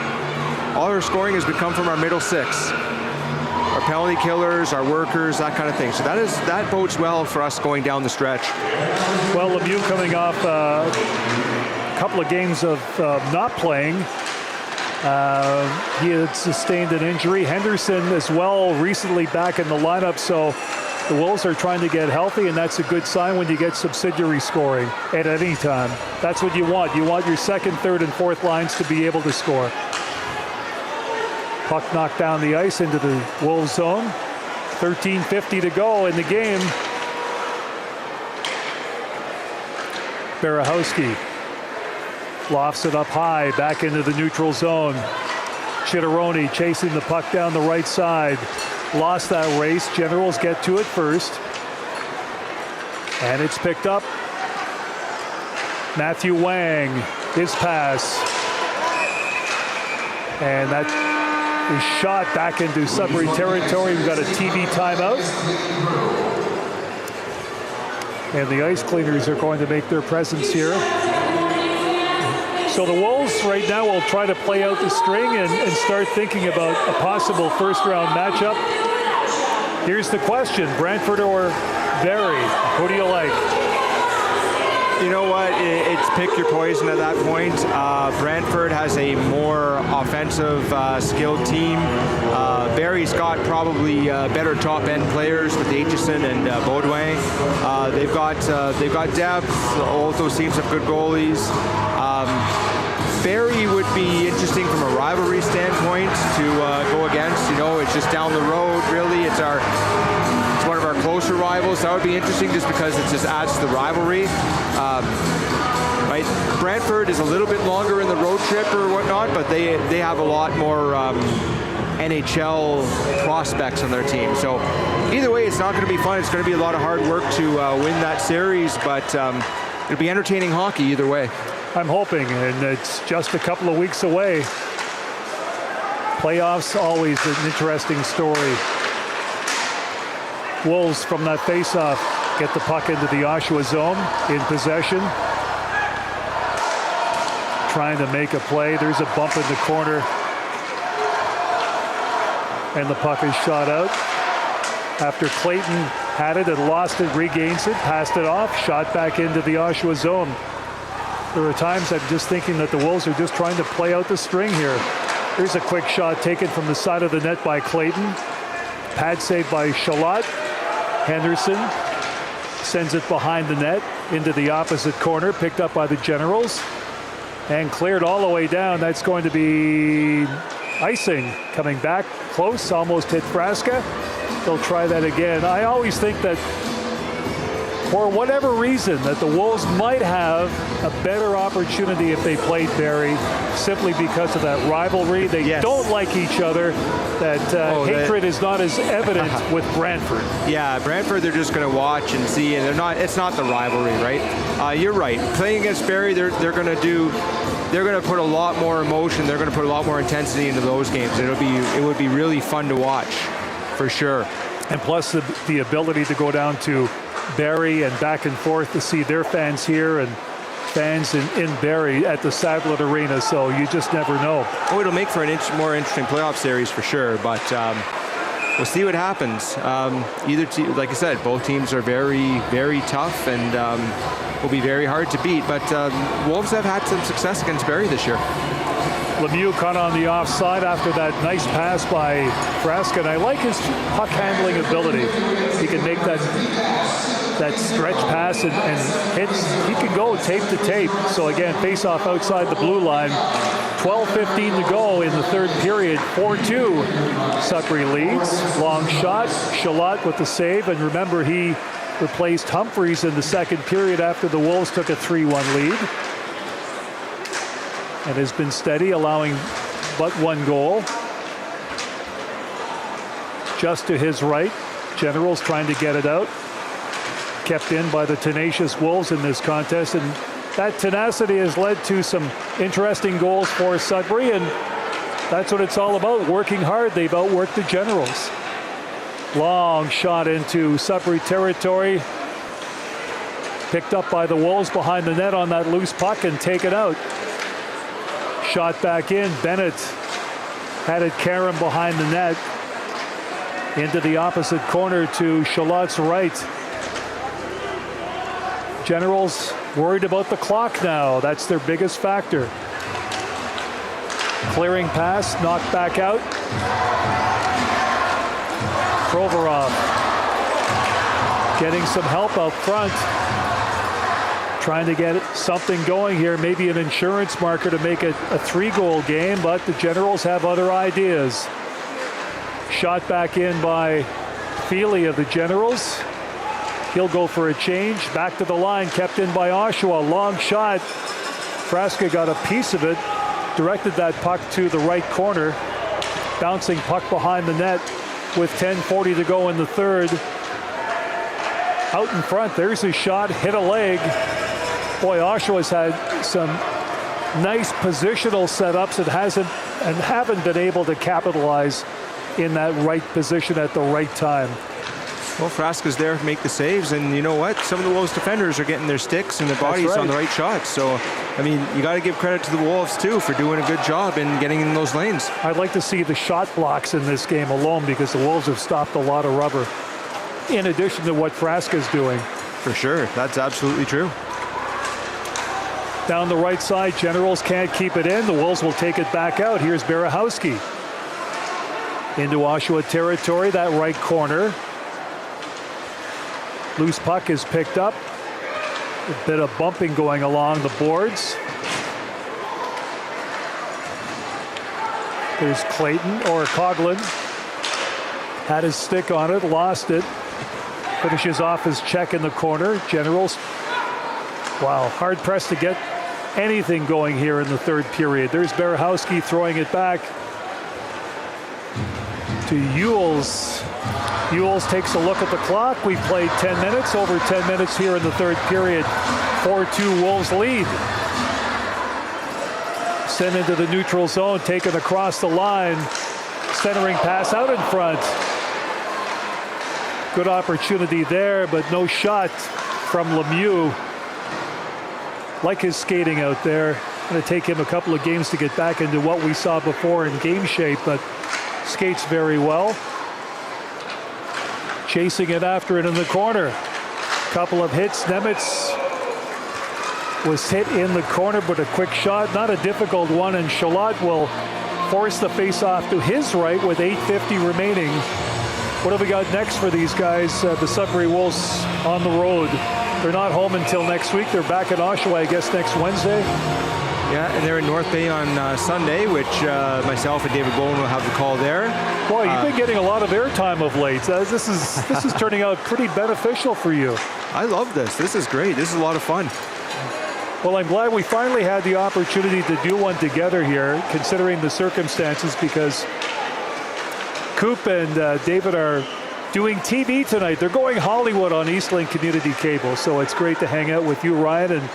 All our scoring has come from our middle six. Our penalty killers, our workers, that kind of thing. So that bodes well for us going down the stretch. Well, Lemieux coming off a couple of games of not playing. He had sustained an injury. Henderson as well recently back in the lineup, so the Wolves are trying to get healthy, and that's a good sign when you get subsidiary scoring at any time. That's what you want. You want your second, third, and fourth lines to be able to score. Puck knocked down the ice into the Wolves zone. 13:50 to go in the game. Barahowski lofts it up high, back into the neutral zone. Chitteroni chasing the puck down the right side. Lost that race. Generals get to it first. And it's picked up. Matthew Wang, his pass. And that is shot back into Sudbury territory. We've got a TV timeout. And the ice cleaners are going to make their presence here. So the Wolves right now will try to play out the string and start thinking about a possible first-round matchup. Here's the question, Brantford or Barrie? Who do you like? You know what? It's pick your poison at that point. Brantford has a more offensive, skilled team. Barrie's got probably better top-end players with Aitchison and Baudouin. They've got depth. All of those teams have good goalies. Barrie would be interesting from a rivalry standpoint to go against. You know, it's just down the road. Really, it's one of our closer rivals. That would be interesting just because it just adds to the rivalry. Right? Brantford is a little bit longer in the road trip or whatnot, but they have a lot more NHL prospects on their team. So either way, it's not going to be fun. It's going to be a lot of hard work to win that series, but it'll be entertaining hockey either way. I'm hoping, and it's just a couple of weeks away. Playoffs, always an interesting story. Wolves from that faceoff get the puck into the Oshawa zone in possession. Trying to make a play. There's a bump in the corner. And the puck is shot out. After Clayton had it and lost it, regains it, passed it off, shot back into the Oshawa zone. There are times I'm just thinking that the Wolves are just trying to play out the string here. Here's a quick shot taken from the side of the net by Clayton. Pad save by Shalott. Henderson sends it behind the net into the opposite corner, picked up by the Generals and cleared all the way down. That's going to be icing coming back close, almost hit Frasca. They'll try that again. I always think that for whatever reason that the Wolves might have a better opportunity if they played Barrie, simply because of that rivalry. They don't like each other. That hatred is not as evident with Brantford. Yeah, Brantford, they're just going to watch and see, and it's not the rivalry, right? You're right. Playing against Barrie, they're going to put a lot more emotion. They're going to put a lot more intensity into those games. It would be really fun to watch, for sure. And plus the ability to go down to Barrie and back and forth to see their fans here and fans in Barrie at the Saddlet Arena, so you just never know. Oh, it'll make for an more interesting playoff series for sure, but we'll see what happens. Either team, like I said, both teams are very, very tough and will be very hard to beat, but Wolves have had some success against Barrie this year. Lemieux caught on the offside after that nice pass by Frasca, and I like his puck handling ability. He can make that stretch pass and hits. He can go tape to tape. So again, face off outside the blue line. 12:15 to go in the third period. 4-2. Sudbury leads. Long shot. Shalott with the save, and remember he replaced Humphreys in the second period after the Wolves took a 3-1 lead. And has been steady, allowing but one goal. Just to his right, Generals trying to get it out. kept in by the tenacious Wolves in this contest, and that tenacity has led to some interesting goals for Sudbury, and that's what it's all about, working hard. They've outworked the Generals. Long shot into Sudbury territory. Picked up by the Wolves behind the net on that loose puck and taken out. Shot back in. Bennett had it Karam behind the net. Into the opposite corner to Shalot's right. Generals worried about the clock now. That's their biggest factor. Clearing pass, knocked back out. Provorov getting some help out front. Trying to get something going here, maybe an insurance marker to make it a 3-goal game, but the Generals have other ideas. Shot back in by Feely of the Generals. He'll go for a change. Back to the line, kept in by Oshawa. Long shot. Frasca got a piece of it. Directed that puck to the right corner. Bouncing puck behind the net with 10:40 to go in the third. Out in front, there's his shot. Hit a leg. Boy, Oshawa's had some nice positional setups and haven't been able to capitalize in that right position at the right time. Well, Frasca's there to make the saves, and you know what? Some of the Wolves defenders are getting their sticks and their bodies on the right shots. So, I mean, you got to give credit to the Wolves, too, for doing a good job in getting in those lanes. I'd like to see the shot blocks in this game alone, because the Wolves have stopped a lot of rubber, in addition to what Frasca's doing. For sure. That's absolutely true. Down the right side, Generals can't keep it in. The Wolves will take it back out. Here's Berehowski. Into Oshawa territory, that right corner. Loose puck is picked up. A bit of bumping going along the boards. There's Clayton, or Coughlin. Had his stick on it, lost it. Finishes off his check in the corner. Generals, wow, hard pressed to get anything going here in the third period. There's Berehowski throwing it back to Ewells. Ewells takes a look at the clock. We've played 10 minutes, over 10 minutes here in the third period. 4-2 Wolves lead. Sent into the neutral zone, taken across the line. Centering pass out in front. Good opportunity there, but no shot from Lemieux. Like his skating out there. Going to take him a couple of games to get back into what we saw before in game shape, but skates very well. Chasing it after it in the corner. Couple of hits. Nemitz was hit in the corner, but a quick shot, not a difficult one, and Shalot will force the face-off to his right with 8:50 remaining. What have we got next for these guys? The Sudbury Wolves on the road. They're not home until next week. They're back in Oshawa, I guess, next Wednesday. Yeah, and they're in North Bay on Sunday, which myself and David Bowen will have the call there. Boy, you've been getting a lot of airtime of late. This is turning out pretty beneficial for you. I love this. This is great. This is a lot of fun. Well, I'm glad we finally had the opportunity to do one together here, considering the circumstances, because Coop and David are doing TV tonight. They're going Hollywood on Eastlink Community Cable, so it's great to hang out with you, Ryan. And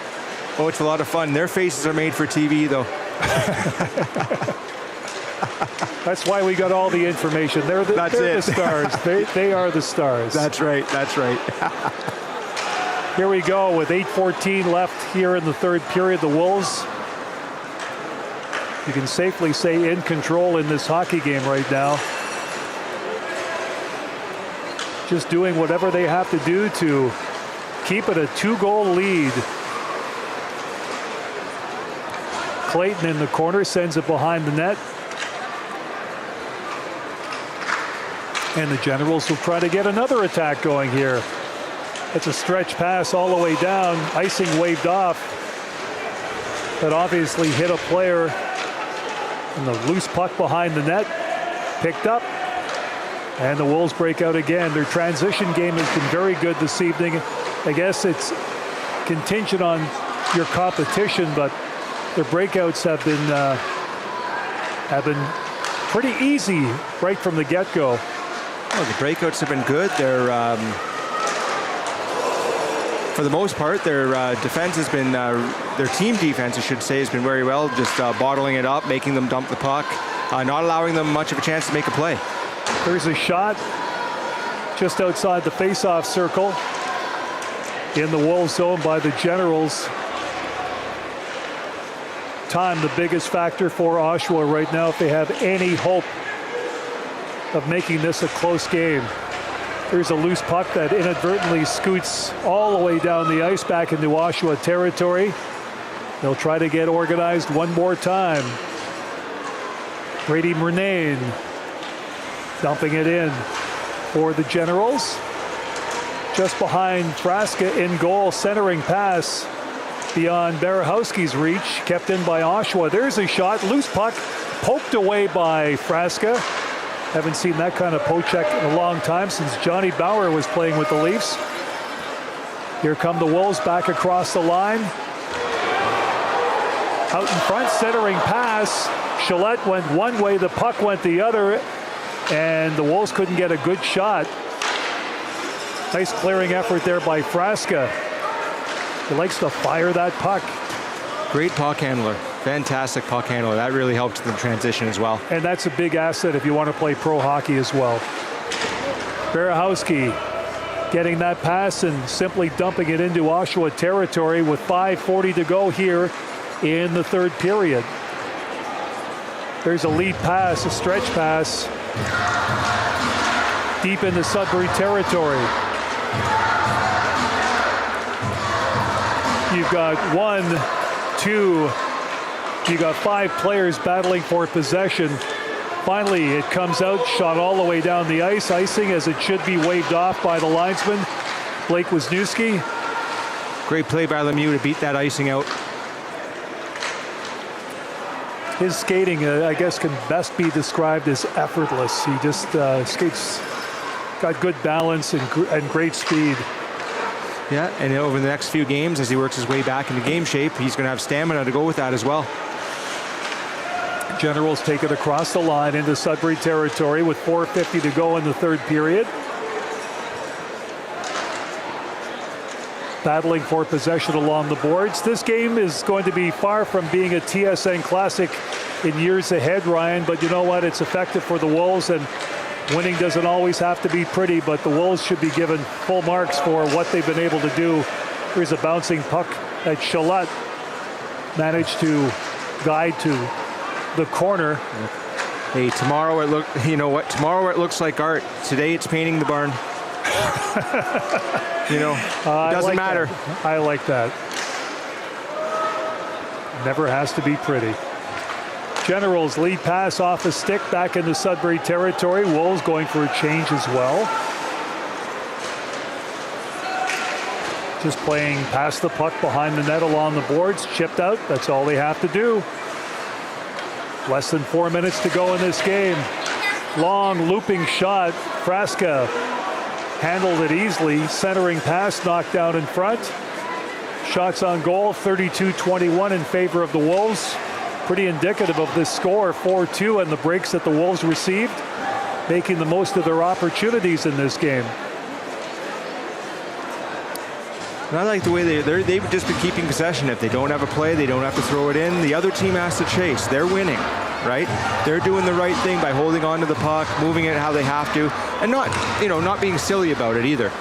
oh, it's a lot of fun. Their faces are made for TV, though. That's why we got all the information. They're the stars. They are the stars. That's right. That's right. Here we go with 8:14 left here in the third period. The Wolves, you can safely say, in control in this hockey game right now. Just doing whatever they have to do to keep it a 2-goal lead. Clayton in the corner sends it behind the net. And the Generals will try to get another attack going here. It's a stretch pass all the way down. Icing waved off. That obviously hit a player. And the loose puck behind the net. Picked up. And the Wolves break out again. Their transition game has been very good this evening. I guess it's contingent on your competition, but their breakouts have been pretty easy right from the get-go. Oh, the breakouts have been good. They're for the most part, their defense has been, their team defense, I should say, has been very well, just bottling it up, making them dump the puck, not allowing them much of a chance to make a play. There's a shot just outside the face-off circle in the Wolves zone by the Generals. Time, the biggest factor for Oshawa right now if they have any hope of making this a close game. There's a loose puck that inadvertently scoots all the way down the ice back into Oshawa territory. They'll try to get organized one more time. Brady Murnane dumping it in for the Generals. Just behind Frasca in goal, centering pass beyond Berehowski's reach, kept in by Oshawa. There's a shot, loose puck, poked away by Frasca. Haven't seen that kind of poke check in a long time since Johnny Bauer was playing with the Leafs. Here come the Wolves back across the line. Out in front, centering pass. Chalette went one way, the puck went the other, and the Wolves couldn't get a good shot. Nice clearing effort there by Frasca. He likes to fire that puck. Great puck handler. Fantastic puck handler. That really helped the transition as well. And that's a big asset if you want to play pro hockey as well. Berehowski getting that pass and simply dumping it into Oshawa territory with 5:40 to go here in the third period. There's a lead pass, a stretch pass, deep into Sudbury territory. You've got 1, 2, you got 5 players battling for possession. Finally, it comes out, shot all the way down the ice, icing as it should be waved off by the linesman, Blake Wisniewski. Great play by Lemieux to beat that icing out. His skating, I guess, can best be described as effortless. He just skates, got good balance and great speed. Yeah, and over the next few games, as he works his way back into game shape, he's going to have stamina to go with that as well. Generals take it across the line into Sudbury territory with 4:50 to go in the third period. Battling for possession along the boards. This game is going to be far from being a TSN Classic in years ahead, Ryan, but you know what? It's effective for the Wolves, and winning doesn't always have to be pretty, but the Wolves should be given full marks for what they've been able to do. Here's a bouncing puck that Chalette managed to guide to the corner. Hey, tomorrow tomorrow it looks like art. Today it's painting the barn. It doesn't matter. That. I like that. Never has to be pretty. Generals lead pass off a stick back into Sudbury territory. Wolves going for a change as well. Just playing past the puck behind the net along the boards. Chipped out. That's all they have to do. Less than 4 minutes to go in this game. Long looping shot. Frasca handled it easily. Centering pass knocked down in front. Shots on goal, 32-21 in favor of the Wolves. Pretty indicative of this score, 4-2, and the breaks that the Wolves received, making the most of their opportunities in this game. And I like the way they've just been keeping possession. If they don't have a play, they don't have to throw it in. The other team has to chase. They're winning, right? They're doing the right thing by holding on to the puck, moving it how they have to, and not being silly about it either.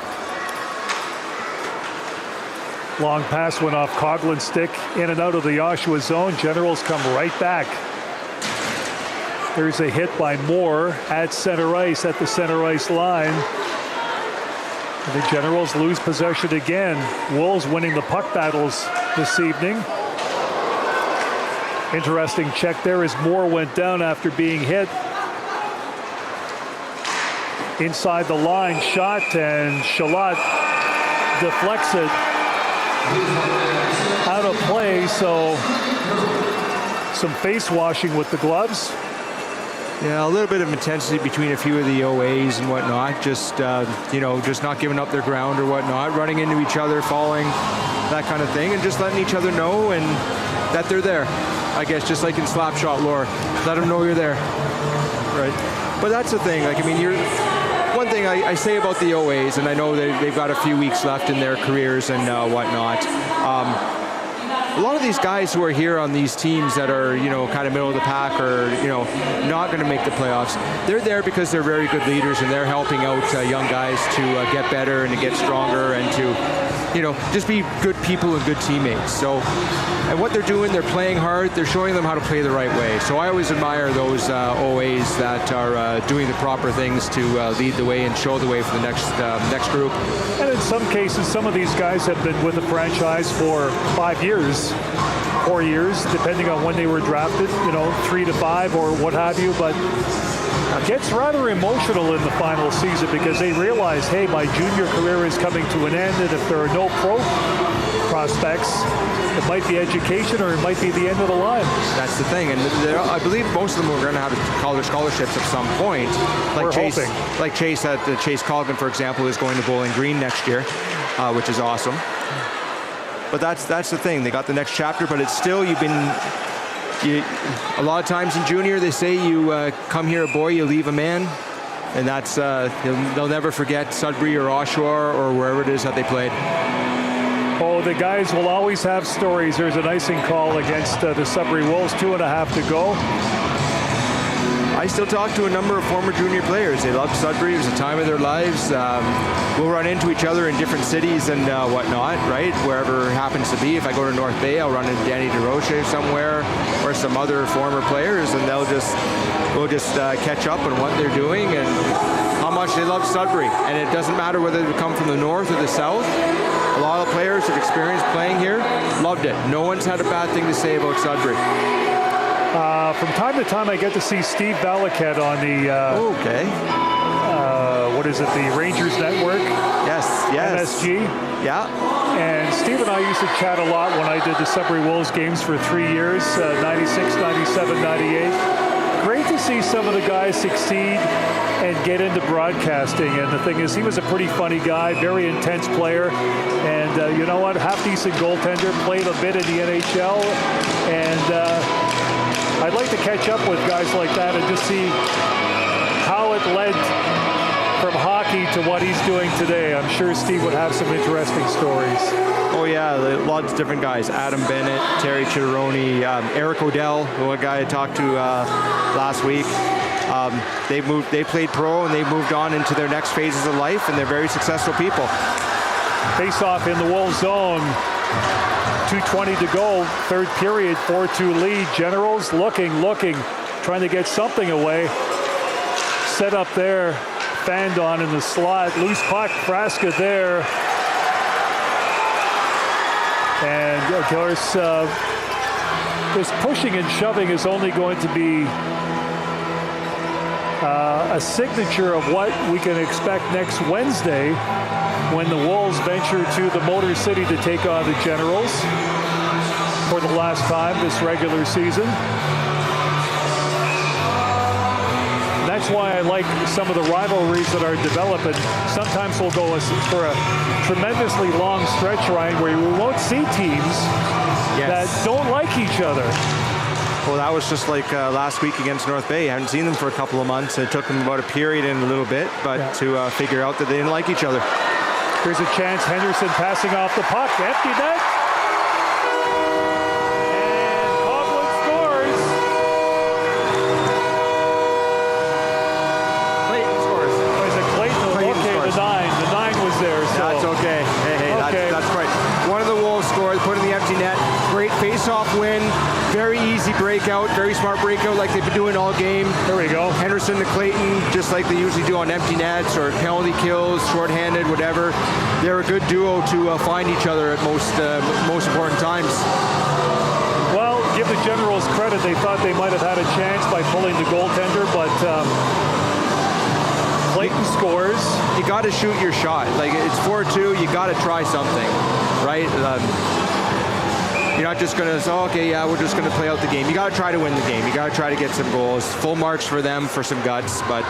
Long pass went off Coughlin's stick, in and out of the Oshawa zone. Generals come right back. There's a hit by Moore at center ice, at the center ice line. And the Generals lose possession again. Wolves winning the puck battles this evening. Interesting check there as Moore went down after being hit. Inside the line, shot, and Chalette deflects it out of play, so some face washing with the gloves. Yeah, a little bit of intensity between a few of the OAs and whatnot. Just just not giving up their ground or whatnot, running into each other, falling, that kind of thing, and just letting each other know and that they're there. I guess just like in Slapshot lore, let them know you're there. Right. But that's the thing. Like, I mean, one one thing I say about the OAs, and I know they've got a few weeks left in their careers and whatnot. A lot of these guys who are here on these teams that are, kind of middle of the pack or, not going to make the playoffs, they're there because they're very good leaders and they're helping out young guys to get better and to get stronger and to, just be good people and good teammates. So, and what they're doing, they're playing hard, they're showing them how to play the right way. So I always admire those OAs that are doing the proper things to lead the way and show the way for the next group. And in some cases, some of these guys have been with the franchise for 5 years, 4 years, depending on when they were drafted, 3 to 5 or what have you. But it gets rather emotional in the final season because they realize, hey, my junior career is coming to an end, and if there are no pro prospects, it might be education or it might be the end of the line. That's the thing, and I believe most of them are going to have college scholarships at some point. We're hoping. Like Chase Colgan, for example, is going to Bowling Green next year, which is awesome. But that's the thing. They got the next chapter, but it's still a lot of times in junior they say you come here a boy, you leave a man, and that's they'll never forget Sudbury or Oshawa or wherever it is that they played. Oh, the guys will always have stories. There's an icing call against the Sudbury Wolves, 2.5 to go. I still talk to a number of former junior players. They loved Sudbury. It was a time of their lives. We'll run into each other in different cities and whatnot, right? Wherever it happens to be. If I go to North Bay, I'll run into Danny DeRoche somewhere or some other former players, and we'll just catch up on what they're doing and how much they love Sudbury. And it doesn't matter whether they come from the north or the south. A lot of players have experienced playing here, loved it. No one's had a bad thing to say about Sudbury. From time to time, I get to see Steve Valaket on the what is it, the Rangers Network? Yes. MSG. Yeah. And Steve and I used to chat a lot when I did the Sudbury Wolves games for 3 years, 96, 97, 98. Great to see some of the guys succeed and get into broadcasting. And the thing is, he was a pretty funny guy, very intense player. And you know what? Half-decent goaltender, played a bit in the NHL. And I'd like to catch up with guys like that and just see how it led from hockey to what he's doing today. I'm sure Steve would have some interesting stories. Oh yeah, lots of different guys. Adam Bennett, Terry Chitteroni, Eric O'Dell, one guy I talked to last week. They played pro and they moved on into their next phases of life, and they're very successful people. Face off in the Wolves zone. 2:20 to go, third period, 4-2 lead. Generals looking, trying to get something away. Set up there, fanned on in the slot. Loose puck, Frasca there. And of course, this pushing and shoving is only going to be a signature of what we can expect next Wednesday when the Wolves venture to the Motor City to take on the Generals for the last time this regular season. That's why I like some of the rivalries that are developing. Sometimes we'll go for a tremendously long stretch, Ryan, where we won't see teams that don't like each other. Well, that was just like last week against North Bay. I haven't seen them for a couple of months. It took them about a period and a little bit, but to figure out that they didn't like each other. Here's a chance. Henderson passing off the puck. Empty net. And Coughlin scores. Clayton scores. Oh, is it Clayton? Okay, scores. The nine was there. So. That's okay. Hey, Okay. that's right. One of the Wolves scored, put in the empty net. Great face-off win. Very easy breakout. Very smart breakout like they've been doing all game. There we go. Henderson to Clayton, just like they usually do on empty nets or penalty kills, shorthanded, whatever. They're a good duo to find each other at most important times. Well, give the Generals credit. They thought they might have had a chance by pulling the goaltender, but Clayton scores. You got to shoot your shot. Like, it's 4-2. You got to try something, right? You're not just going to say, okay, yeah, we're just going to play out the game. You got to try to win the game. You got to try to get some goals. Full marks for them for some guts. But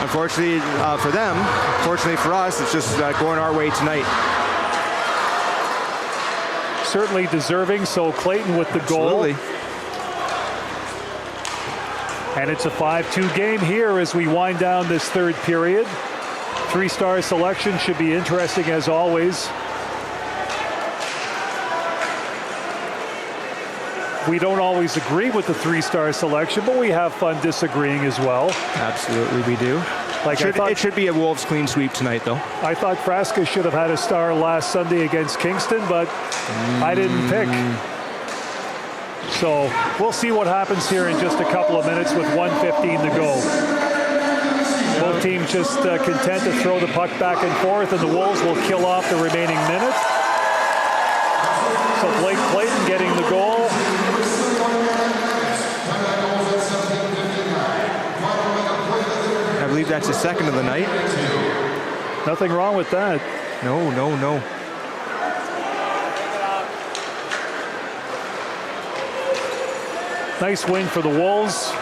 unfortunately for them, fortunately for us, it's just going our way tonight. Certainly deserving. So Clayton with the goal. Absolutely. And it's a 5-2 game here as we wind down this third period. 3-star selection should be interesting as always. We don't always agree with the 3-star selection, but we have fun disagreeing as well. Absolutely, we do. Like It should be a Wolves clean sweep tonight, though. I thought Frasca should have had a star last Sunday against Kingston, but I didn't pick. So we'll see what happens here in just a couple of minutes with 1:15 to go. Both teams just content to throw the puck back and forth, and the Wolves will kill off the remaining minute. So Blake Clayton getting the goal. I believe that's his second of the night. Nothing wrong with that. No. Nice win for the Wolves.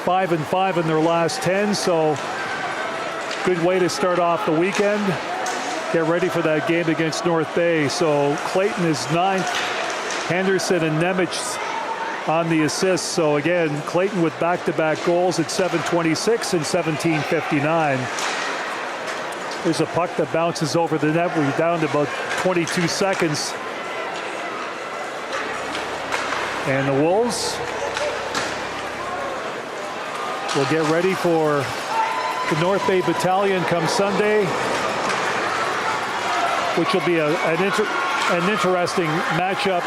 5-5 in their last 10, so good way to start off the weekend. Get ready for that game against North Bay. So Clayton is 9th. Henderson and Nemec on the assists. So again, Clayton with back-to-back goals at 7:26 and 17:59. There's a puck that bounces over the net. We're down to about 22 seconds. And the Wolves will get ready for the North Bay Battalion come Sunday, which will be an interesting matchup,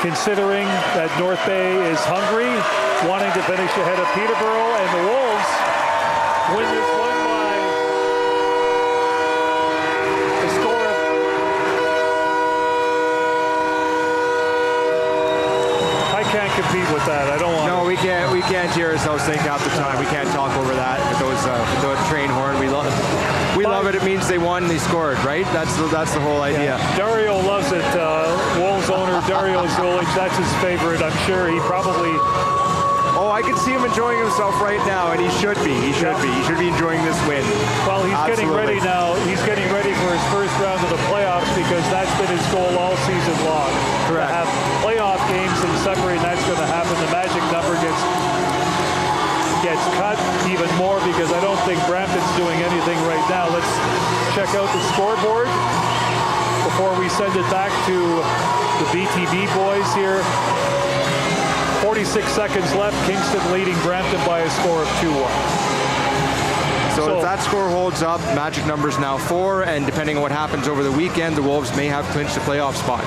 considering that North Bay is hungry, wanting to finish ahead of Peterborough, and the Wolves win this one by a score of... I can't compete with that. I don't want. No, we can't hear ourselves think half the time. We can't talk over that with those train horn. We love it. It means they won, they scored, right? That's the whole idea. Yeah. Dario loves it. Wolves owner Dario Zulich, that's his favorite. I'm sure he probably... Oh, I can see him enjoying himself right now, and he should be. He should be. He should be enjoying this win. Well, he's getting ready now. He's getting ready for his first round of the playoffs because that's been his goal all season long. Correct. To have playoff games in Sudbury, and that's going to happen. The magic number gets cut even more because I don't think Brampton's doing anything right now. Let's check out the scoreboard before we send it back to the BTB boys here. 46 seconds left. Kingston leading Brampton by a score of 2-1. So if that score holds up, magic number's now 4, and depending on what happens over the weekend, the Wolves may have clinched a playoff spot.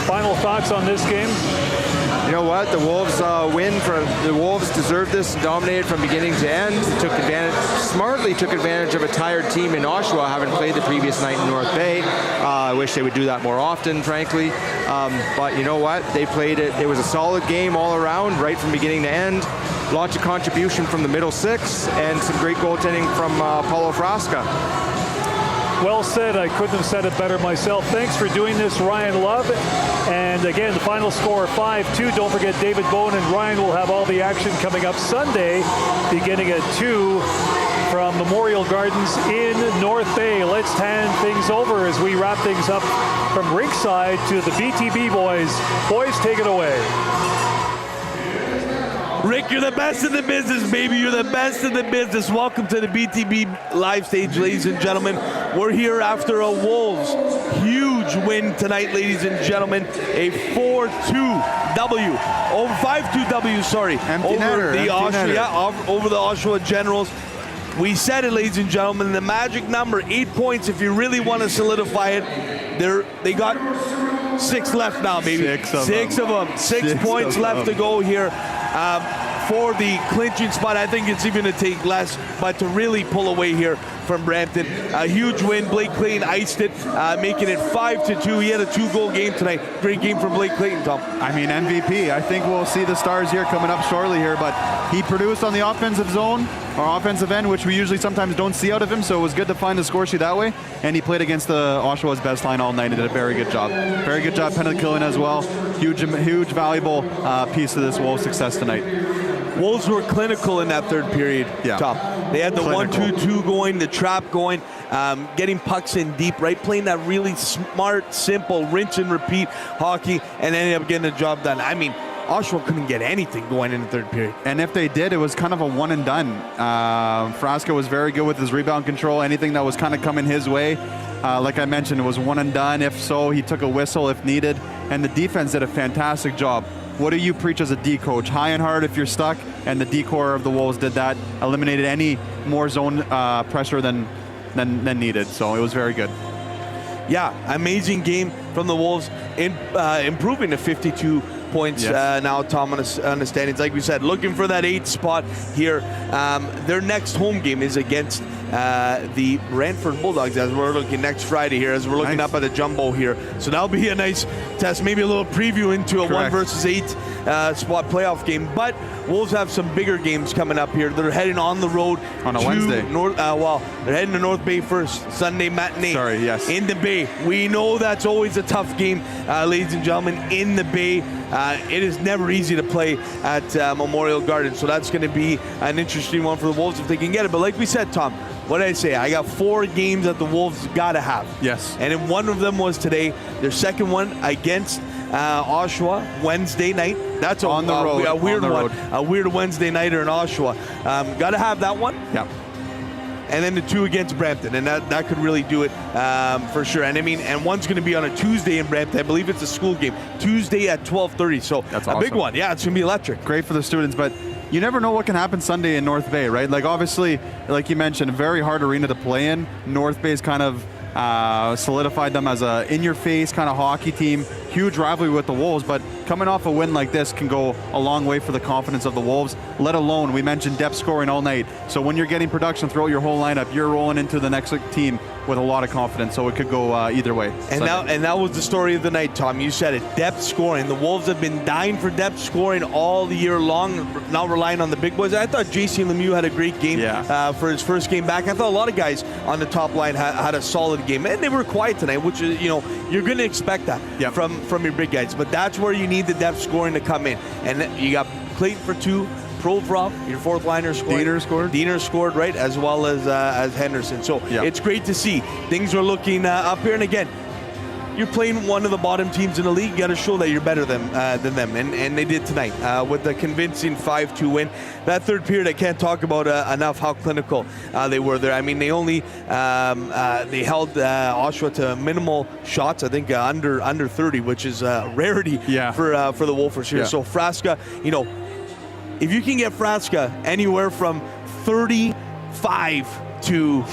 Final thoughts on this game? You know what? The Wolves the Wolves deserved this, dominated from beginning to end. Smartly took advantage of a tired team in Oshawa, having played the previous night in North Bay. I wish they would do that more often, frankly. But you know what? They played it. It was a solid game all around, right from beginning to end. Lots of contribution from the middle six, and some great goaltending from Paulo Frasca. Well said. I couldn't have said it better myself. Thanks for doing this, Ryan Love. And again, the final score 5-2. Don't forget David Bowen and Ryan will have all the action coming up Sunday, beginning at 2 from Memorial Gardens in North Bay. Let's hand things over as we wrap things up from Rinkside to the BTB boys. Boys, take it away. Rick, you're the best in the business, baby. You're the best in the business. Welcome to the BTB live stage, ladies and gentlemen. We're here after a Wolves huge win tonight, ladies and gentlemen. A 4-2 W. Oh, 5-2 W, sorry. Over the Oshawa Generals. We said it, ladies and gentlemen. The magic number, 8 points. If you really want to solidify it, they got 6 left now, baby. Six of them. 6 points left to go here. For the clinching spot. I think it's even to take less, but to really pull away here from Brampton. A huge win. Blake Clayton iced it, making it 5-2. He had a 2-goal game tonight. Great game from Blake Clayton, Tom. I mean, MVP. I think we'll see the stars here coming up shortly here, but he produced on the offensive zone, or offensive end, which we usually sometimes don't see out of him, so it was good to find the score sheet that way, and he played against the Oshawa's best line all night and did a very good job. Very good job penalty killing as well. Huge valuable piece of this Wolves' success tonight. Wolves were clinical in that third period, Tom. They had the 1-2-2 going, the trap going, getting pucks in deep, right? Playing that really smart, simple, rinse and repeat hockey, and ended up getting the job done. I mean, Oshawa couldn't get anything going in the third period. And if they did, it was kind of a one and done. Frasca was very good with his rebound control. Anything that was kind of coming his way, like I mentioned, it was one and done. If so, he took a whistle if needed. And the defense did a fantastic job. What do you preach as a D coach? High and hard if you're stuck, and the D core of the Wolves did that, eliminated any more zone pressure than needed. So it was very good. Yeah, amazing game from the Wolves, improving to 52 points now, Tom, on the standings. Like we said, looking for that 8th spot here. Their next home game is against the Brantford Bulldogs, as we're looking next Friday here, as we're looking up at the jumbo here. So that'll be a nice test, maybe a little preview into a 1 versus 8 spot playoff game. But Wolves have some bigger games coming up here. They're heading on the road on a Wednesday. They're heading to North Bay first, Sunday matinee. In the Bay. We know that's always a tough game, ladies and gentlemen, in the Bay. It is never easy to play at Memorial Garden, so that's going to be an interesting one for the Wolves if they can get it. But like we said, Tom, what did I say? I got 4 games that the Wolves got to have. Yes. And then one of them was today, their second one against Oshawa, Wednesday night. That's on the road. A weird on the one. road. A weird Wednesday nighter in Oshawa. Got to have that one. Yeah. And then the 2 against Brampton, and that could really do it for sure. And I mean, and one's going to be on a Tuesday in Brampton. I believe it's a school game, Tuesday at 12:30. So that's a awesome. big one. Yeah, it's going to be electric. Great for the students, but you never know what can happen Sunday in North Bay, right? Like obviously, like you mentioned, a very hard arena to play in. North Bay's kind of solidified them as a in-your-face kind of hockey team. Huge rivalry with the Wolves, but coming off a win like this can go a long way for the confidence of the Wolves, let alone, we mentioned depth scoring all night. So when you're getting production throughout your whole lineup, you're rolling into the next team with a lot of confidence, so it could go either way. And that was the story of the night, Tom. You said it, depth scoring. The Wolves have been dying for depth scoring all the year long, not relying on the big boys. I thought JC Lemieux had a great game for his first game back. I thought a lot of guys on the top line had a solid game, and they were quiet tonight, which is, you're going to expect that from your big guys. But that's where you need the depth scoring to come in. And you got Clayton for 2, Provorov, your 4th liner, scored. Diener scored, right, as well as Henderson. So it's great to see. Things are looking up here. And again, you're playing one of the bottom teams in the league. You got to show that you're better than them, and they did tonight with a convincing 5-2 win. That third period, I can't talk about enough how clinical they were there. I mean, they only they held Oshawa to minimal shots. I think under 30, which is a rarity for the Wolfers here. So Frasca, if you can get Frasca anywhere from 35 to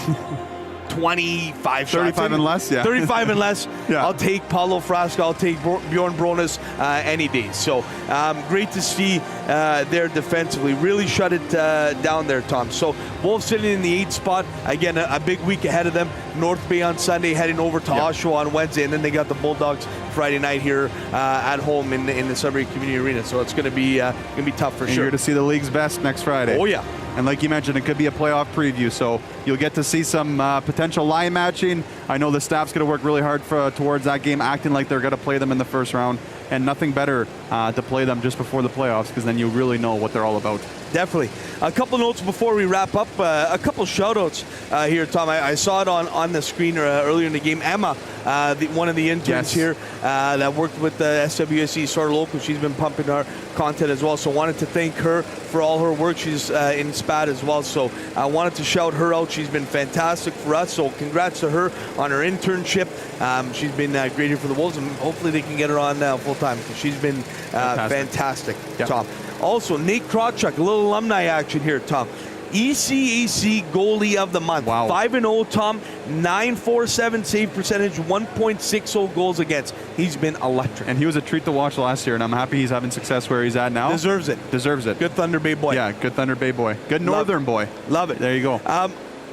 25 35 shots. and less, 35 and less. I'll take Paulo Frasca. I'll take Bjorn Brones any day. So great to see there defensively. Really shut it down there, Tom. So Wolves sitting in the 8th spot. Again, a big week ahead of them. North Bay on Sunday, heading over to Oshawa on Wednesday, and then they got the Bulldogs Friday night here at home in the Sudbury Community Arena. So it's going to be tough for sure. You're to see the league's best next Friday. Oh yeah. And like you mentioned, it could be a playoff preview, so you'll get to see some potential line matching. I know the staff's going to work really hard towards that game, acting like they're going to play them in the first round, and nothing better to play them just before the playoffs, because then you really know what they're all about. Definitely. A couple notes before we wrap up. A couple shout-outs here, Tom. I saw it on the screen earlier in the game. Emma, one of the interns here that worked with the SWSC Sort Local, she's been pumping our content as well. So wanted to thank her for all her work. She's in SPAD as well. So I wanted to shout her out. She's been fantastic for us. So congrats to her on her internship. She's been great here for the Wolves, and hopefully they can get her on full-time, because she's been fantastic, Tom. Also, Nate Krawchuk, a little alumni action here, Tom. ECAC Goalie of the Month. Wow. 5-0, Tom. 947 save percentage, 1.60 goals against. He's been electric. And he was a treat to watch last year, and I'm happy he's having success where he's at now. Deserves it. Good Thunder Bay boy. Yeah, good Thunder Bay boy. Good Northern boy. Love it. There you go.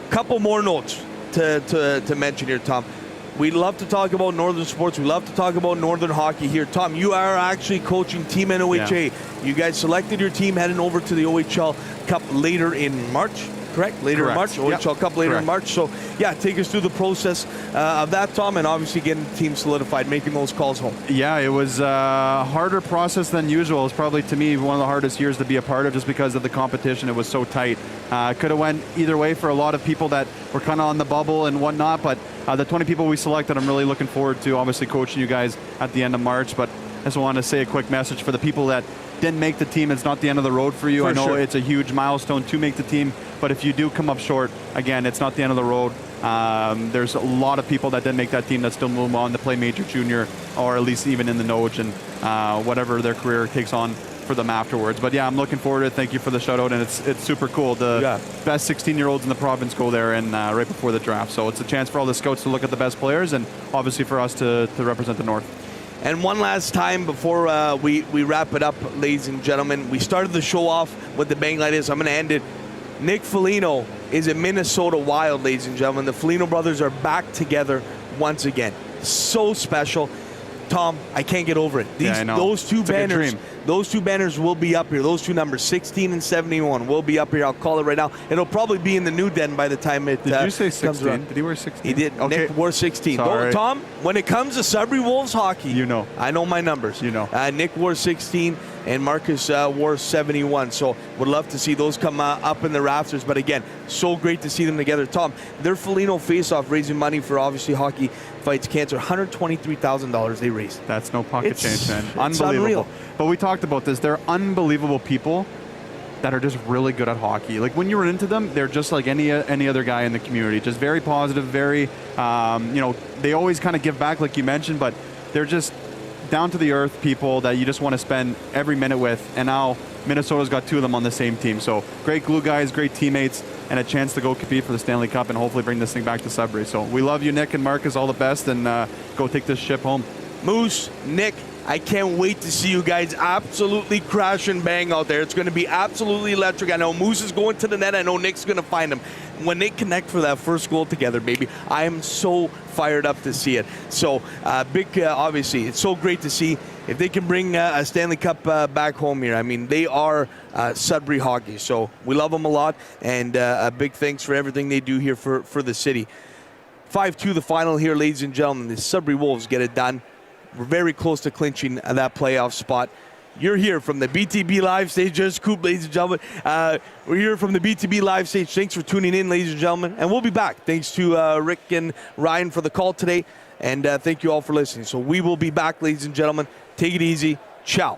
Couple more notes to mention here, Tom. We love to talk about Northern sports. We love to talk about Northern hockey here. Tom, you are actually coaching Team NOHA. You guys selected your team heading over to the OHL Cup later in March, correct? In March, OHL Cup later in March. So, take us through the process of that, Tom, and obviously getting the team solidified, making those calls home. Yeah, it was a harder process than usual. It's probably, to me, one of the hardest years to be a part of, just because of the competition. It was so tight. Could have went either way for a lot of people that were kind of on the bubble and whatnot, but the 20 people we selected, I'm really looking forward to obviously coaching you guys at the end of March. But just want to say a quick message for the people that didn't make the team. It's not the end of the road for you. I know it's a huge milestone to make the team, but if you do come up short, again, it's not the end of the road. There's a lot of people that didn't make that team that still move on to play major junior, or at least even in the Noj, and whatever their career takes on for them afterwards. But yeah, I'm looking forward to it. Thank you for the shout out, and it's super cool. The best 16-year-olds in the province go there, and right before the draft. So it's a chance for all the scouts to look at the best players, and obviously for us to represent the North. And one last time before we wrap it up, ladies and gentlemen, we started the show off with the bang like this. I'm going to end it. Nick Foligno is a Minnesota Wild, ladies and gentlemen. The Foligno brothers are back together once again. So special. Tom, I can't get over it. Those two banners will be up here. Those two numbers, 16 and 71, will be up here. I'll call it right now. It'll probably be in the new den by the time it Did you say 16? comes around. Did he wear 16? He did. Okay. Nick wore 16. Sorry. Tom, when it comes to Sudbury Wolves hockey, you know. I know my numbers. You know. Nick wore 16 and Marcus wore 71. So would love to see those come up in the rafters. But again, so great to see them together. Tom, their Foligno face-off raising money for obviously Hockey Fights Cancer. $123,000 they raised. That's no pocket change, man. It's Unbelievable. unreal. But we talked about this. They're unbelievable people that are just really good at hockey. Like when you run into them, they're just like any other guy in the community. Just very positive, very, they always kind of give back like you mentioned, but they're just down to the earth people that you just want to spend every minute with. And now Minnesota's got two of them on the same team. So great glue guys, great teammates, and a chance to go compete for the Stanley Cup and hopefully bring this thing back to Sudbury. So we love you, Nick and Marcus, all the best, and go take this ship home. Moose, Nick, I can't wait to see you guys absolutely crash and bang out there. It's going to be absolutely electric. I know Moose is going to the net. I know Nick's going to find him. When they connect for that first goal together, baby, I am so fired up to see it. So, obviously, it's so great to see if they can bring a Stanley Cup back home here. I mean, they are Sudbury hockey, so we love them a lot, and a big thanks for everything they do here for the city. 5-2 the final here, ladies and gentlemen. The Sudbury Wolves get it done. We're very close to clinching that playoff spot. You're here from the BTB live stage. Just Coop, ladies and gentlemen. We're here from the BTB live stage. Thanks for tuning in, ladies and gentlemen. And we'll be back. Thanks to Rick and Ryan for the call today. And thank you all for listening. So we will be back, ladies and gentlemen. Take it easy. Ciao.